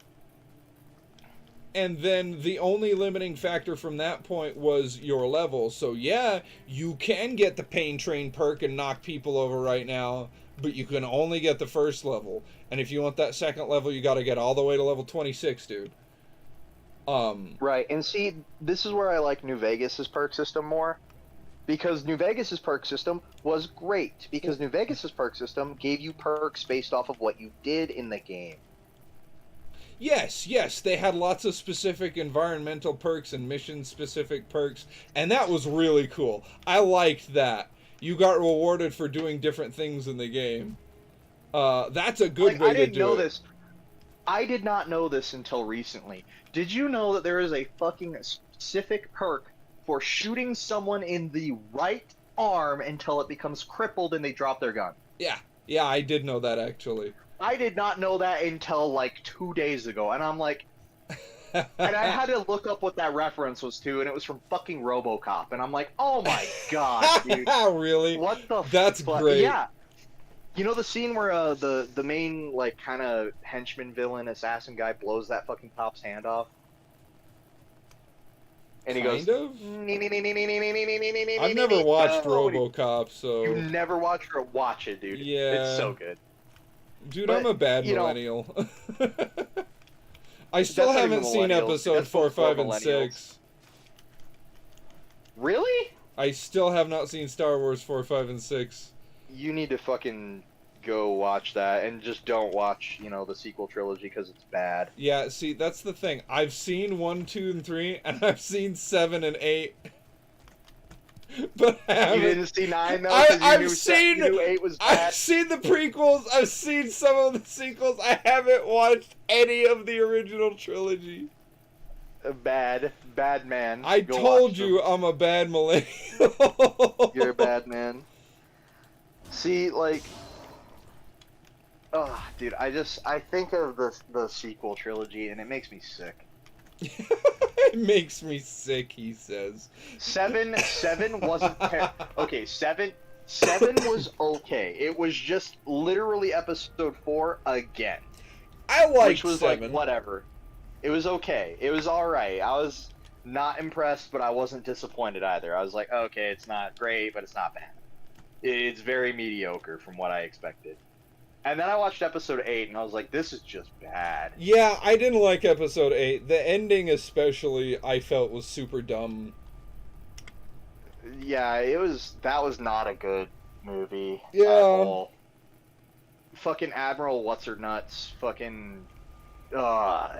then the only limiting factor from that point was your level. So yeah, you can get the Pain Train perk and knock people over right now, but you can only get the first level. And if you want that second level, you gotta get all the way to level 26, dude.
Right, and see, this is where I like New Vegas's perk system more. Because New Vegas's perk system was great. Because New Vegas's perk system gave you perks based off of what you did in the game.
Yes, they had lots of specific environmental perks and mission-specific perks, and that was really cool. I liked that. You got rewarded for doing different things in the game. That's a good way to do it.
I didn't know this. I did not know this until recently. Did you know that there is a fucking specific perk for shooting someone in the right arm until it becomes crippled and they drop their gun?
Yeah, I did know that, actually.
I did not know that until like 2 days ago, and I'm like... and I had to look up what that reference was to, and it was from fucking RoboCop, and I'm like, oh my god, dude.
Really?
What the
That's great.
Yeah. You know the scene where the main, like, kind of henchman villain assassin guy blows that fucking cop's hand off? And he goes...
I've never watched RoboCop, so...
You never watched or watch it, dude.
Yeah.
It's so good.
Dude,
But,
I'm a bad
you know-
millennial. I still
That's not
haven't
even
seen
millennials,
episode
that's
4,
before
5, and
millennials.
6.
Really?
I still have not seen Star Wars 4, 5, and 6.
You need to fucking go watch that, and just don't watch, you know, the sequel trilogy, because it's bad.
Yeah, see, that's the thing. I've seen 1, 2, and 3, and I've seen 7 and 8. But I haven't...
You didn't see 9, though? 'Cause you knew 8 was bad?
I've seen the prequels, I've seen some of the sequels, I haven't watched any of the original trilogy.
Bad man.
I
Go
told
watch
you
them.
I'm a bad millennial.
You're a bad man. See, like... Oh, dude, I think of the sequel trilogy, and it makes me sick.
It makes me sick, he says.
7 wasn't... Okay, 7 was okay. It was just literally episode 4 again.
I liked
Which was
7.
like, whatever. It was okay. It was alright. I was not impressed, but I wasn't disappointed either. I was like, okay, it's not great, but it's not bad. It's very mediocre from what I expected. And then I watched episode 8, and I was like, this is just bad.
Yeah, I didn't like episode 8. The ending especially, I felt was super dumb.
Yeah, that was not a good movie.
Yeah.
At all. Fucking Admiral What's-Her-Nuts, fucking...
Yeah.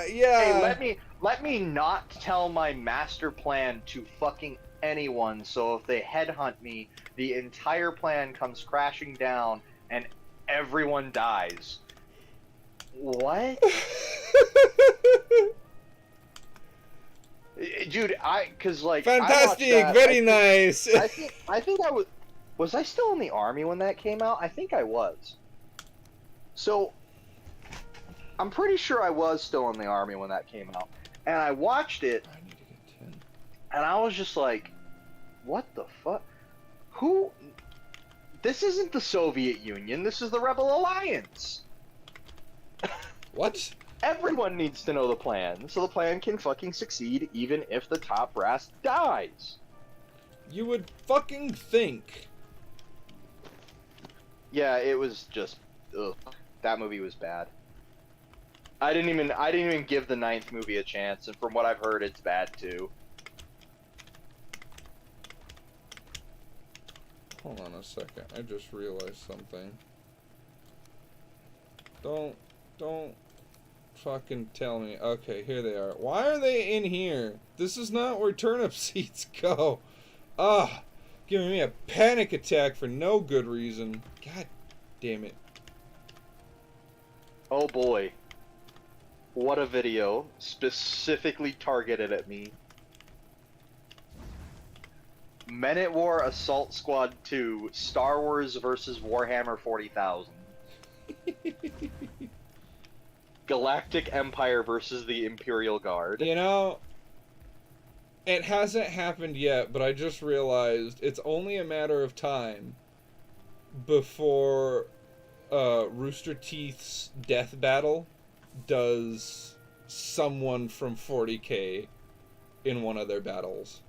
Hey, let me not tell my master plan to fucking anyone, so if they headhunt me, the entire plan comes crashing down, and everyone dies. What? Dude, cause like I watched
Fantastic,
that,
very nice.
I think I was I still in the army when that came out? I think I was. So I'm pretty sure I was still in the army when that came out, and I watched it,
I need to get 10.
and I was just like, "What the fuck? Who? This isn't the Soviet Union. This is the Rebel Alliance."
What?
Everyone needs to know the plan, so the plan can fucking succeed even if the top brass dies.
You would fucking think.
Yeah, it was just, ugh. That movie was bad. I didn't even give the 9th movie a chance, and from what I've heard, it's bad too.
Hold on a second. I just realized something. Don't fucking tell me. Okay, here they are. Why are they in here? This is not where turnip seeds go. Ah, giving me a panic attack for no good reason. God damn it.
Oh boy. What a video, specifically targeted at me. Men at War Assault Squad 2, Star Wars vs. Warhammer 40,000. Galactic Empire versus the Imperial Guard.
You know, it hasn't happened yet, but I just realized it's only a matter of time before Rooster Teeth's death battle does someone from 40K in one of their battles.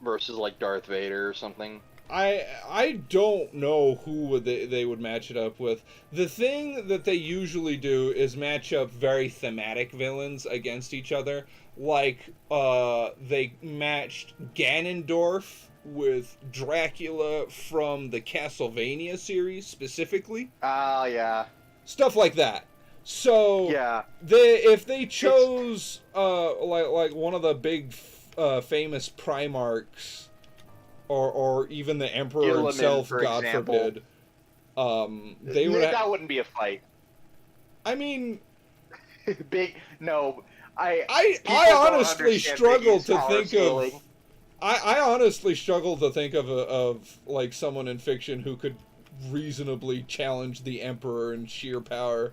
Versus like Darth Vader or something.
I don't know who they would match it up with. The thing that they usually do is match up very thematic villains against each other. Like, they matched Ganondorf with Dracula from the Castlevania series, specifically.
Ah, yeah.
Stuff like that. So,
yeah,
if they chose, like one of the big, famous Primarchs, or even the Emperor
Gilliman,
himself,
for
God
example.
forbid, they would.
That wouldn't be a fight.
I mean,
no,
I
don't
honestly
understand
struggle
Biggie's
to
power
think
scaling.
of. I honestly struggle to think of like someone in fiction who could reasonably challenge the Emperor in sheer power.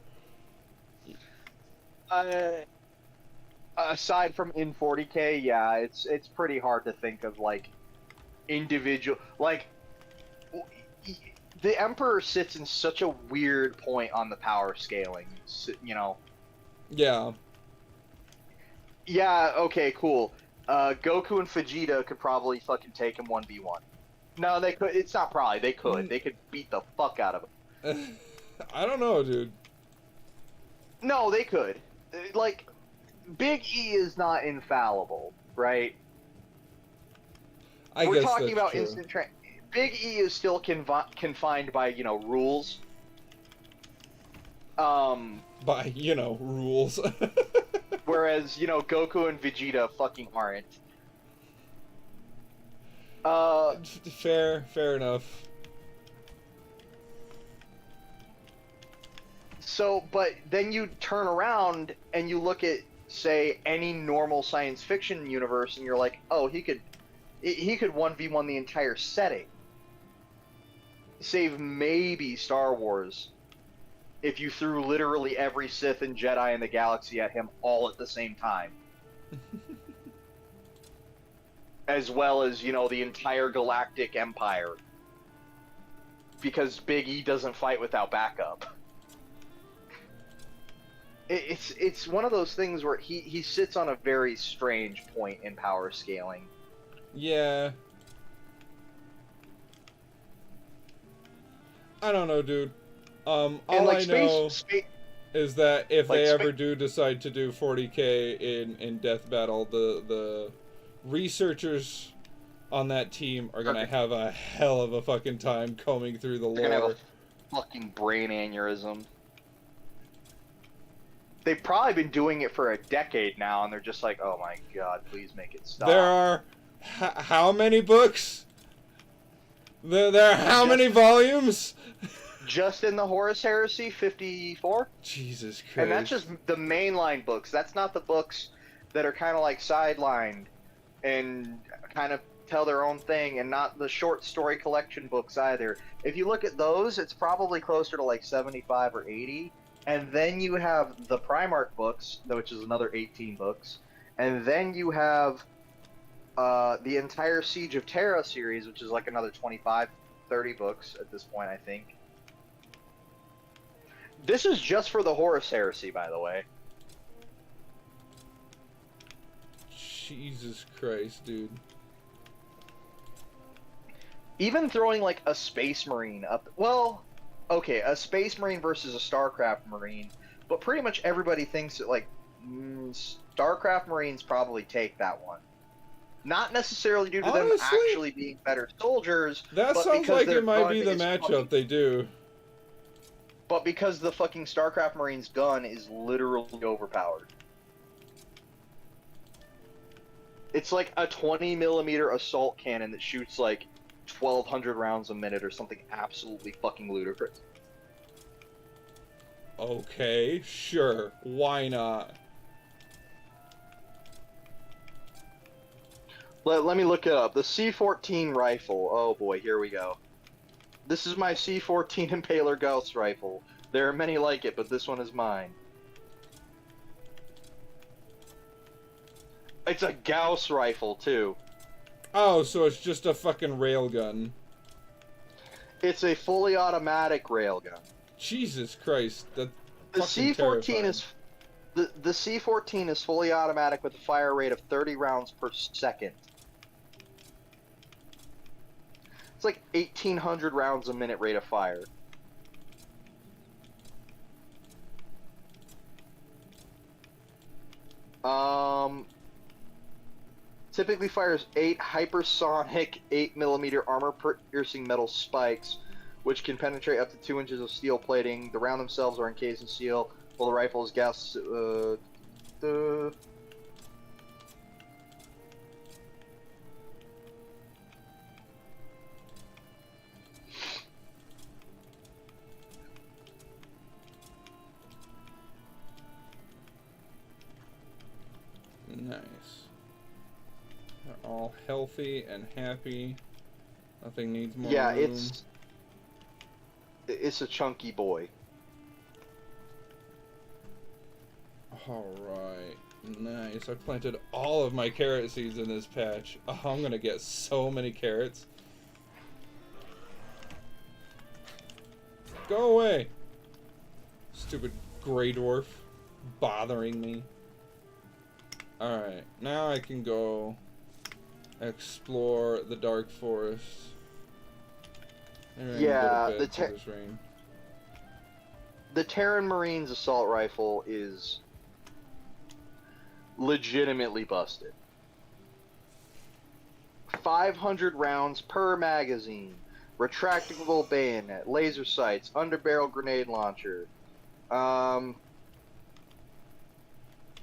Aside from in 40K, yeah, it's pretty hard to think of like individual like the Emperor sits in such a weird point on the power scaling, you know.
Yeah.
Yeah, okay, cool. Goku and Vegeta could probably fucking take him 1v1. No, they could. It's not probably. They could. They could beat the fuck out of him.
I don't know, dude.
No, they could. Like, Big E is not infallible, right?
I
We're
guess
talking
that's
about
true.
instant Big E is still confined by, you know, rules.
By, you know, rules.
Whereas, you know, Goku and Vegeta fucking aren't.
Fair enough.
So, but then you turn around and you look at, say, any normal science fiction universe, and you're like, oh, he could 1v1 the entire setting. Save maybe Star Wars. If you threw literally every Sith and Jedi in the galaxy at him all at the same time. As well as, you know, the entire galactic empire. Because Big E doesn't fight without backup. It's one of those things where he sits on a very strange point in power scaling.
Yeah. I don't know, dude. All
like
I know
space,
is that if
like
they
spa-
ever do decide to do 40K in Death Battle, the researchers on that team are gonna have a hell of a fucking time combing through the
they're gonna have
lore.
a fucking brain aneurysm. They've probably been doing it for a decade now, and they're just like, oh my god, please make it stop.
There are how many books? There are how many volumes?
Just in the Horus Heresy, 54.
Jesus Christ.
And that's just the mainline books. That's not the books that are kind of like sidelined and kind of tell their own thing, and not the short story collection books either. If you look at those, it's probably closer to like 75 or 80. And then you have the Primarch books, which is another 18 books. And then you have the entire Siege of Terra series, which is like another 25, 30 books at this point, I think. This is just for the Horus Heresy, by the way.
Jesus Christ, dude.
Even throwing like a Space Marine up, well, okay, a Space Marine versus a Starcraft Marine, but pretty much everybody thinks that like Starcraft Marines probably take that one. Not necessarily due to them actually being better soldiers.
That
but
sounds like it might be the
matchup
fucking, they do.
But because the fucking Starcraft Marine's gun is literally overpowered. It's like a 20mm assault cannon that shoots like 1,200 rounds a minute or something absolutely fucking ludicrous.
Okay, sure. Why not?
Let me look it up. The C14 rifle. Oh boy, here we go. This is my C14 Impaler Gauss rifle. There are many like it, but this one is mine. It's a Gauss rifle, too.
Oh, so it's just a fucking railgun.
It's a fully automatic railgun.
Jesus Christ, that
The C14
terrifying.
is the C14 is fully automatic with a fire rate of 30 rounds per second. It's like 1,800 rounds a minute rate of fire. Typically fires 8 hypersonic 8mm armor-piercing metal spikes, which can penetrate up to 2 inches of steel plating. The round themselves are encased in steel, while the rifle is gas.
Nice. They're all healthy and happy. Nothing needs more
Yeah,
room.
it's a chunky boy.
Alright. Nice. I planted all of my carrot seeds in this patch. Oh, I'm gonna get so many carrots. Go away! Stupid gray dwarf. Bothering me. Alright. Now I can go explore the Dark Forest.
Yeah,
the rain.
The Terran Marines assault rifle is legitimately busted. 500 rounds per magazine, retractable bayonet, laser sights, underbarrel grenade launcher.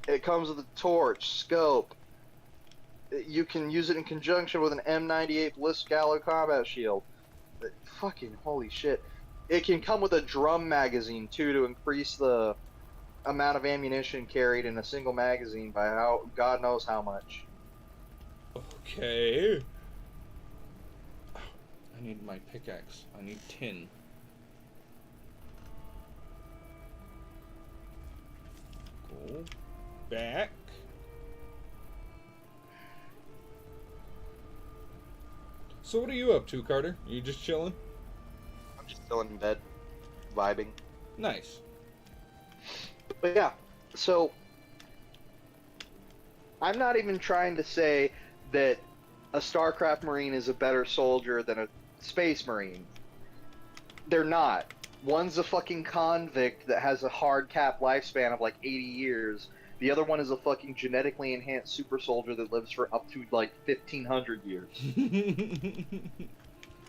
It comes with a torch, scope. You can use it in conjunction with an M98 ballistic alloy combat shield. Fucking holy shit. It can come with a drum magazine too to increase the amount of ammunition carried in a single magazine by God knows how much.
Okay. Oh, I need my pickaxe. I need tin. Go back. So what are you up to, Carter? Are you just chilling?
I'm just still in bed, vibing.
Nice.
But yeah, so I'm not even trying to say that a StarCraft Marine is a better soldier than a Space Marine. They're not. One's a fucking convict that has a hard cap lifespan of like 80 years. The other one is a fucking genetically enhanced super soldier that lives for up to like 1,500 years.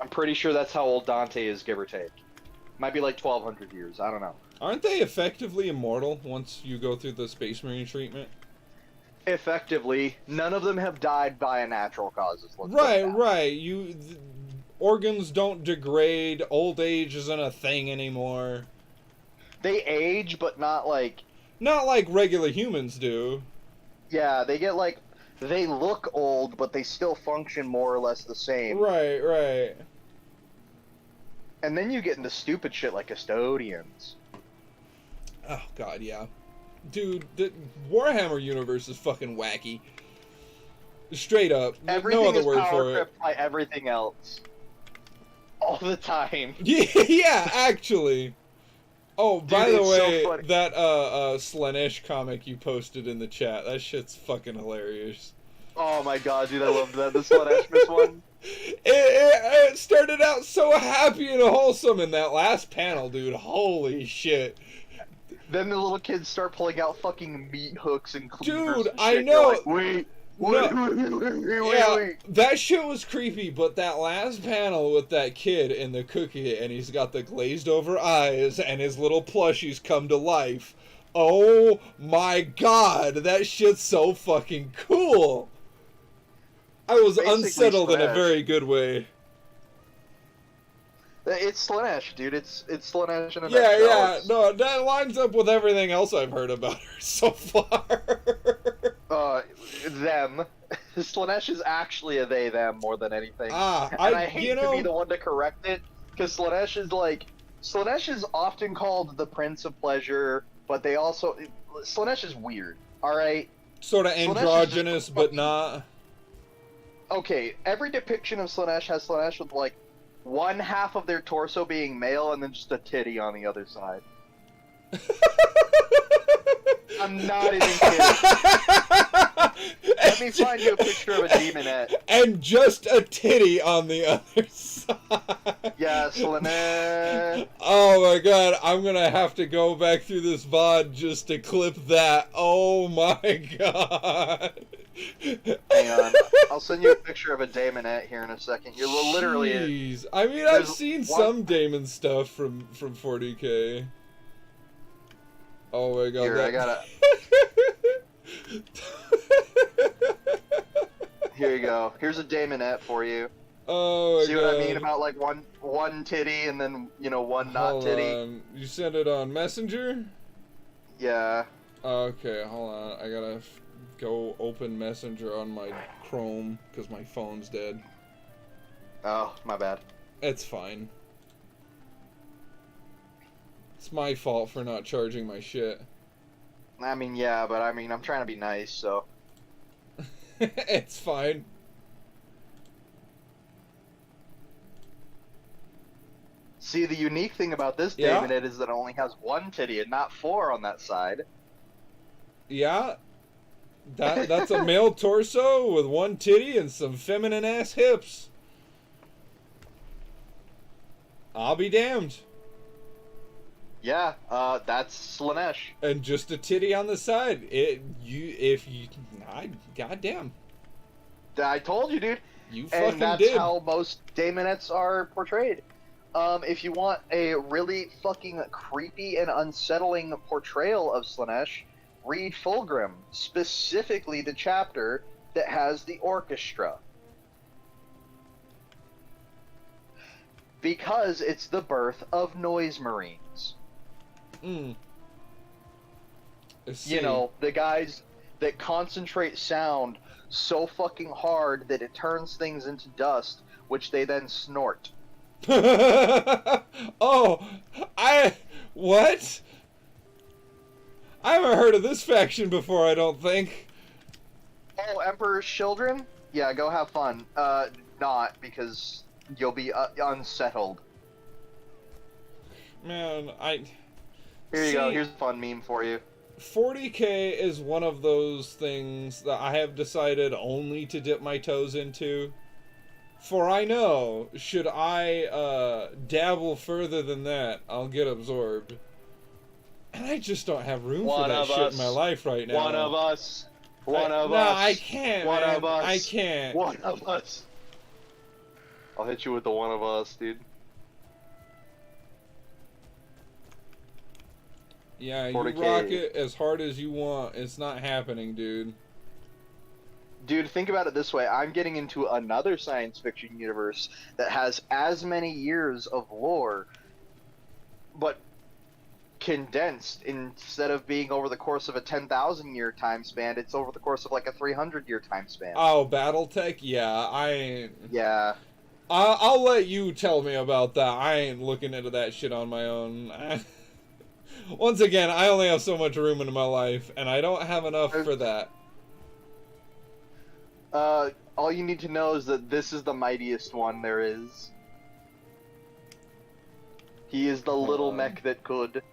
I'm pretty sure that's how old Dante is, give or take. Might be like 1,200 years, I don't know.
Aren't they effectively immortal once you go through the Space Marine treatment?
Effectively, none of them have died by a natural causes.
Right. Organs don't degrade. Old age isn't a thing anymore.
They age, but not like...
Not like regular humans do.
Yeah, they get like... They look old, but they still function more or less the same.
Right, right.
And then you get into stupid shit like custodians.
Oh, God, yeah. Dude, the Warhammer universe is fucking wacky. Straight up.
Everything
no other
is
word
power
for it.
crept by everything else. All the time.
Yeah, actually. Oh, by the
it's
way,
so funny.
that Slanesh comic you posted in the chat, that shit's fucking hilarious.
Oh my god, dude, I loved that. The Sludashmas one.
It started out so happy and wholesome in that last panel, dude. Holy shit.
Then the little kids start pulling out fucking meat hooks and cleavers.
Dude,
and
I
shit.
know.
You're like, wait.
Yeah, that shit was creepy, but that last panel with that kid and the cookie, and he's got the glazed over eyes, and his little plushies come to life. Oh my god, that shit's so fucking cool! I was
Basically
unsettled in a
Slanesh.
very good way.
It's Slanesh, dude. It's Slanesh in a
Yeah,
nutshell.
yeah,
It's,
no, that lines up with everything else I've heard about her so far.
them. Slanesh is actually a they/them more than anything.
Ah,
And I hate
you
to
know,
be the one to correct it, because Slanesh is like... Slanesh is often called the Prince of Pleasure, but they also... Slanesh is weird, alright?
sort of
Slanesh is just
androgynous, but
fucking-
not.
Okay, every depiction of Slanesh has Slanesh with, like, one half of their torso being male and then just a titty on the other side. I'm not even kidding. Let me find you a picture of a demonette.
And just a titty on the other side.
Yeah, Slanesh.
Oh my god, I'm gonna have to go back through this VOD just to clip that. Oh my god.
Hang on. I'll send you a picture of a daemonette here in a second. You're literally...
Jeez. I mean, I've
There's
seen
one-
some Damon stuff from 40K. Oh my god.
Here, I gotta... Here you go. Here's a daemonette for you.
Oh my
See
god.
what I mean about, like, one titty and then, you know, one not
Hold
titty?
on. You sent it on Messenger?
Yeah.
Okay, hold on. I gotta go open Messenger on my Chrome because my phone's dead.
Oh, my bad.
It's fine. It's my fault for not charging my shit.
I mean, yeah, but I mean, I'm trying to be nice, so...
It's fine.
See, the unique thing about this
Yeah?
daemonette is that it only has one titty and not four on that side.
Yeah. That's a male torso with one titty and some feminine ass hips. I'll be damned.
Yeah, that's Slanesh.
And just a titty on the side. Goddamn.
I told you, dude.
You fucking
And that's
did.
how most daemonettes are portrayed. If you want a really fucking creepy and unsettling portrayal of Slanesh, read Fulgrim, specifically the chapter that has the orchestra. Because it's the birth of noise marines.
Mm.
You know, the guys that concentrate sound so fucking hard that it turns things into dust, which they then snort.
Oh, what? I haven't heard of this faction before, I don't think.
Oh, Emperor's Children? Yeah, go have fun. Not, because you'll be unsettled.
Man,
Here you
See,
go, here's a fun meme for you.
40K is one of those things that I have decided only to dip my toes into. For I know, should I dabble further than that, I'll get absorbed. And I just don't have room for
One
that
of
shit
us.
in my life right now.
One of us. One of
no,
us.
I can't,
One
man.
of us.
I can't.
One of us. I'll hit you with the one of us, dude.
Yeah, you
40K.
rock it as hard as you want. It's not happening, dude.
Dude, think about it this way. I'm getting into another science fiction universe that has as many years of lore, but condensed. Instead of being over the course of a 10,000 year time span, it's over the course of like a 300-year time span.
Oh, BattleTech? Yeah,
Yeah.
I'll let you tell me about that. I ain't looking into that shit on my own. Once again, I only have so much room in my life, and I don't have enough for that.
All you need to know is that this is the mightiest one there is. He is the little mech that could.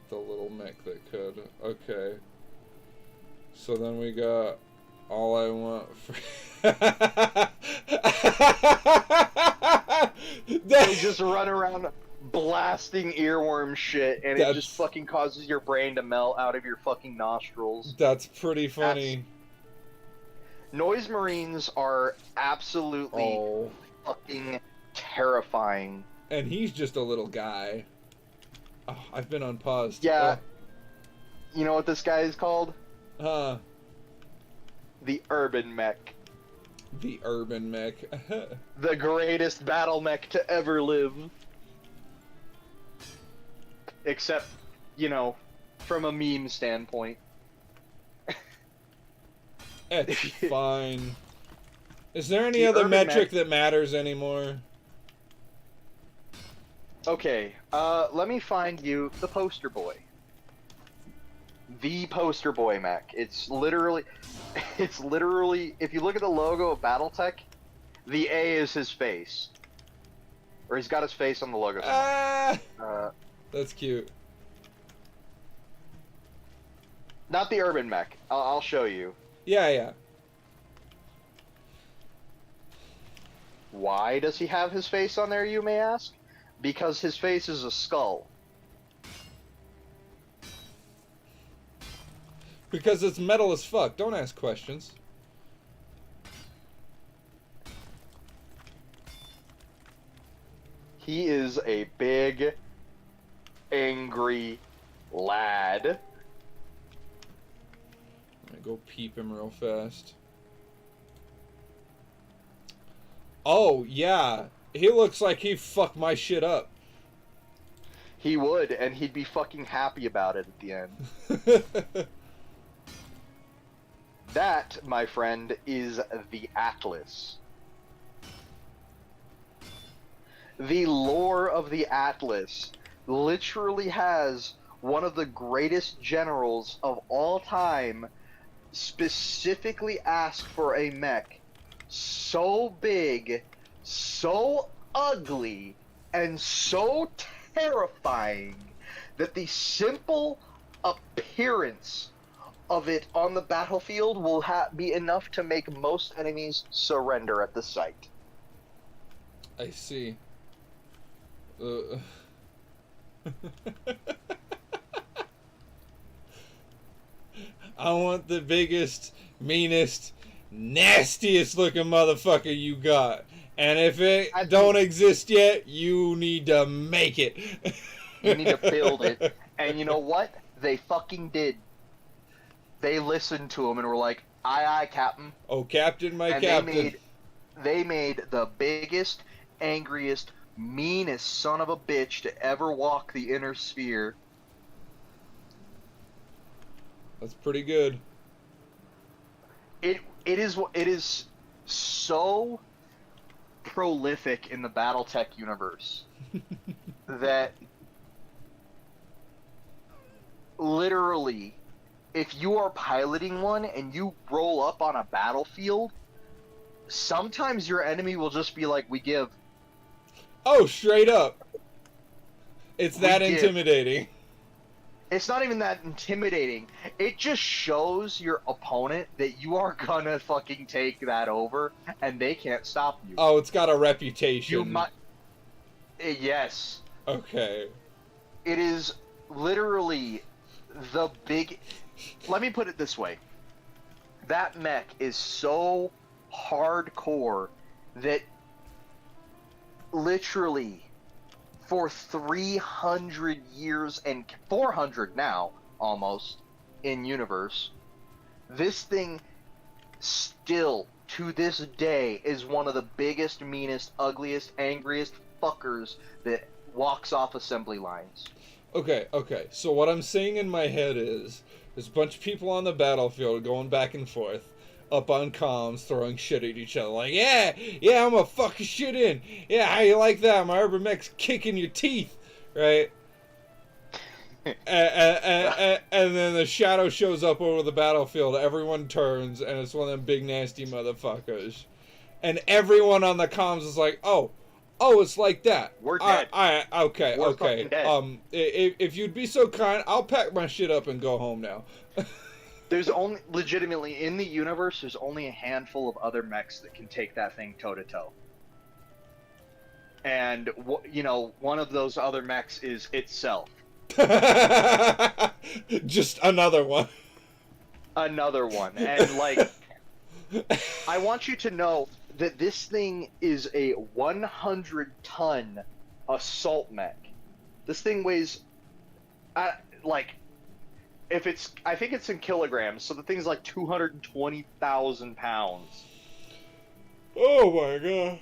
The little mech that could. Okay. So then we got all I want for...
They just run around blasting earworm shit, and it just fucking causes your brain to melt out of your fucking nostrils.
That's pretty funny.
Noise Marines are absolutely fucking terrifying.
And he's just a little guy. Oh, I've been unpaused.
Yeah. You know what this guy is called?
Huh.
The Urban Mech.
The Urban Mech.
The greatest battle mech to ever live. Except, you know, from a meme standpoint.
It's fine. Is there any other metric that matters anymore?
Okay, let me find you the poster boy. The poster boy mech. It's literally, if you look at the logo of BattleTech, the A is his face. Or he's got his face on the logo.
That's cute.
Not the Urban Mech. I'll show you.
Yeah.
Why does he have his face on there, you may ask? Because his face is a skull.
Because it's metal as fuck. Don't ask questions.
He is a big, angry lad.
Let me go peep him real fast. Oh, yeah. He looks like he fucked my shit up.
He would, and he'd be fucking happy about it at the end. That, my friend, is the Atlas. The lore of the Atlas literally has one of the greatest generals of all time specifically ask for a mech so big, so ugly, and so terrifying that the simple appearance of it on the battlefield will be enough to make most enemies surrender at the sight.
I see. I want the biggest, meanest, nastiest looking motherfucker you got. And if it don't exist yet, you need to make it.
You need to build it. And you know what? They fucking did. They listened to him and were like, aye aye, Captain.
Oh, Captain, my Captain.
They made the biggest, angriest, meanest son of a bitch to ever walk the inner sphere.
That's pretty good.
It is so prolific in the BattleTech universe that literally, if you are piloting one and you roll up on a battlefield, sometimes your enemy will just be like, "We give."
Oh, straight up. It's that intimidating.
It's not even that intimidating. It just shows your opponent that you are gonna fucking take that over, and they can't stop you.
Oh, it's got a reputation.
Yes.
Okay.
It is literally the big... Let me put it this way. That mech is so hardcore that literally for 300 years and 400 now almost in universe, this thing still, to this day, is one of the biggest, meanest, ugliest, angriest fuckers that walks off assembly lines.
Okay, so what I'm seeing in my head is there's a bunch of people on the battlefield going back and forth, up on comms, throwing shit at each other, like, yeah, I'm gonna fuck your shit in. Yeah, how you like that? My urban mech's kicking your teeth, right? And then the shadow shows up over the battlefield, everyone turns, and it's one of them big nasty motherfuckers. And everyone on the comms is like, oh, it's like that.
We're dead.
Okay.
We're fucking dead.
If you'd be so kind, I'll pack my shit up and go home now.
There's only, legitimately, in the universe, there's only a handful of other mechs that can take that thing toe-to-toe. And, one of those other mechs is itself.
Just another one.
Another one. And, like, I want you to know that this thing is a 100-ton assault mech. This thing weighs, I think it's in kilograms, so the thing's like 220,000 pounds.
Oh my god.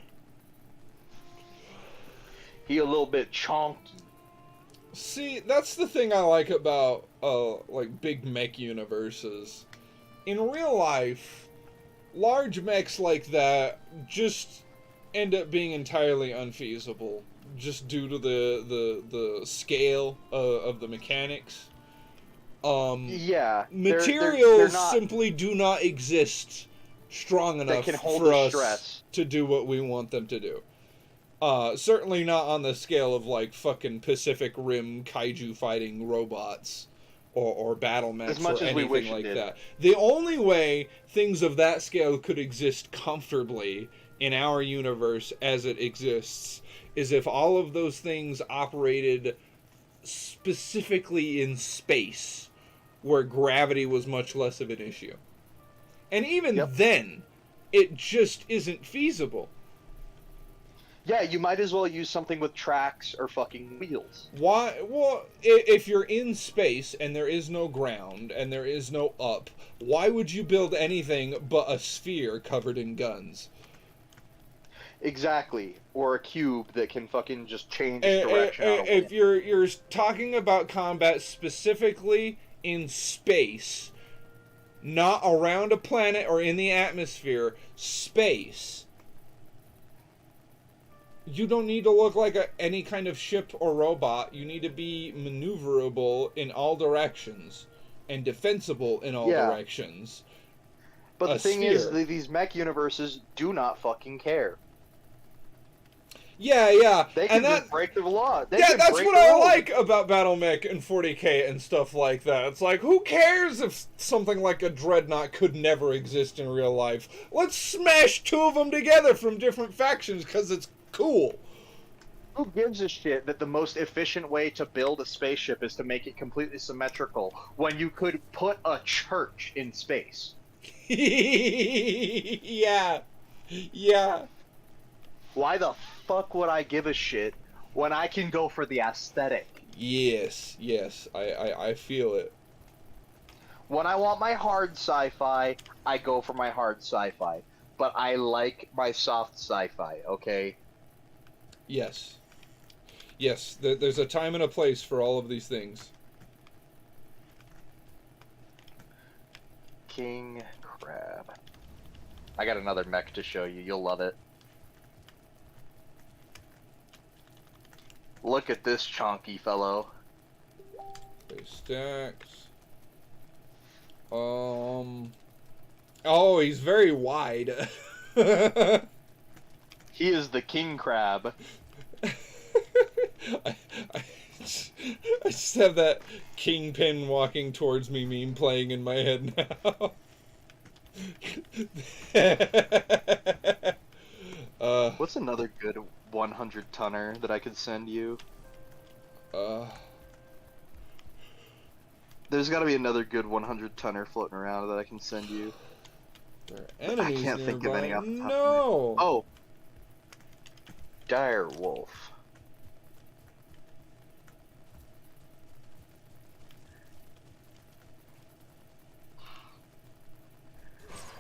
He a little bit chonky.
See, that's the thing I like about, like, big mech universes. In real life, large mechs like that just end up being entirely unfeasible, just due to the scale of the mechanics.
Yeah.
Materials
they're not,
simply do not exist strong enough
can hold
for
the
us
stress.
to do what we want them to do. Certainly not on the scale of, like, fucking Pacific Rim kaiju fighting robots or battle mechs or anything like that. The only way things of that scale could exist comfortably in our universe as it exists is if all of those things operated specifically in space, where gravity was much less of an issue. And even then, it just isn't feasible.
Yeah, you might as well use something with tracks or fucking wheels.
Why? Well, if you're in space and there is no ground and there is no up, why would you build anything but a sphere covered in guns?
Exactly. Or a cube that can fucking just change its direction.
If you're talking about combat specifically in space, not around a planet or in the atmosphere, space, you don't need to look like any kind of ship or robot. You need to be maneuverable in all directions and defensible in all directions.
But the thing is, these mech universes do not fucking care.
Yeah.
They can just break the law.
That's what I like about Battle Mech and 40K and stuff like that. It's like, who cares if something like a Dreadnought could never exist in real life? Let's smash two of them together from different factions because it's cool.
Who gives a shit that the most efficient way to build a spaceship is to make it completely symmetrical when you could put a church in space?
Yeah.
Why the fuck would I give a shit when I can go for the aesthetic?
Yes, I feel it.
When I want my hard sci-fi, I go for my hard sci-fi. But I like my soft sci-fi, okay?
Yes, there's a time and a place for all of these things.
King Crab. I got another mech to show you. You'll love it. Look at this chonky fellow.
Base stacks. Oh, he's very wide.
He is the king crab.
I just have that Kingpin walking towards me meme playing in my head now.
What's another good 100-tonner that I could send you? There's gotta be another good 100-tonner floating around that I can send you.
I
can't think of any off the top of my head.
No!
Oh! Dire Wolf.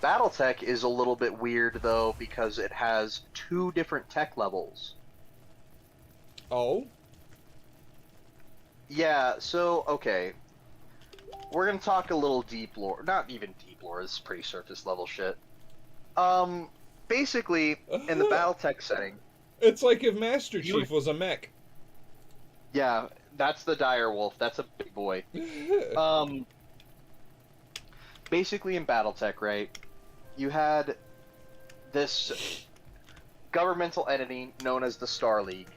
BattleTech is a little bit weird though because it has 2 different tech levels.
Oh?
Yeah, so okay. We're gonna talk a little deep lore. Not even deep lore, this is pretty surface level shit. Basically, in the BattleTech setting,
It's like if Master
You-
Chief was a mech.
yeah, that's the dire wolf. That's a big boy. Basically in BattleTech, right? You had this governmental entity known as the Star League.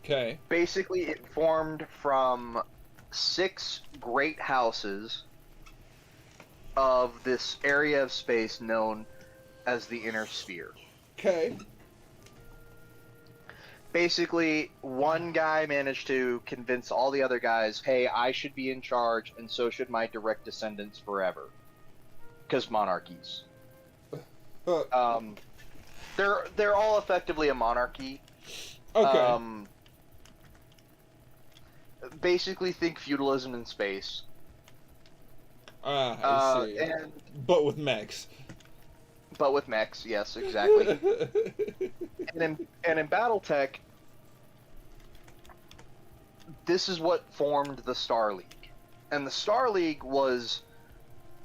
Okay.
Basically, it formed from 6 great houses of this area of space known as the Inner Sphere.
Okay.
Basically, one guy managed to convince all the other guys, hey, I should be in charge, and so should my direct descendants forever. Because monarchies. They're all effectively a monarchy.
Okay.
Basically, think feudalism in space.
I see. But with mechs.
But with mechs, yes, exactly. and in BattleTech, this is what formed the Star League. And the Star League was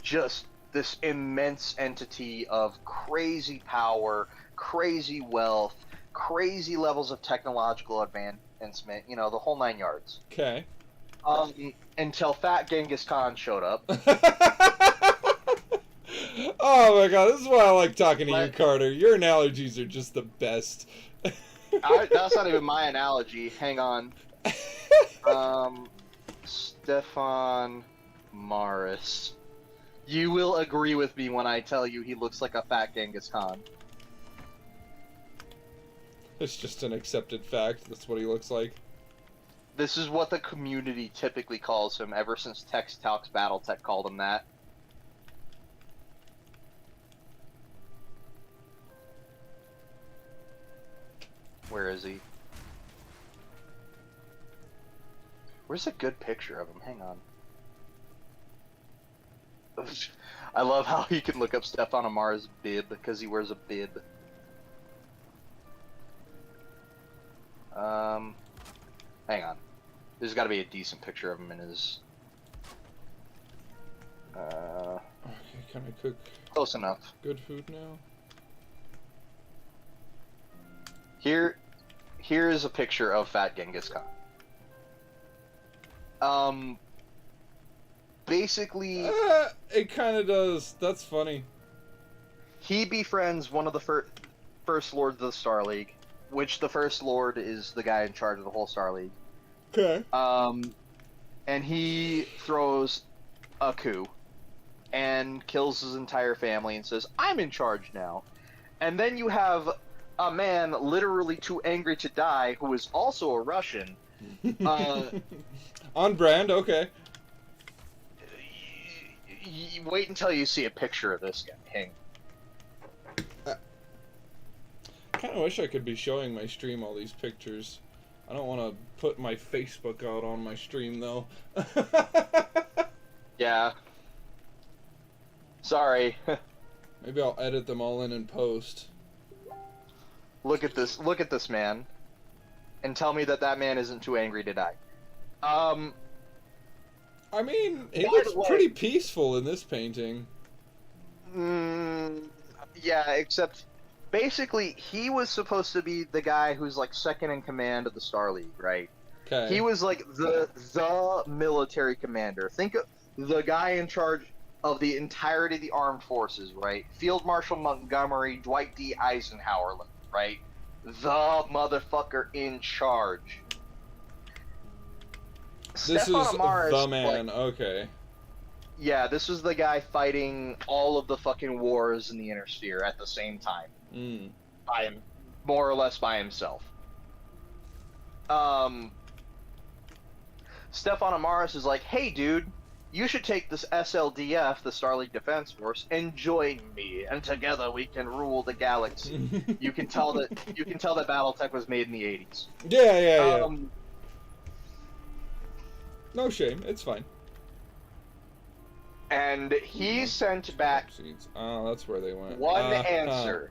just this immense entity of crazy power, crazy wealth, crazy levels of technological advancement, you know, the whole 9 yards.
Okay.
Until Fat Genghis Khan showed up.
Oh my god, this is why I like talking to you, Carter. Your analogies are just the best.
That's not even my analogy. Hang on. Stefan Morris. You will agree with me when I tell you he looks like a fat Genghis Khan.
It's just an accepted fact. That's what he looks like.
This is what the community typically calls him ever since Text Talks BattleTech called him that. Where is he? Where's a good picture of him? Hang on. I love how he can look up Stefan Amar's bib because he wears a bib. Hang on. There's got to be a decent picture of him in his.
Okay, can I cook
Close enough.
good food now?
Here is a picture of Fat Genghis Khan. Basically,
It kind of does. That's funny.
he befriends one of the first lords of the Star League, which the first lord is the guy in charge of the whole Star League.
Okay.
And he throws a coup and kills his entire family and says, "I'm in charge now." And then you have a man literally too angry to die who is also a Russian.
On brand, okay.
Wait until you see a picture of this guy. Hang.
Kind of wish I could be showing my stream all these pictures. I don't want to put my Facebook out on my stream, though.
Yeah. Sorry.
Maybe I'll edit them all in post.
Look at this. Look at this man. And tell me that that man isn't too angry to die.
I mean, he
By
looks
the way-
pretty peaceful in this painting.
Yeah, except basically he was supposed to be the guy who's like second in command of the Star League, right?
Okay.
He was like the military commander. Think of the guy in charge of the entirety of the armed forces, right? Field Marshal Montgomery, Dwight D. Eisenhower, right? The motherfucker in charge.
This
Stefan
is
Amar
the
is,
man.
like,
Okay.
yeah, this is the guy fighting all of the fucking wars in the Inner Sphere at the same time. By him, more or less by himself. Stefan Amaris is like, "Hey, dude, you should take this SLDF, the Star League Defense Force, and join me, and together we can rule the galaxy." You can tell that BattleTech was made in the '80s.
Yeah. No shame. It's fine.
And he sent back
Seeds. Oh, that's where they went.
one answer.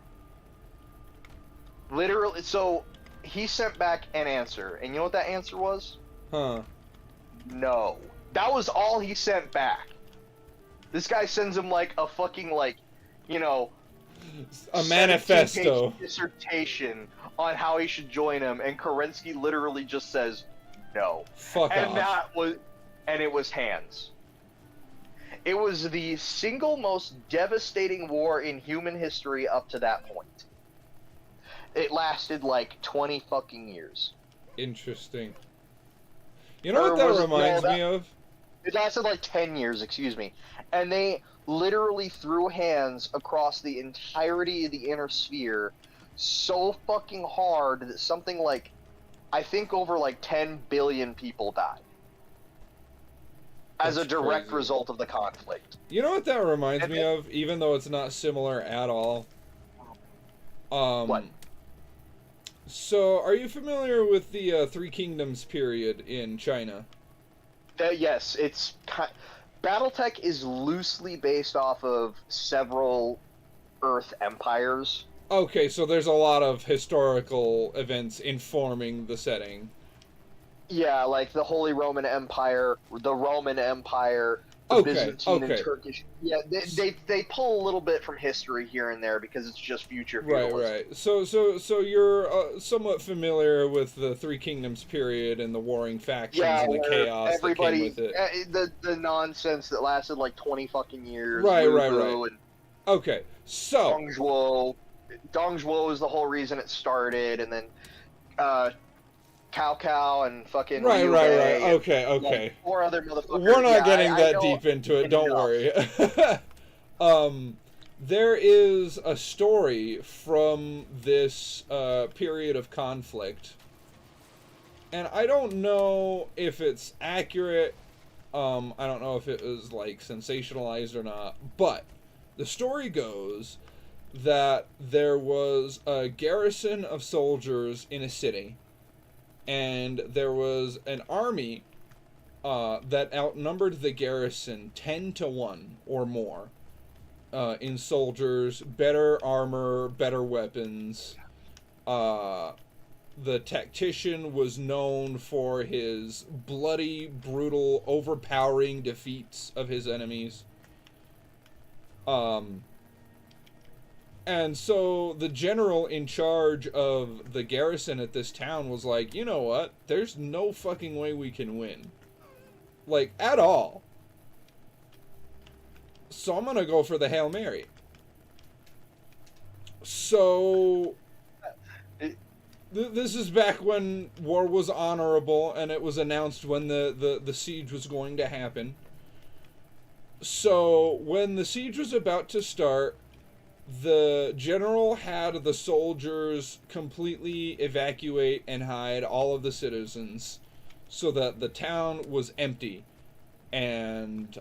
Literally, so he sent back an answer, and you know what that answer was?
Huh.
No. That was all he sent back. This guy sends him like a fucking you know,
a manifesto
17-page dissertation on how he should join him, and Kerensky literally just says no.
Fuck off.
And it was hands. It was the single most devastating war in human history up to that point. It lasted like 20 fucking years.
Interesting. You know what that reminds me of?
It lasted like 10 years, excuse me. And they literally threw hands across the entirety of the inner sphere so fucking hard that something like, I think over like 10 billion people died. As a direct result of the conflict.
You know what that reminds me of, even though it's not similar at all?
What?
So, are you familiar with the Three Kingdoms period in China?
Yes, it's... Battletech is loosely based off of several Earth empires.
Okay, so there's a lot of historical events informing the setting.
Yeah, like the Holy Roman Empire, the Roman Empire, the Byzantine and Turkish. Yeah, they pull a little bit from history here and there because it's just future feudalism.
Right. So you're somewhat familiar with the Three Kingdoms period and the warring factions and the chaos that came with it.
The nonsense that lasted like 20 fucking years.
Right.
And
Okay, so
Dongzhuo is the whole reason it started, and then Cao and fucking
right. Okay.
Like 4 other motherfuckers.
We're not getting that deep into it. Don't worry. There is a story from this period of conflict, and I don't know if it's accurate. I don't know if it was like sensationalized or not, but the story goes that there was a garrison of soldiers in a city, and there was an army that outnumbered the garrison 10-1 or more in soldiers, better armor, better weapons. The tactician was known for his bloody, brutal, overpowering defeats of his enemies. And so the general in charge of the garrison at this town was like, you know what? There's no fucking way we can win. Like, at all. So I'm gonna go for the Hail Mary. So... This is back when war was honorable and it was announced when the siege was going to happen. So when the siege was about to start, the general had the soldiers completely evacuate and hide all of the citizens so that the town was empty. And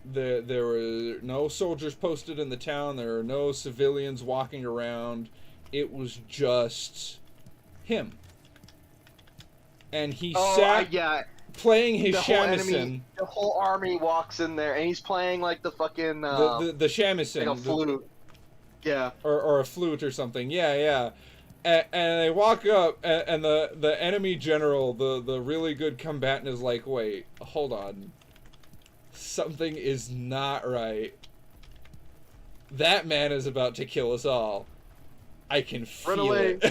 there were no soldiers posted in the town. There were no civilians walking around. It was just him. And he sat playing his shamisen.
The whole army walks in there, and he's playing like the fucking
the shamisen,
like a flute.
Or a flute or something. Yeah. And they walk up, and the enemy general, the really good combatant, is like, wait, hold on, something is not right. That man is about to kill us all. I can feel it.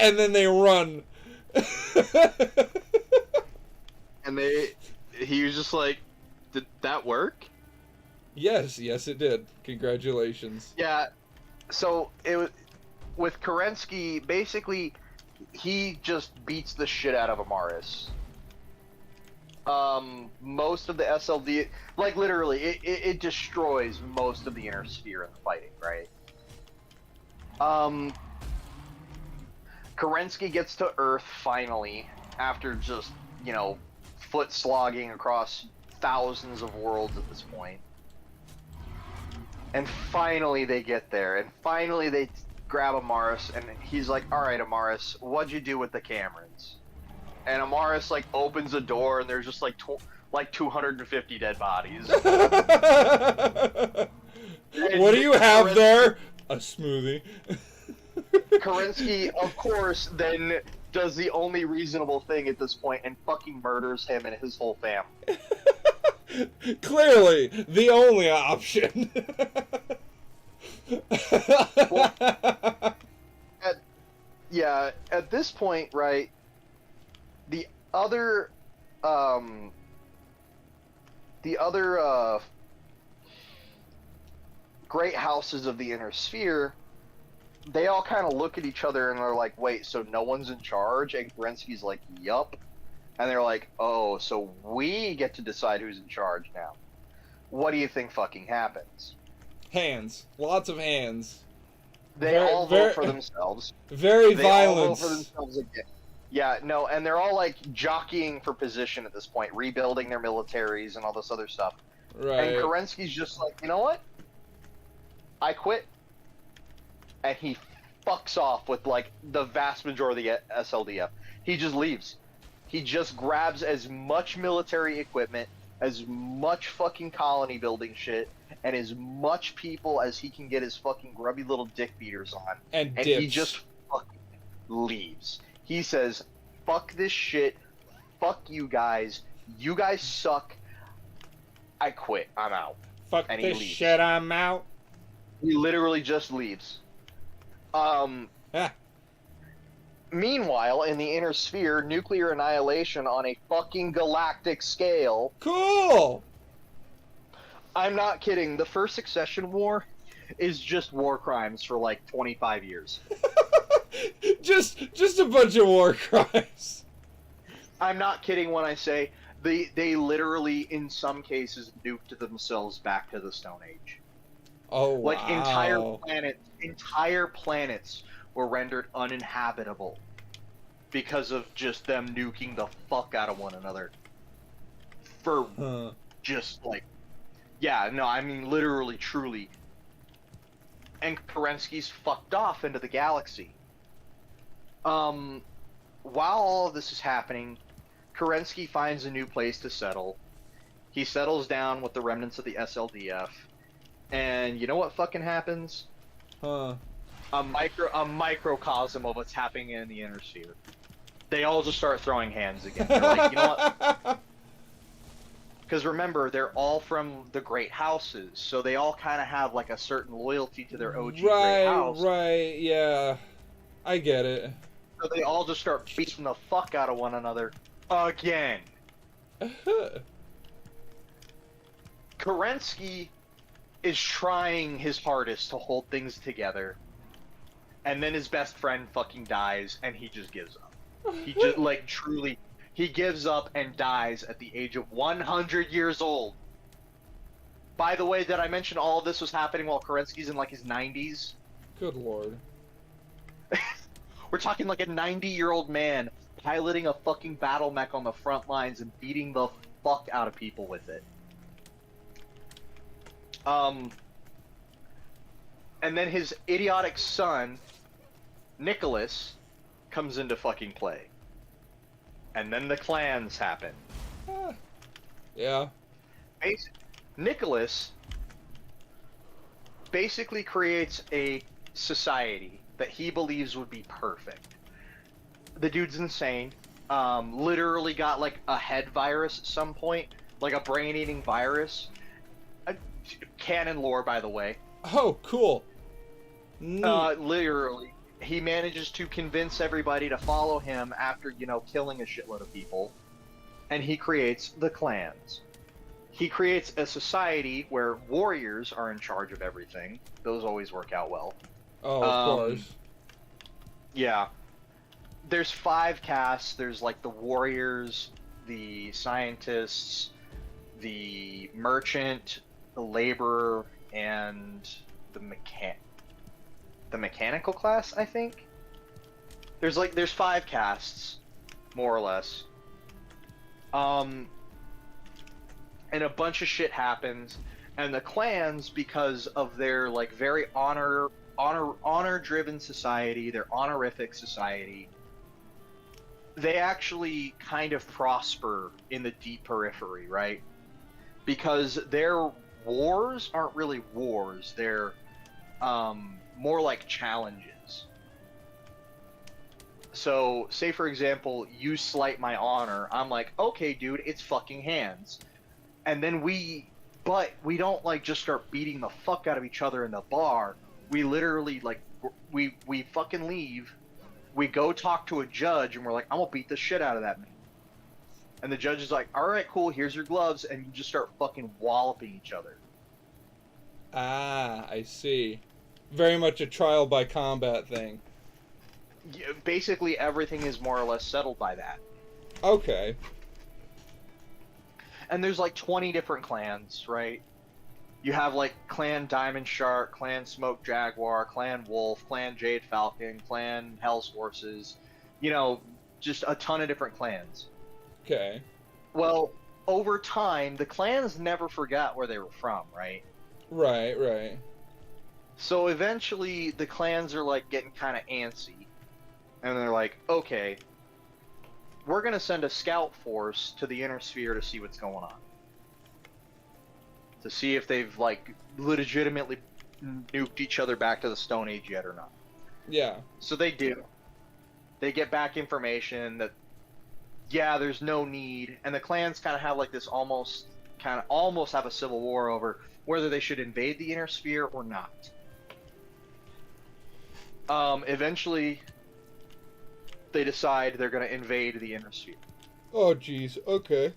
And then they run.
And he was just like, did that work?
Yes, it did. Congratulations.
Yeah, so it was, with Kerensky, basically, he just beats the shit out of Amaris. Most of the SLD, like literally, it destroys most of the inner sphere in the fighting, right? Kerensky gets to Earth finally, after just, foot slogging across thousands of worlds at this point. And finally they get there, and finally they grab Amaris, and he's like, alright Amaris, what'd you do with the Camerons? And Amaris, opens a door, and there's just, like 250 dead bodies.
What do you have there? A smoothie.
Kerensky, of course, then does the only reasonable thing at this point and fucking murders him and his whole family.
Clearly, the only option.
Well, at this point, right, the other great houses of the inner sphere, they all kind of look at each other and they're like, wait, so no one's in charge? And Kerensky's like, yup. And they're like, oh, so we get to decide who's in charge now. What do you think fucking happens?
Hands. Lots of hands.
They all vote for themselves.
Very
they
violent.
All vote for themselves again. Yeah, no, and they're all like jockeying for position at this point, rebuilding their militaries and all this other stuff.
Right.
And Kerensky's just like, you know what? I quit. And he fucks off with like the vast majority of the SLDF. He just leaves. He just grabs as much military equipment, as much fucking colony building shit, and as much people as he can get his fucking grubby little dick beaters on.
And
he just fucking leaves. He says, fuck this shit, fuck you guys suck, I quit, I'm out.
Fuck
and
this shit, I'm out.
He literally just leaves. Meanwhile, in the inner sphere, nuclear annihilation on a fucking galactic scale.
Cool!
I'm not kidding, the first Succession War is just war crimes for like 25 years.
just a bunch of war crimes.
I'm not kidding when I say they literally, in some cases, nuked themselves back to the Stone Age.
Oh, wow.
Like, entire planets were rendered uninhabitable because of just them nuking the fuck out of one another. For just, like... Yeah, no, I mean, literally, truly. And Kerensky's fucked off into the galaxy. While all of this is happening, Kerensky finds a new place to settle. He settles down with the remnants of the SLDF. And you know what fucking happens?
Huh.
A microcosm of what's happening in the inner sphere. They all just start throwing hands again. They're like, you know what? Because remember, they're all from the great houses, so they all kind of have like a certain loyalty to their OG great house.
Right, yeah. I get it.
So they all just start beating the fuck out of one another again. Kerensky is trying his hardest to hold things together, and then his best friend fucking dies, and he just gives up. He just, like, truly, he gives up and dies at the age of 100 years old. By the way, did I mention all of this was happening while Kerensky's in, like, his 90s?
Good lord.
We're talking like a 90-year-old man piloting a fucking battle mech on the front lines and beating the fuck out of people with it. And then his idiotic son, Nicholas, comes into fucking play. And then the clans happen.
Yeah.
Nicholas basically creates a society that he believes would be perfect. The dude's insane. Literally got like a head virus at some point, like a brain-eating virus. Canon lore, by the way.
Oh, cool.
Literally, he manages to convince everybody to follow him after, you know, killing a shitload of people, and he creates the clans. He creates a society where warriors are in charge of everything. Those always work out well.
Oh, of course.
Yeah. There's 5 castes. There's like the warriors, the scientists, the merchant, the laborer, and the mechanical class, I think. There's 5 castes, more or less. And a bunch of shit happens, and the clans, because of their like very honor-driven society, their honorific society, they actually kind of prosper in the deep periphery, right? Because their wars aren't really wars, they're more like challenges. So, say for example, you slight my honor, I'm like, okay, dude, it's fucking hands. And then but we don't like just start beating the fuck out of each other in the bar. We literally like, we fucking leave, we go talk to a judge, and we're like, I'm gonna beat the shit out of that man. And the judge is like, alright, cool, here's your gloves, and you just start fucking walloping each other.
Ah, I see. Very much a trial by combat thing.
Yeah, basically, everything is more or less settled by that.
Okay.
And there's like 20 different clans, right? You have like Clan Diamond Shark, Clan Smoke Jaguar, Clan Wolf, Clan Jade Falcon, Clan Hell's Horses, you know, just a ton of different clans.
Okay.
Well, over time, the clans never forgot where they were from, right?
Right, right.
So eventually, the clans are like getting kind of antsy, and they're like, okay, we're gonna send a scout force to the Inner Sphere to see what's going on. To see if they've, like, legitimately nuked each other back to the Stone Age yet or not.
Yeah.
So they do. They get back information that, yeah, there's no need, and the clans kind of have, like, this almost have a civil war over whether they should invade the Inner Sphere or not. Eventually, they decide they're going to invade the Inner Sphere.
Oh, jeez. Okay.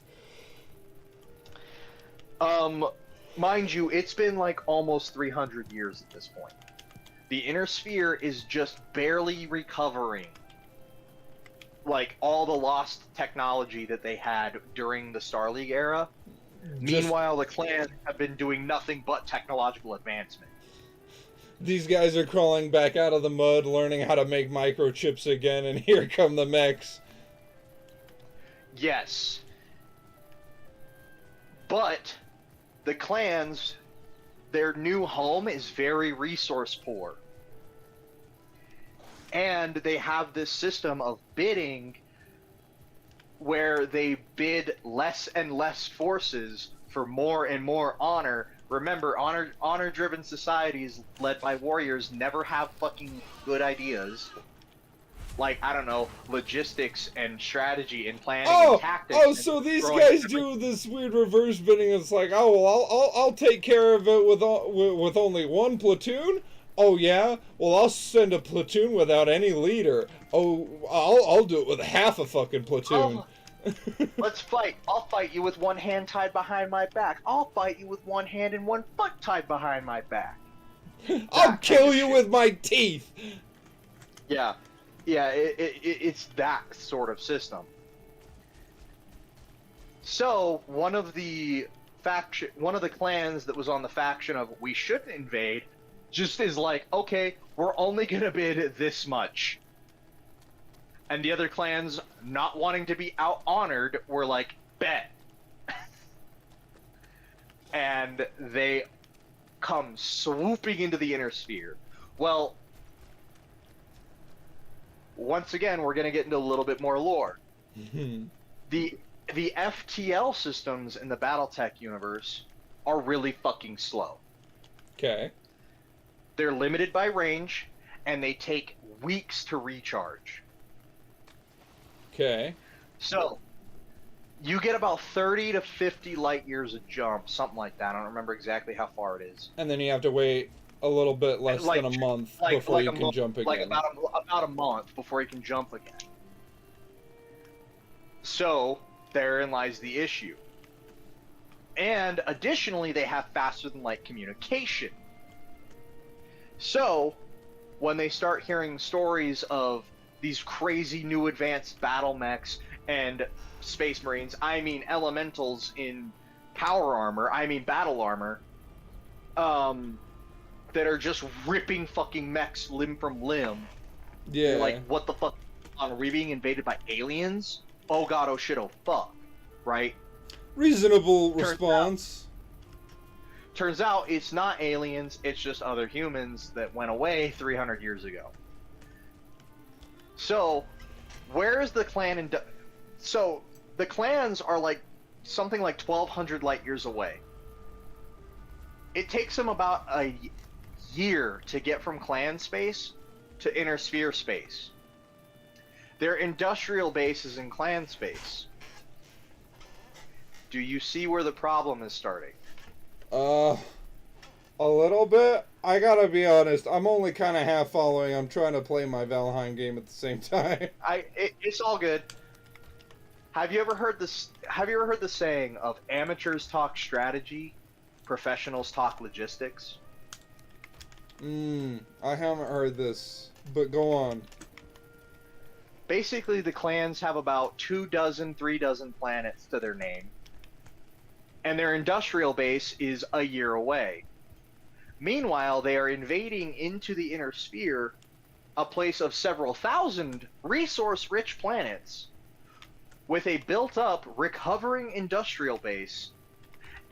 Mind you, it's been like almost 300 years at this point. The Inner Sphere is just barely recovering, like, all the lost technology that they had during the Star League era. Meanwhile, the clans have been doing nothing but technological advancement.
These guys are crawling back out of the mud, learning how to make microchips again, and here come the mechs.
Yes. But the clans, their new home is very resource poor. And they have this system of bidding where they bid less and less forces for more and more honor. Remember, honor-driven societies led by warriors never have fucking good ideas. Like, I don't know, logistics and strategy and planning and tactics.
Oh, so these guys do this weird reverse bidding. It's like, oh, well, I'll take care of it with only one platoon. Oh yeah, well I'll send a platoon without any leader. Oh, I'll do it with half a fucking platoon.
Let's fight. I'll fight you with one hand tied behind my back. I'll fight you with one hand and one foot tied behind my back.
I'll kill you with my teeth.
Yeah. Yeah, it's that sort of system. So, one of the clans that was on the faction of we shouldn't invade just is like, okay, we're only gonna bid this much. And the other clans, not wanting to be out-honored, were like, bet. And they come swooping into the Inner Sphere. Well, once again, we're going to get into a little bit more lore. The FTL systems in the BattleTech universe are really fucking slow.
Okay.
They're limited by range, and they take weeks to recharge.
Okay.
So, you get about 30 to 50 light years of jump, something like that. I don't remember exactly how far it is.
And then you have to wait a little bit less than a month before you can jump again.
Like about a month before you can jump again. So, therein lies the issue. And additionally, they have faster than light communication. So, when they start hearing stories of these crazy new advanced battle mechs and space marines, I mean elementals in power armor, I mean battle armor, that are just ripping fucking mechs limb from limb.
Yeah.
You're like, what the fuck? Are we being invaded by aliens? Oh god, oh shit, oh fuck. Right?
Reasonable response.
Turns out it's not aliens, it's just other humans that went away 300 years ago. So, Where is the clan in? So the clans are like something like 1,200 light years away. It takes them about a year to get from clan space to inner sphere space. Their industrial base is in clan space. Do you see where the problem is starting?
A little bit. I gotta be honest, I'm only kind of half following. I'm trying to play my Valheim game at the same time.
It's all good. Have you ever heard this? Have you ever heard the saying of amateurs talk strategy, professionals talk logistics?
I haven't heard this, but go on.
Basically, the clans have about 2 dozen, 3 dozen planets to their name, and their industrial base is a year away. Meanwhile, they are invading into the inner sphere, a place of several thousand resource-rich planets, with a built-up, recovering industrial base,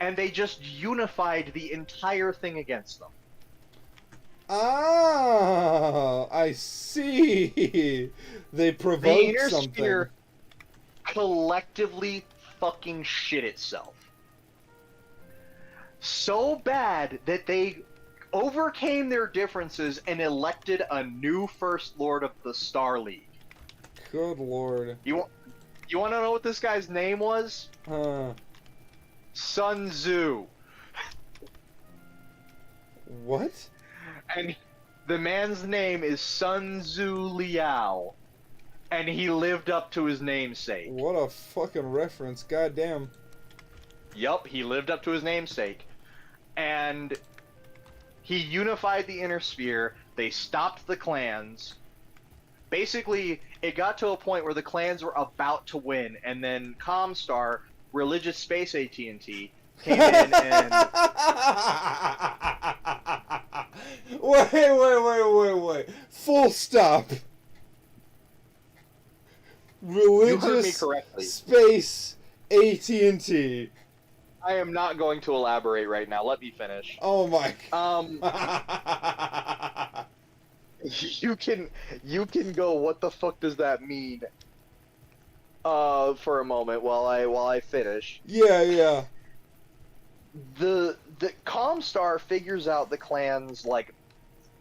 and they just unified the entire thing against them.
Ah, I see. They
The
provoked
inner
something.
sphere collectively fucking shit itself. So bad that they overcame their differences and elected a new First Lord of the Star League.
Good lord.
You want to know what this guy's name was? Sun Tzu.
What?
And the man's name is Sun Tzu Liao. And he lived up to his namesake.
What a fucking reference. Goddamn.
Yup, he lived up to his namesake. And he unified the inner sphere. They stopped the clans. Basically, it got to a point where the clans were about to win, and then Comstar, religious space AT&T, came in and...
Wait. Full stop.
You heard me
Religious
correctly.
space AT&T.
I am not going to elaborate right now. Let me finish.
Oh my.
You can go, what the fuck does that mean? For a moment while I finish.
Yeah.
The Comstar figures out the clan's like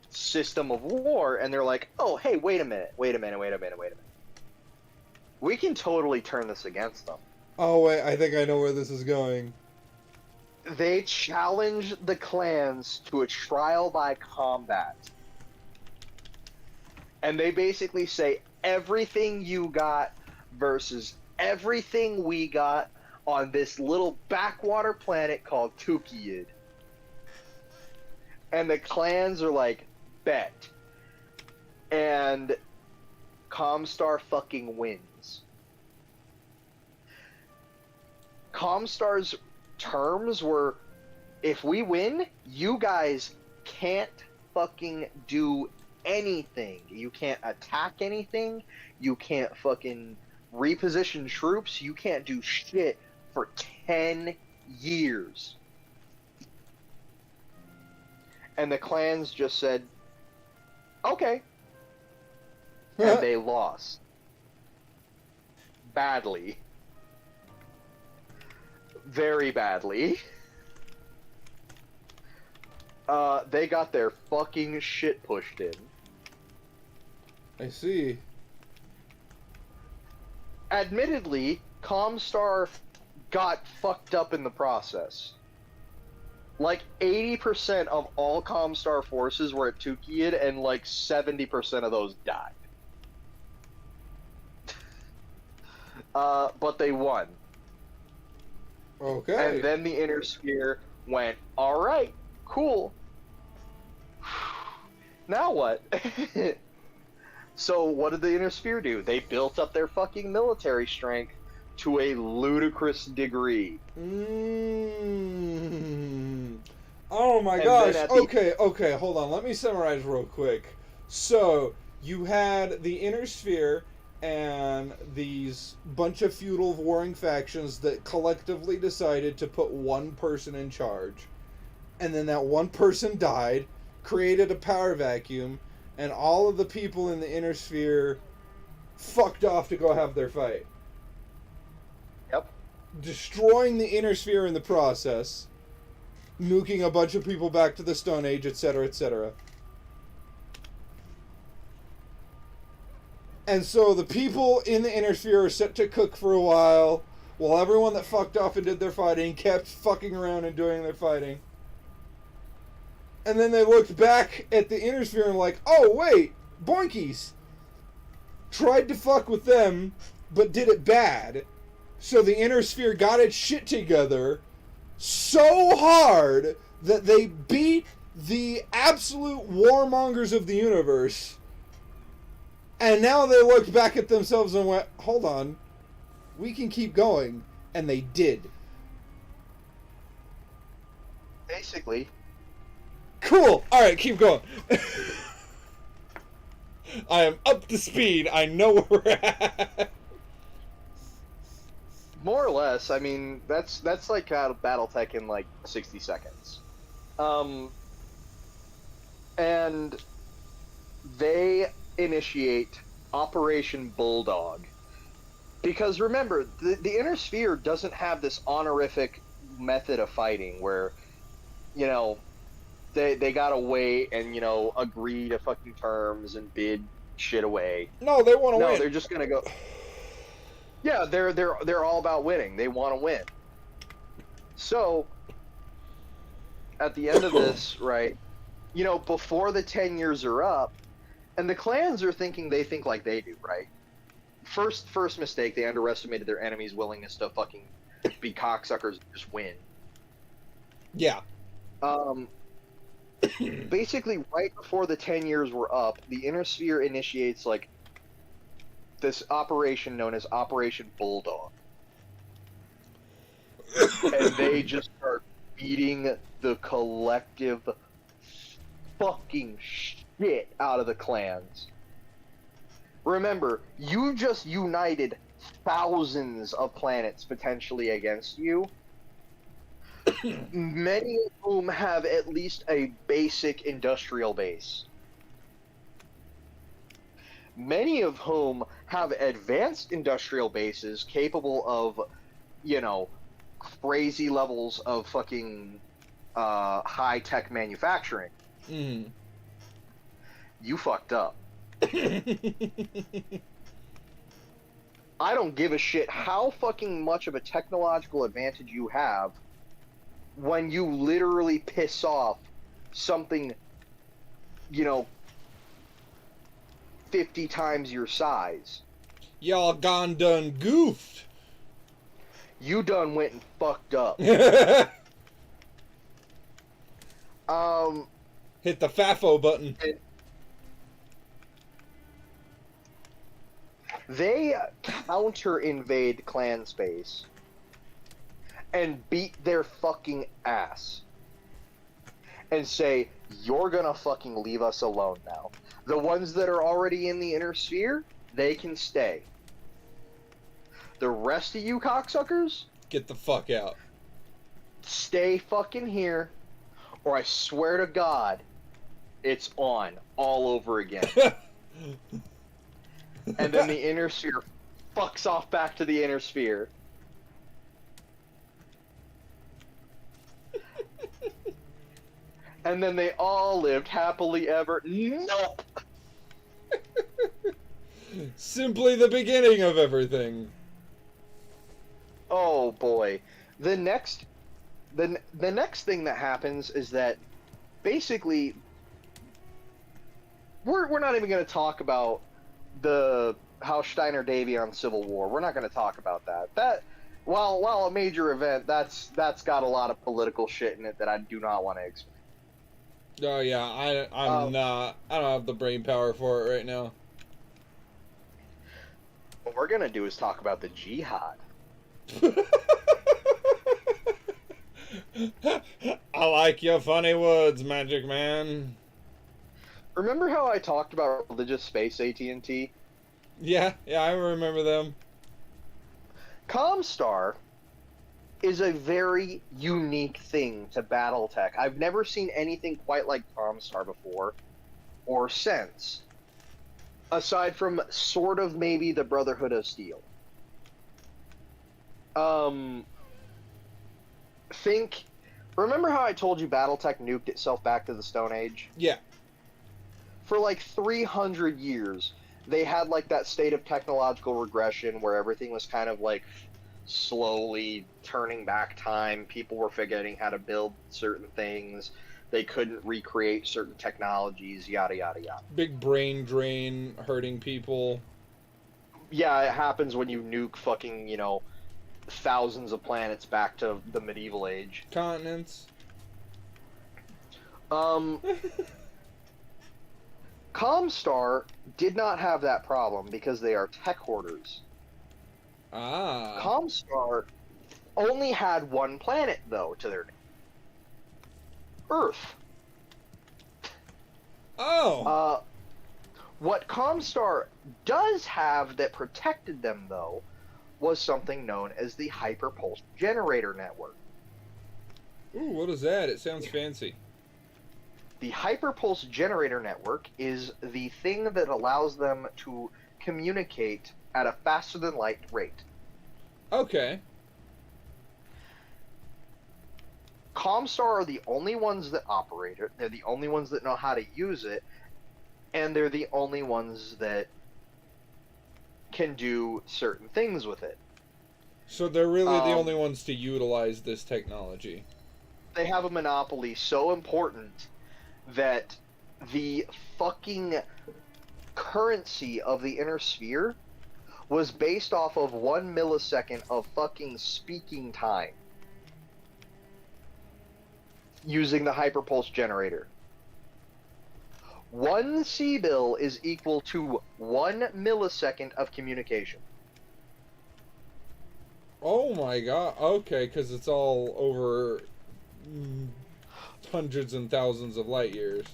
system of war, and they're like, oh hey, wait a minute. We can totally turn this against them.
Oh wait, I think I know where this is going.
They challenge the clans to a trial by combat. And they basically say everything you got versus everything we got on this little backwater planet called Tukiyid. And the clans are like, bet. And Comstar fucking wins. Comstar's terms were, if we win, you guys can't fucking do anything. You can't attack anything. You can't fucking reposition troops. You can't do shit for 10 years. And the clans just said, okay. And they lost. Badly. Very badly. They got their fucking shit pushed in.
I see.
Admittedly, Comstar got fucked up in the process. Like 80% of all Comstar forces were at Tukiyid, and like 70% of those died. But they won.
Okay.
And then the Inner Sphere went, alright, cool. Now what? So what did the Inner Sphere do? They built up their fucking military strength to a ludicrous degree.
Oh my
And
gosh.
then at the-
Okay, hold on. Let me summarize real quick. So, you had the Inner Sphere and these bunch of feudal warring factions that collectively decided to put one person in charge. And then that one person died, created a power vacuum, and all of the people in the Inner Sphere fucked off to go have their fight.
Yep.
Destroying the inner sphere in the process, nuking a bunch of people back to the Stone Age, etc., etc. And so the people in the inner sphere are set to cook for a while everyone that fucked off and did their fighting kept fucking around and doing their fighting. And then they looked back at the inner sphere and like, oh wait, boinkies. Tried to fuck with them, but did it bad. So the inner sphere got its shit together so hard that they beat the absolute warmongers of the universe. And now they looked back at themselves and went, hold on, we can keep going. And they did.
Basically.
Cool! Alright, keep going. I am up to speed. I know where we're at.
More or less. I mean, that's like out of BattleTech in like 60 seconds. And they initiate Operation Bulldog. Because remember, the Inner Sphere doesn't have this honorific method of fighting where, you know, they gotta wait and, you know, agree to fucking terms and bid shit away.
No, they want to win.
No, they're just gonna go. Yeah, they're all about winning. They want to win. So, at the end of this, right, you know, before the 10 years are up, and the clans are thinking they think like they do, right? First mistake, they underestimated their enemy's willingness to fucking be cocksuckers and just win.
Yeah.
Basically, right before the 10 years were up, the Inner Sphere initiates, like, this operation known as Operation Bulldog. And they just start beating the collective fucking shit out of the clans. Remember, you just united thousands of planets potentially against you. Many of whom have at least a basic industrial base. Many of whom have advanced industrial bases capable of, you know, crazy levels of fucking high-tech manufacturing.
Mm.
You fucked up. I don't give a shit how fucking much of a technological advantage you have when you literally piss off something, you know, 50 times your size.
Y'all gone done goofed.
You done went and fucked up.
Hit the FAFO button.
They counter-invade clan space and beat their fucking ass and say, you're gonna fucking leave us alone now. The ones that are already in the Inner Sphere, they can stay. The rest of you cocksuckers,
get the fuck out.
Stay fucking here, or I swear to God, it's on all over again. And then the Inner Sphere fucks off back to the Inner Sphere. And then they all lived happily ever. Nope!
Simply the beginning of everything.
Oh boy. The next thing that happens is that basically we're not even going to talk about how Steiner Davion Civil War. We're not going to talk about that. That while a major event, that's got a lot of political shit in it that I do not want to explain.
Oh yeah, I don't have the brain power for it right now.
What we're going to do is talk about the jihad.
I like your funny words, Magic Man.
Remember how I talked about religious space AT&T?
Yeah, I remember them.
Comstar is a very unique thing to BattleTech. I've never seen anything quite like Comstar before or since. aside from sort of maybe the Brotherhood of Steel. Think. Remember how I told you BattleTech nuked itself back to the Stone Age?
Yeah.
For like 300 years, they had like that state of technological regression where everything was kind of like slowly turning back time. People were forgetting how to build certain things. They couldn't recreate certain technologies, yada, yada, yada.
Big brain drain, hurting people.
Yeah, it happens when you nuke fucking, thousands of planets back to the medieval age.
Continents.
Comstar did not have that problem because they are tech hoarders.
Ah.
Comstar only had one planet, though, to their name. Earth.
Oh.
What Comstar does have that protected them, though, was something known as the Hyperpulse Generator Network.
Ooh, what is that? It sounds fancy.
The Hyperpulse Generator Network is the thing that allows them to communicate at a faster-than-light rate.
Okay.
Comstar are the only ones that operate it, they're the only ones that know how to use it, and they're the only ones that can do certain things with it.
So they're really the only ones to utilize this technology.
They have a monopoly so important that the fucking currency of the Inner Sphere was based off of 1 millisecond of fucking speaking time using the Hyperpulse Generator. 1 C-bill is equal to 1 millisecond of communication.
Oh my god. Okay, because it's all over hundreds and thousands of light years.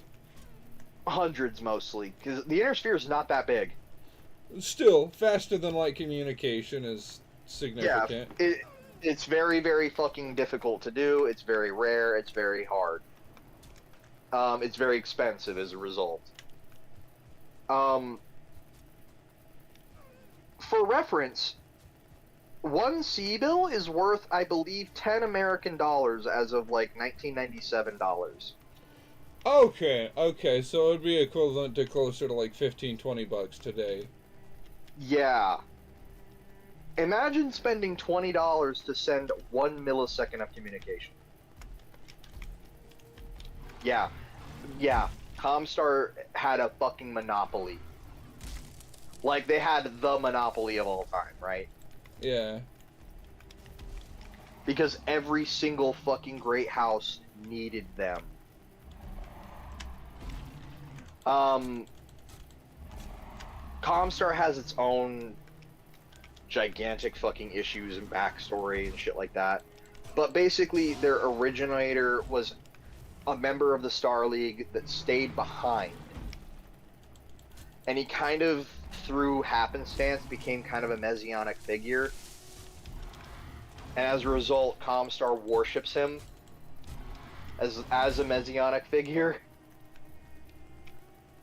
Hundreds, mostly, because the Inner Sphere is not that big.
Still, faster than light communication is significant.
Yeah, it's very, very fucking difficult to do. It's very rare. It's very hard. It's very expensive as a result. For reference, 1 C-bill is worth, I believe, 10 American dollars as of, like, 1997 dollars.
Okay, so it would be equivalent to closer to like 15, 20 bucks today.
Yeah. Imagine spending $20 to send 1 millisecond of communication. Yeah. Comstar had a fucking monopoly. Like, they had the monopoly of all time, right?
Yeah.
Because every single fucking great house needed them. Comstar has its own gigantic fucking issues and backstory and shit like that. But basically, their originator was a member of the Star League that stayed behind. And he kind of, through happenstance, became kind of a messianic figure. And as a result, Comstar worships him as a messianic figure.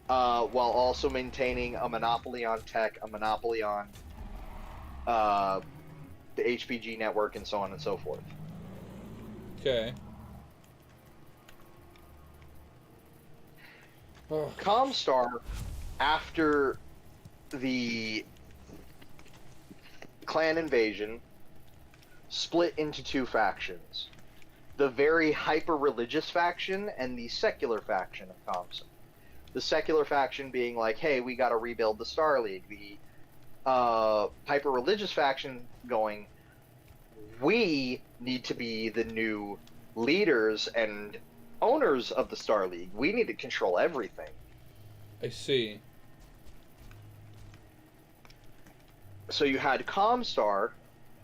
While also maintaining a monopoly on tech, a monopoly on the HPG network, and so on and so forth.
Okay.
Comstar, after the clan invasion, split into 2 factions. The very hyper-religious faction and the secular faction of Comstar. The secular faction being like, hey, we gotta rebuild the Star League. The hyper-religious faction going, we need to be the new leaders and owners of the Star League. We need to control everything.
I see.
So you had Comstar,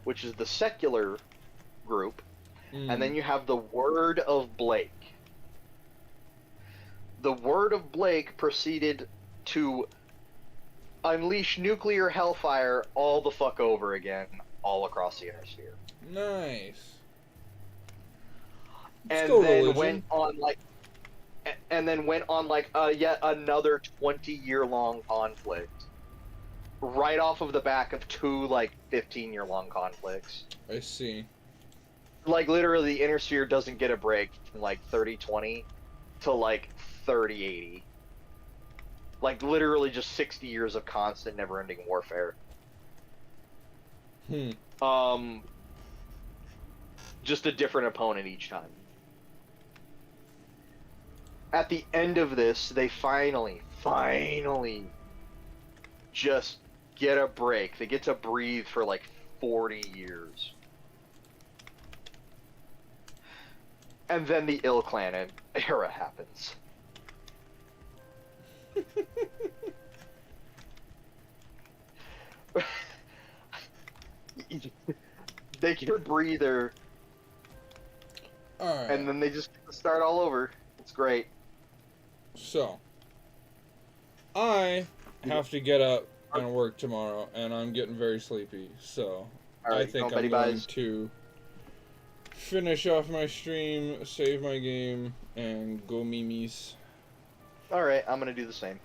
which is the secular group, and then you have the Word of Blake. The Word of Blake proceeded to unleash nuclear hellfire all the fuck over again, all across the Inner Sphere.
Nice.
And
Still
then
religion.
went on like, and then went on like yet another 20-year-long conflict. Right off of the back of two like 15-year-long conflicts.
I see.
Like literally the inner sphere doesn't get a break from like 3020 to like 3080. Like literally just 60 years of constant never-ending warfare. Just a different opponent each time. At the end of this, they finally just get a break. They get to breathe for like 40 years. And then the Ill Clan era happens. They get a breather.
Alright.
And then they just start all over. It's great.
So, I have to get up and work tomorrow, and I'm getting very sleepy. So,
All right,
I think
go
I'm
Betty
going
Buys.
to finish off my stream, save my game, and go memes.
Alright, I'm gonna do the same.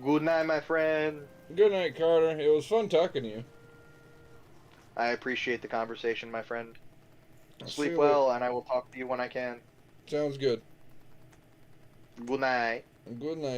Good night, my friend.
Good night, Carter. It was fun talking to you.
I appreciate the conversation, my friend.
I'll see
Sleep
you
well,
later.
and I will talk to you when I can.
Sounds good.
Good night.
Good night.